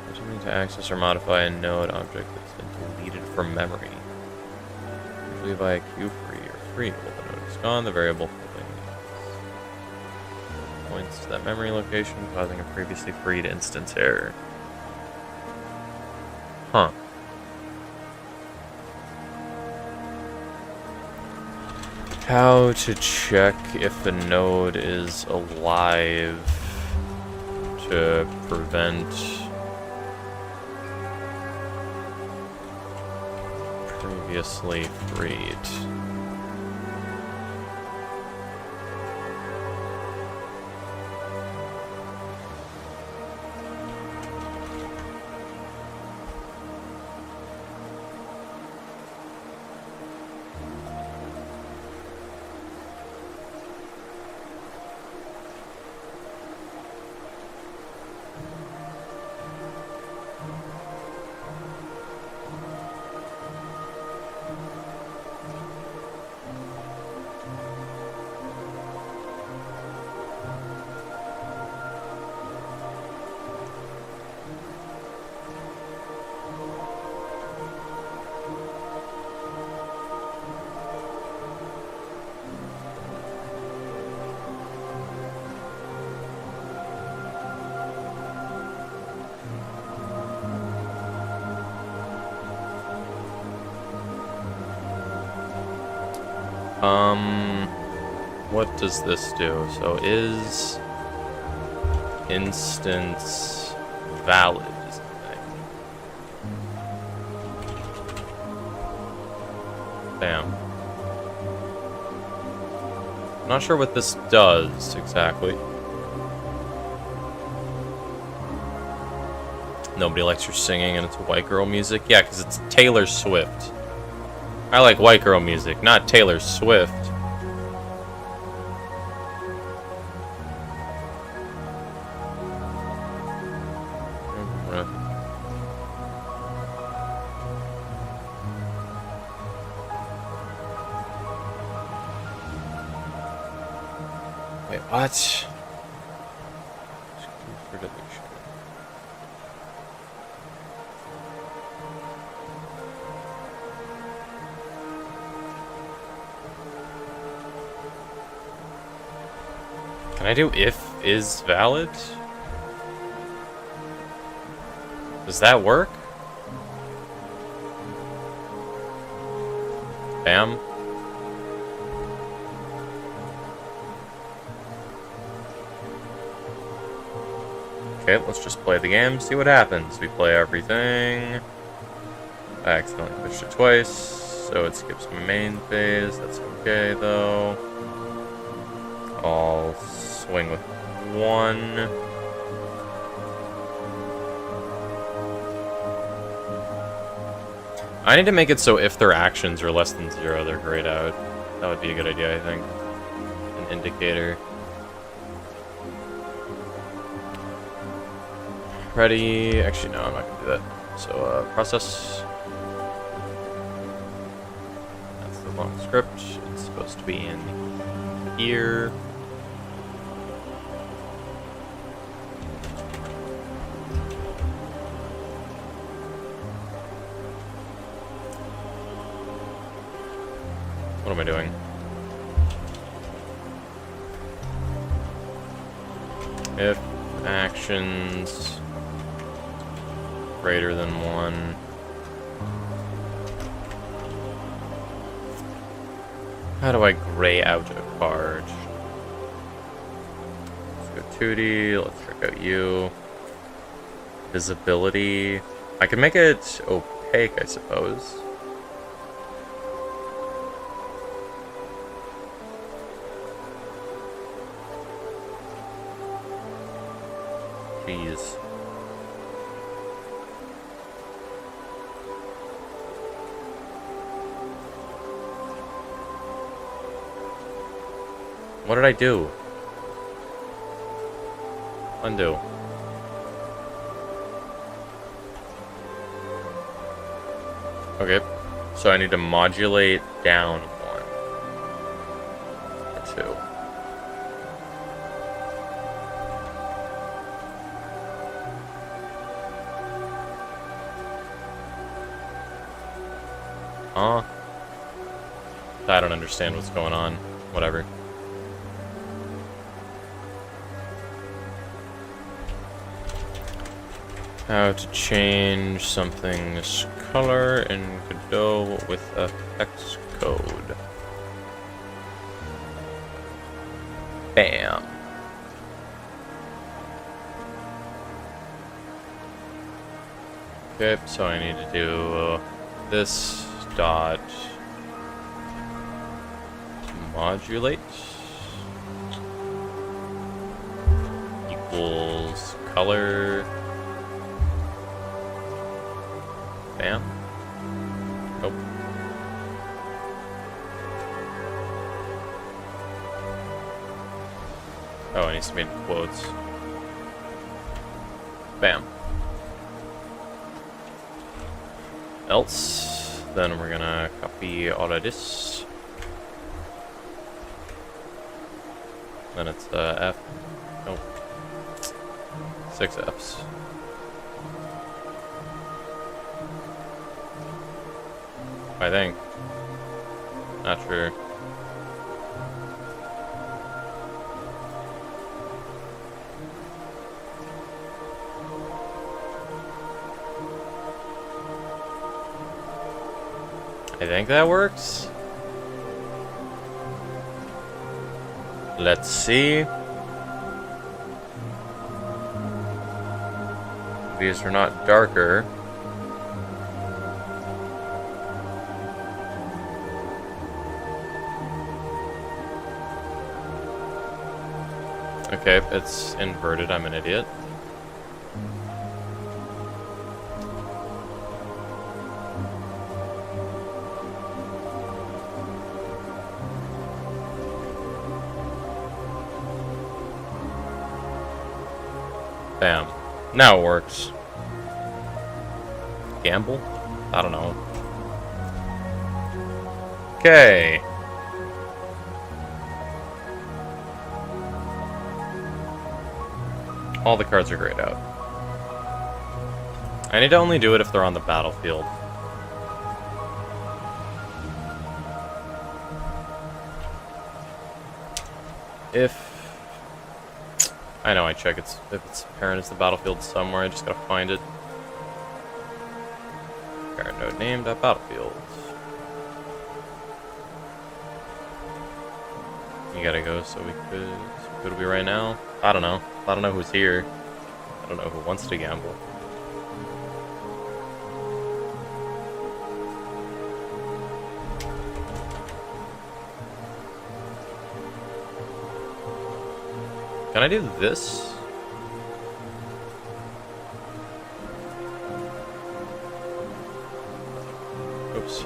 Attempting to access or modify a node object that's been deleted from memory. Usually via Q free or free. Well, the node is gone, the variable points to that memory location, causing a previously freed instance error. Huh. How to check if the node is alive to prevent previously freed. What does this do? So is instance valid is the thing. Bam. I'm not sure what this does exactly. Nobody likes your singing and it's white girl music. Yeah, because it's Taylor Swift. I like white girl music, not Taylor Swift. Wait, what? Can I do if is valid? Does that work? Bam. Okay, let's just play the game, see what happens. We play everything. I accidentally pushed it twice, so it skips my main phase. That's okay, though. I'll swing with one. I need to make it so if their actions are less than 0, they're grayed out. That would be a good idea, I think. An indicator. Ready? Actually, no, I'm not gonna do that. So, process. That's the long script. It's supposed to be in here. What am I doing? If actions greater than 1. How do I gray out a card? Let's go 2D, let's check out U. Visibility. I can make it opaque, I suppose. Jeez. What did I do? Undo. Okay, so I need to modulate down 1 or 2. Huh? I don't understand what's going on. Whatever. How to change something's color in Godot with a hex code. Bam. Okay, so I need to do this dot modulate equals color. Bam. Nope. Oh, it needs to be in quotes. Bam. Else, then we're gonna copy all of this. Then it's F. Nope. 6 Fs. I think. Not sure. I think that works. Let's see. These are not darker. Okay, it's inverted. I'm an idiot. Bam. Now it works. Gamble? I don't know. Okay. All the cards are grayed out. I need to only do it if they're on the battlefield. If... I know I check if its parent is the battlefield somewhere, I just gotta find it. Parent node named at battlefield. You gotta go so we could we right now? I don't know. I don't know who's here. I don't know who wants to gamble. Can I do this? Oops.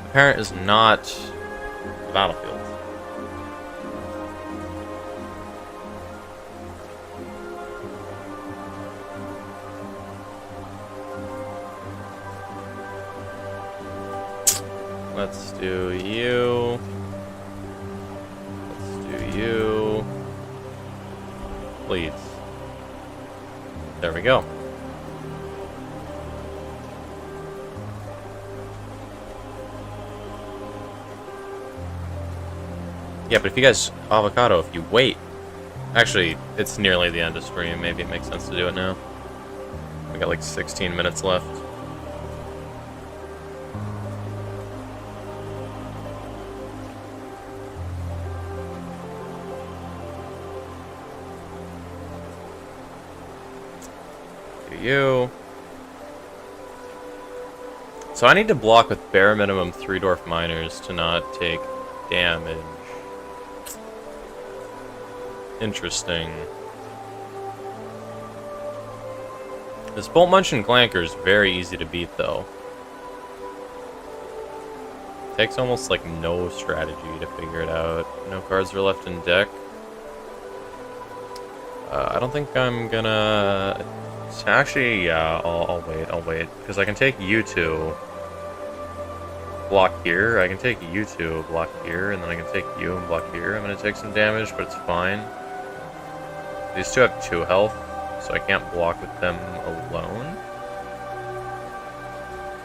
The parent is not the battlefield. Let's do you. Let's do you. Please. There we go. Yeah, but if you guys... Avocado, if you wait... Actually, it's nearly the end of stream. Maybe it makes sense to do it now. We got like 16 minutes left. You. So I need to block with bare minimum 3 dwarf miners to not take damage. Interesting. This Bolt Munching Clanker is very easy to beat though. Takes almost like no strategy to figure it out. No cards are left in deck. I don't think I'm gonna... Actually, yeah, I'll wait, because I can take you two, block here, I can take you two, block here, and then I can take you and block here. I'm going to take some damage, but it's fine. These two have 2 health, so I can't block with them alone.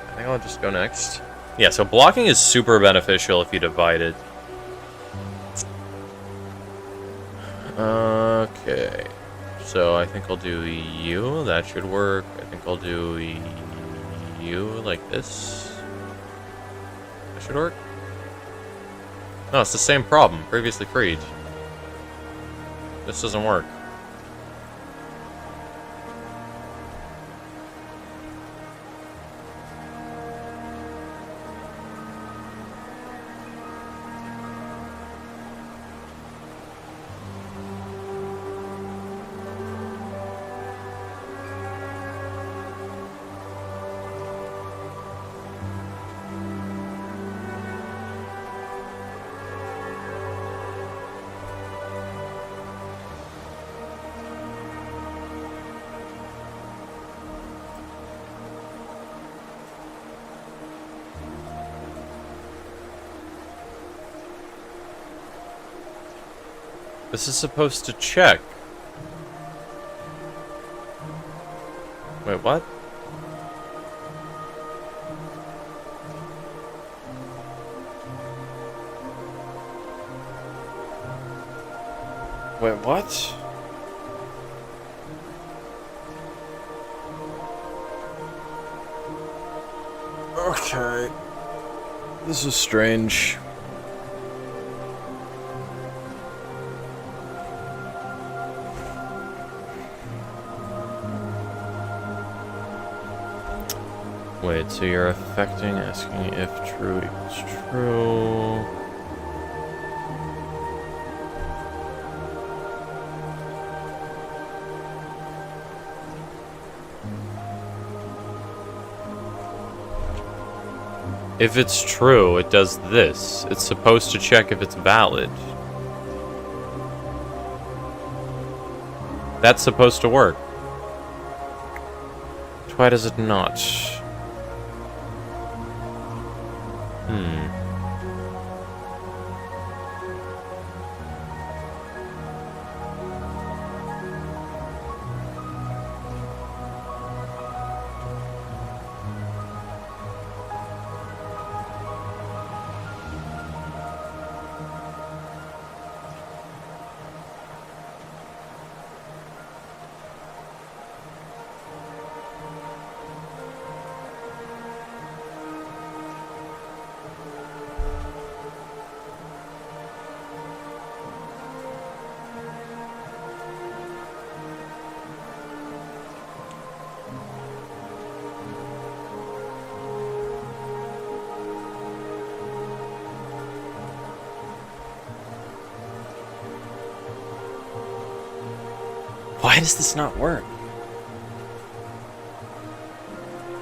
I think I'll just go next. Yeah, so blocking is super beneficial if you divide it. Okay. So I think I'll do you. That should work. I think I'll do you like this. That should work. No, it's the same problem. Previously freed. This doesn't work. This is supposed to check. Wait, what? Wait, what? Okay. This is strange. Wait, so you're affecting, asking if true equals true. If it's true, it does this. It's supposed to check if it's valid. That's supposed to work. Why does it not? Why does this not work?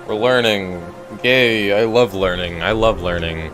We're learning. Yay, I love learning. I love learning.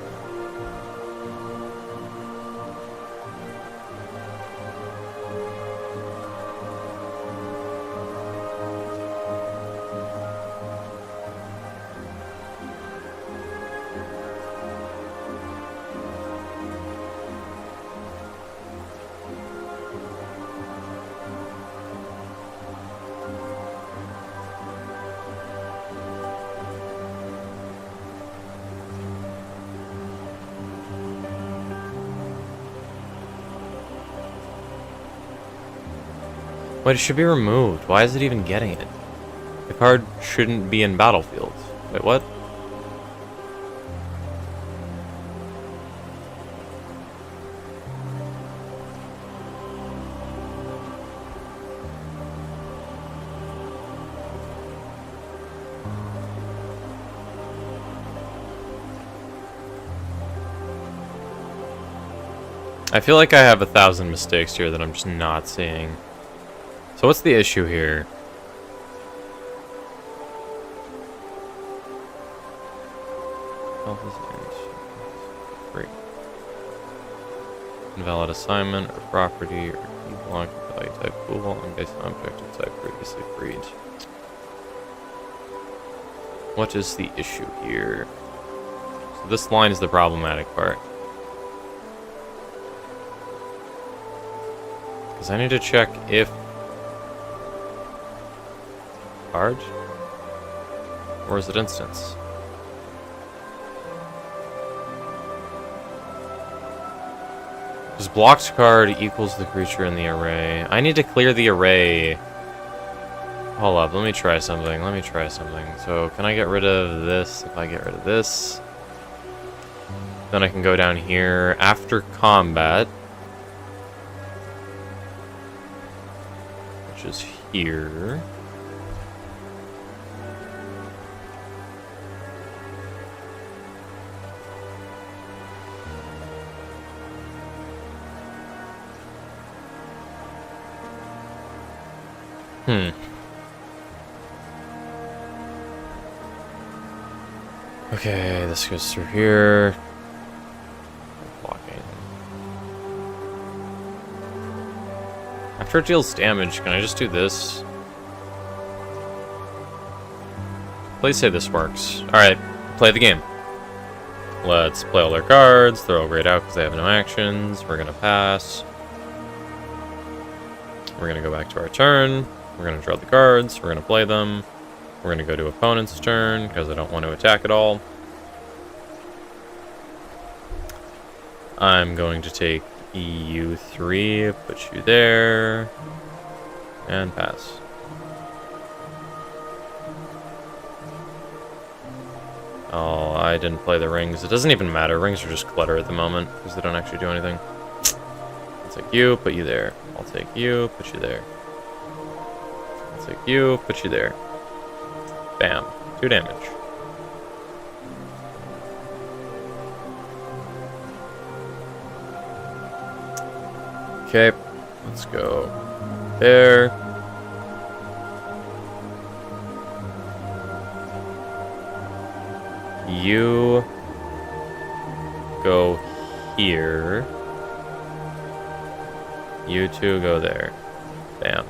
Wait, it should be removed. Why is it even getting it? The card shouldn't be in Battlefield. Wait, what? I feel like I have 1,000 mistakes here that I'm just not seeing. So what's the issue here? Great. Invalid assignment or property or key block value type pool and based on objective type previously freed. What is the issue here? So this line is the problematic part. Because I need to check if card? Or is it instance? Does blocked card equals the creature in the array? I need to clear the array. Hold up, let me try something. So, can I get rid of this? If I get rid of this, then I can go down here after combat, which is here. Okay, this goes through here. Blocking. After it deals damage, can I just do this? Please say this works. Alright, play the game. Let's play all their cards. They're all grayed out because they have no actions. We're gonna pass. We're gonna go back to our turn. We're gonna draw the cards. We're gonna play them. We're gonna go to opponent's turn because I don't want to attack at all. I'm going to take EU3, put you there, and pass. Oh, I didn't play the rings. It doesn't even matter. Rings are just clutter at the moment, because they don't actually do anything. I'll take you, put you there. I'll take you, put you there. I'll take you, put you there. Bam. 2 damage. Okay, let's go there. You go here. You two go there. Bam.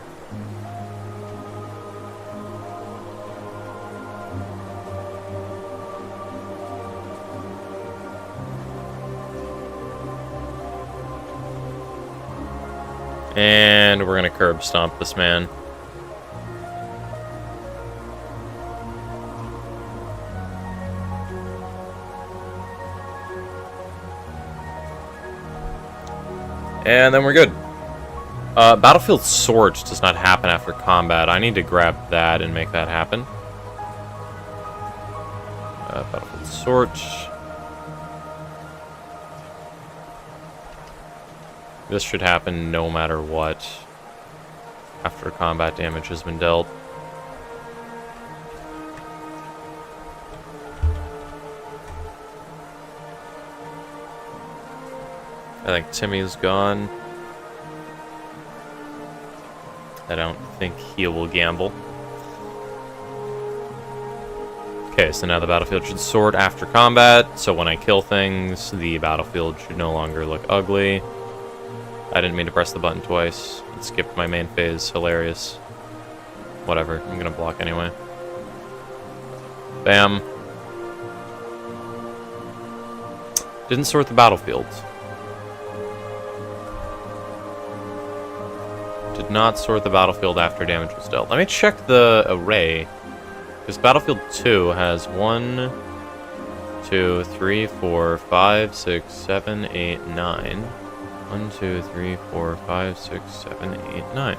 And we're gonna curb stomp this man. And then we're good. Battlefield Sword does not happen after combat. I need to grab that and make that happen. Battlefield Sword. This should happen no matter what. After combat damage has been dealt. I think Timmy's gone. I don't think he will gamble. Okay, so now the battlefield should sort after combat, so when I kill things, the battlefield should no longer look ugly. I didn't mean to press the button twice. It skipped my main phase. Hilarious. Whatever, I'm gonna block anyway. Bam. Didn't sort the battlefield. Did not sort the battlefield after damage was dealt. Let me check the array. Because Battlefield 2 has 1, 2, 3, 4, 5, 6, 7, 8, 9. 1, 2, 3, 4, 5, 6, 7, 8, 9.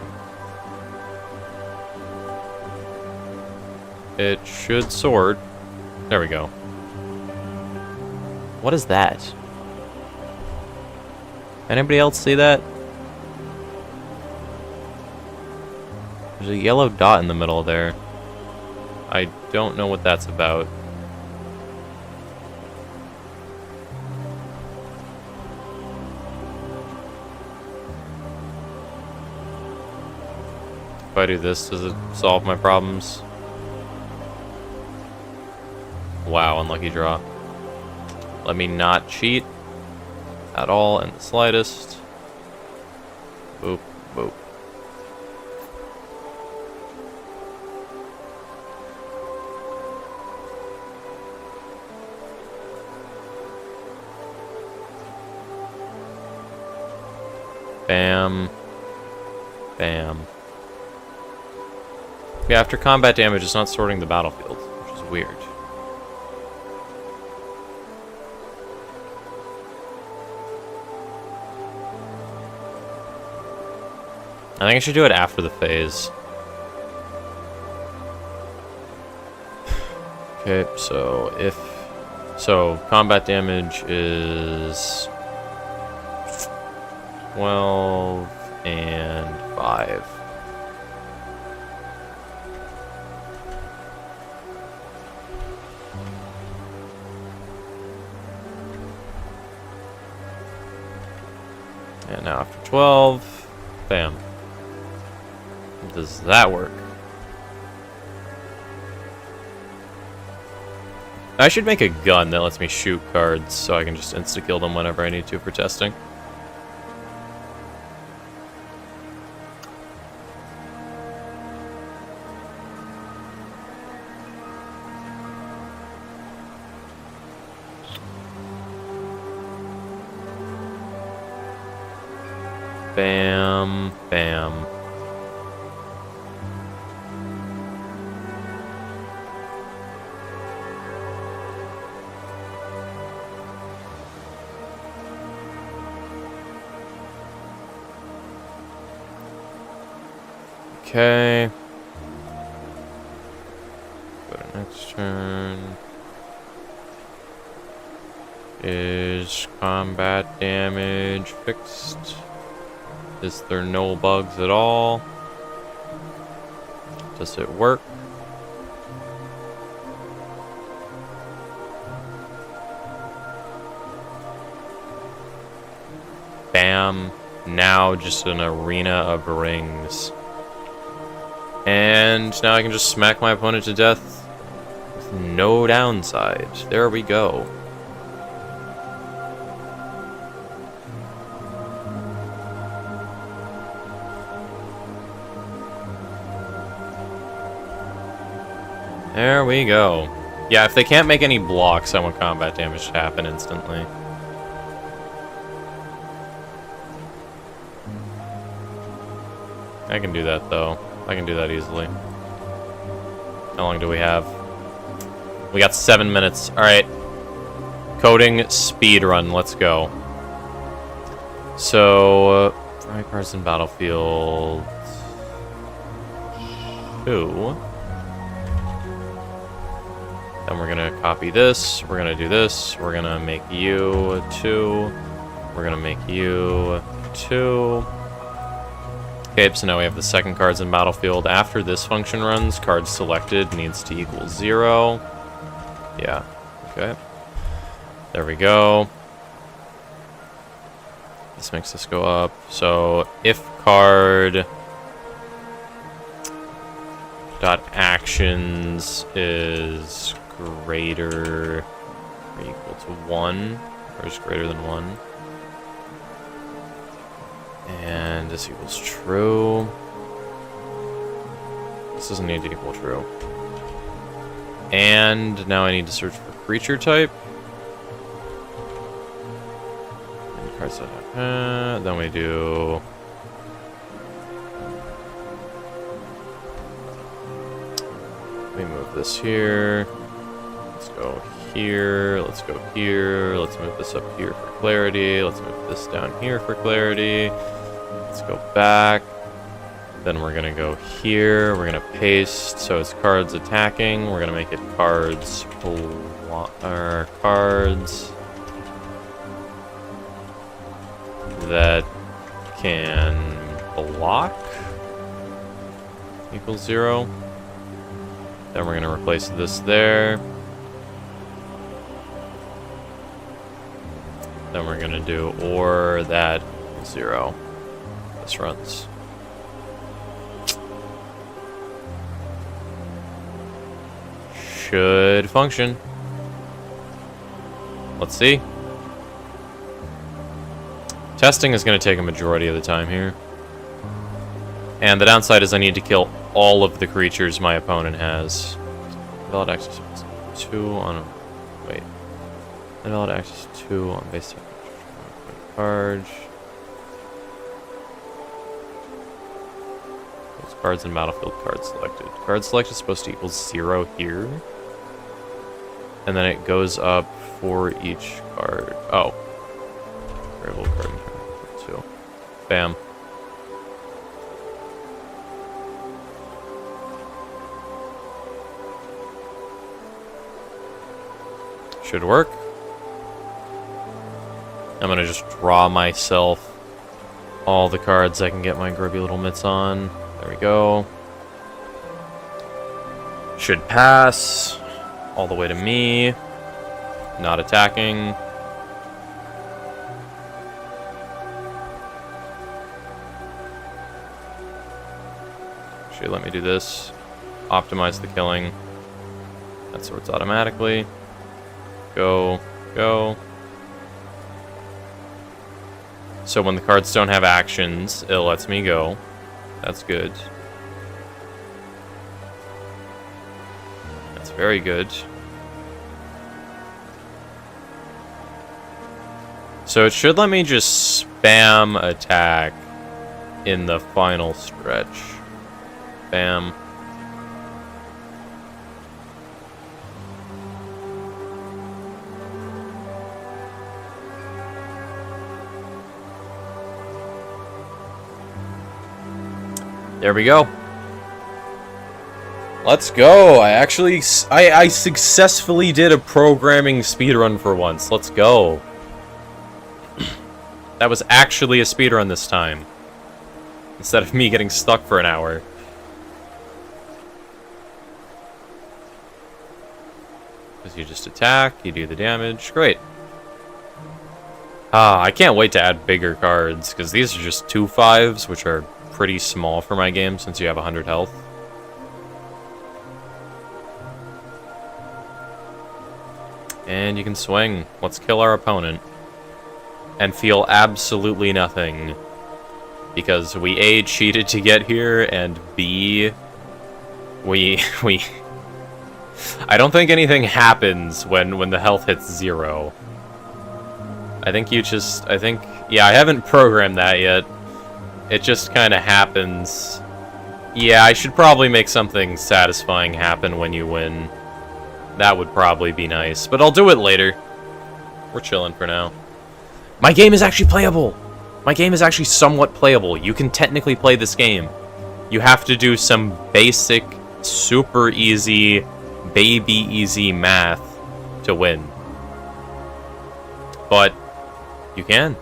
It should sort. There we go. What is that? Anybody else see that? There's a yellow dot in the middle there. I don't know what that's about. If I do this, does it solve my problems? Wow, unlucky draw. Let me not cheat at all in the slightest. Boop, boop. Bam. Bam. Yeah, after combat damage, it's not sorting the battlefield, which is weird. I think I should do it after the phase. Okay, so if... So, combat damage is... 12 and 5. And now after 12, bam. Does that work? I should make a gun that lets me shoot cards so I can just insta-kill them whenever I need to for testing. Bam, bam. Okay. Go to next turn. Is combat damage fixed? Is there no bugs at all? Does it work? Bam. Now just an arena of rings. And now I can just smack my opponent to death with no downside. There we go. There we go. Yeah, if they can't make any blocks, I want combat damage to happen instantly. I can do that, though. I can do that easily. How long do we have? We got 7 minutes. Alright. Coding speed run. Let's go. So, Fry cards in Battlefield 2. Then we're gonna copy this. We're gonna do this. We're gonna make you 2. We're gonna make you 2. Okay, so now we have the second cards in Battlefield. After this function runs, cards selected needs to equal 0. Yeah, okay. There we go. This makes this go up. So, if card dot actions is greater or equal to 1, or is greater than 1. And this equals true. This doesn't need to equal true. And now I need to search for creature type. And cards that have, then we do. We move this here. Let's go here. Let's go here. Let's move this up here for clarity. Let's move this down here for clarity. Let's go back. Then we're gonna go here. We're gonna paste. So it's cards attacking. We're gonna make it cards cards that can block equals 0. Then we're gonna replace this there. Then we're gonna do or that 0. This runs. Should function. Let's see. Testing is going to take a majority of the time here. And the downside is I need to kill all of the creatures my opponent has. Valid access 2 on a... Wait. Invalid access 2 on base charge. Those cards in Battlefield cards selected. Card select is supposed to equal 0 here. And then it goes up for each card. Oh. Variable card and 2. Bam. Should work. I'm gonna just draw myself all the cards I can get my grubby little mitts on. There we go. Should pass. All the way to me. Not attacking. Should let me do this. Optimize the killing. That sorts automatically. Go. Go. So when the cards don't have actions, it lets me go. That's good. That's very good. So it should let me just spam attack in the final stretch. Bam. There we go. Let's go! I successfully did a programming speedrun for once. Let's go. That was actually a speedrun this time. Instead of me getting stuck for an hour. Because you just attack, you do the damage. Great. I can't wait to add bigger cards, because these are just 2 5s, which are pretty small for my game since you have 100 health. And you can swing. Let's kill our opponent. And feel absolutely nothing. Because we A, cheated to get here, and B, we I don't think anything happens when the health hits 0. I think yeah, I haven't programmed that yet. It just kind of happens. Yeah, I should probably make something satisfying happen when you win. That would probably be nice, but I'll do it later. We're chilling for now. My game is actually playable! My game is actually somewhat playable. You can technically play this game. You have to do some basic, super easy, baby easy math to win. But you can.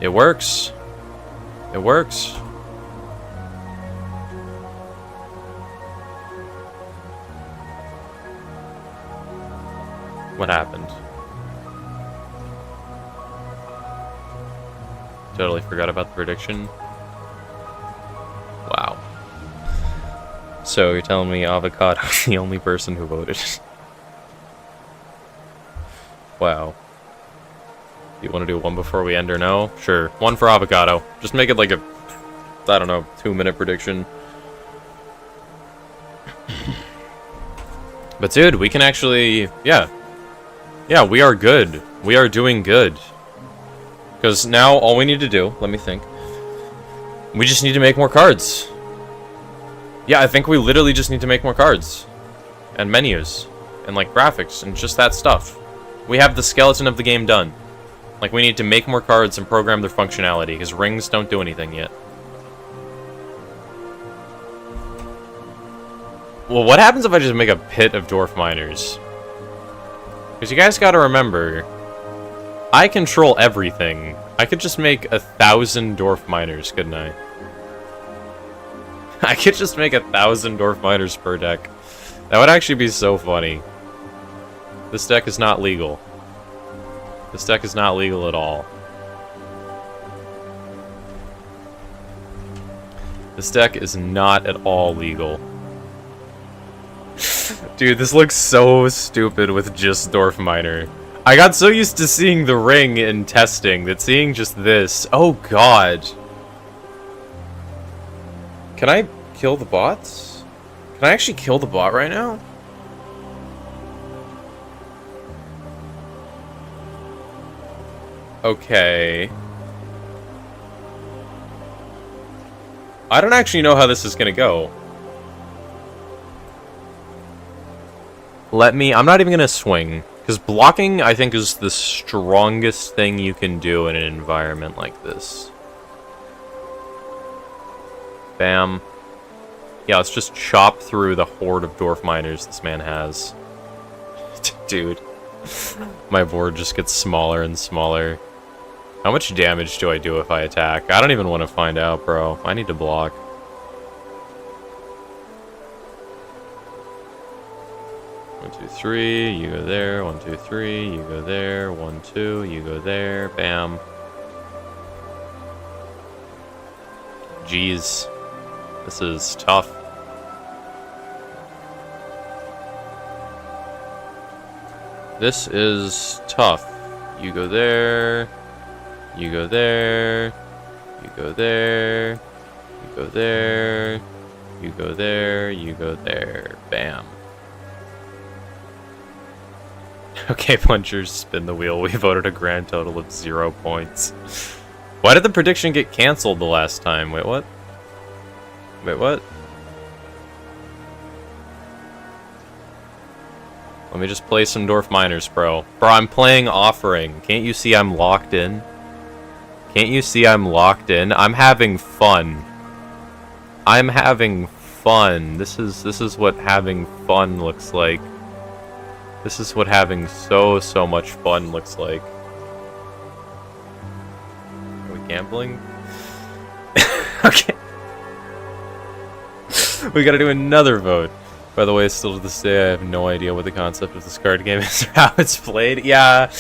It works. It works. What happened? Totally forgot about the prediction. Wow. So you're telling me Avocado's the only person who voted? Wow. You want to do one before we end or no? Sure. One for Avocado. Just make it like a, I don't know, 2-minute prediction. But dude, we can actually, yeah. Yeah, we are good. We are doing good. Because now all we need to do, let me think. We just need to make more cards. Yeah, I think we literally just need to make more cards. And menus. And like graphics and just that stuff. We have the skeleton of the game done. Like we need to make more cards and program their functionality, because rings don't do anything yet. Well, what happens if I just make a pit of dwarf miners? Because you guys gotta remember, I control everything. I could just make 1,000 dwarf miners, couldn't I? I could just make 1,000 dwarf miners per deck. That would actually be so funny. This deck is not legal. This deck is not legal at all. This deck is not at all legal. Dude, this looks so stupid with just Dwarf Miner. I got so used to seeing the ring in testing that seeing just this... Oh god. Can I kill the bots? Can I actually kill the bot right now? Okay. I don't actually know how this is gonna go. I'm not even gonna swing. Because blocking, I think, is the strongest thing you can do in an environment like this. Bam. Yeah, let's just chop through the horde of dwarf miners this man has. Dude. My board just gets smaller and smaller. How much damage do I do if I attack? I don't even want to find out, bro. I need to block. One, two, three, you go there. 1, 2, 3, you go there. 1, 2, you go there. Bam. Jeez. This is tough. This is tough. You go there. You go there. You go there. You go there. You go there. You go there. Bam. Okay, punchers, spin the wheel. We voted a grand total of 0 points. Why did the prediction get cancelled the last time? Wait, what? Wait, what? Let me just play some Dwarf Miners, bro. Bro, I'm playing Offering. Can't you see I'm locked in? Can't you see I'm locked in? I'm having fun. I'm having fun. This is what having fun looks like. This is what having so much fun looks like. Are we gambling? Okay. We gotta do another vote. By the way, still to this day, I have no idea what the concept of this card game is or how it's played. Yeah,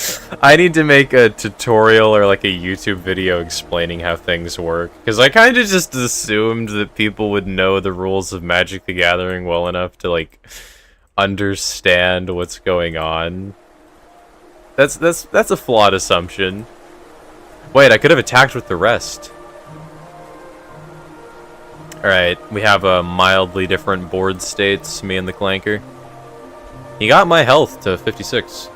I need to make a tutorial or like a YouTube video explaining how things work. Because I kind of just assumed that people would know the rules of Magic the Gathering well enough to like understand what's going on. That's a flawed assumption. Wait, I could have attacked with the rest. Alright, we have a mildly different board states, me and the Clanker. He got my health to 56.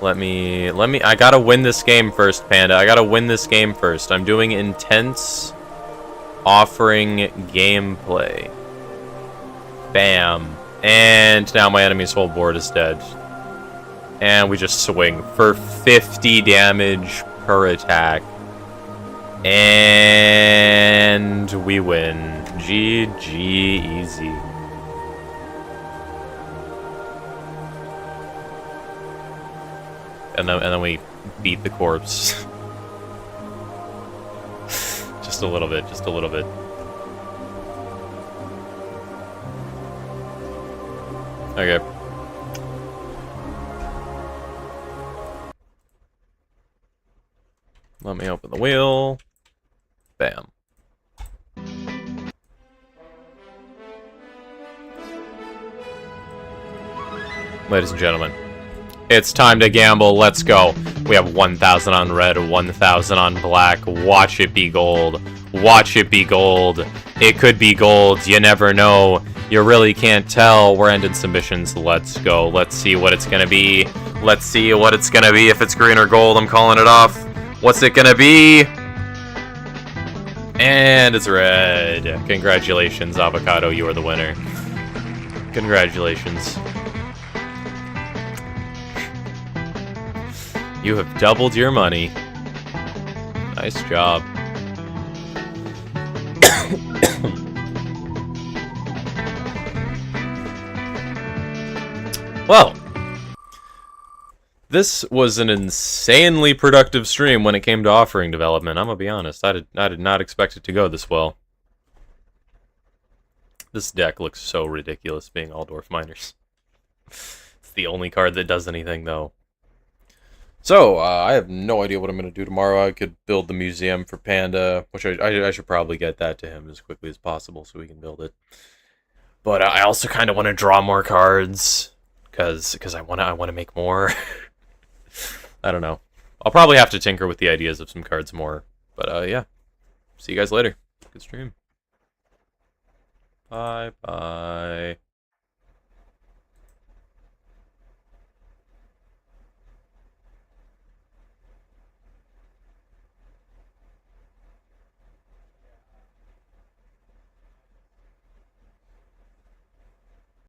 I gotta win this game first, Panda. I gotta win this game first. I'm doing intense offering gameplay. Bam. And now my enemy's whole board is dead. And we just swing for 50 damage per attack. And we win. GG easy. And then we beat the corpse. Just a little bit, just a little bit. Okay. Let me open the wheel. Bam. Ladies and gentlemen, it's time to gamble. Let's go. We have 1,000 on red, 1,000 on black. Watch it be gold. Watch it be gold. It could be gold. You never know. You really can't tell. We're ending submissions. Let's go. Let's see what it's gonna be. Let's see what it's gonna be. If it's green or gold, I'm calling it off. What's it gonna be? And it's red. Congratulations, Avocado. You are the winner. Congratulations. You have doubled your money. Nice job. Well, this was an insanely productive stream when it came to offering development. I'm gonna be honest. I did not expect it to go this well. This deck looks so ridiculous being all Dwarf Miners. It's the only card that does anything, though. So, I have no idea what I'm going to do tomorrow. I could build the museum for Panda, which I should probably get that to him as quickly as possible so we can build it. But I also kind of want to draw more cards, because I want to make more. I don't know. I'll probably have to tinker with the ideas of some cards more. But, yeah. See you guys later. Good stream. Bye-bye.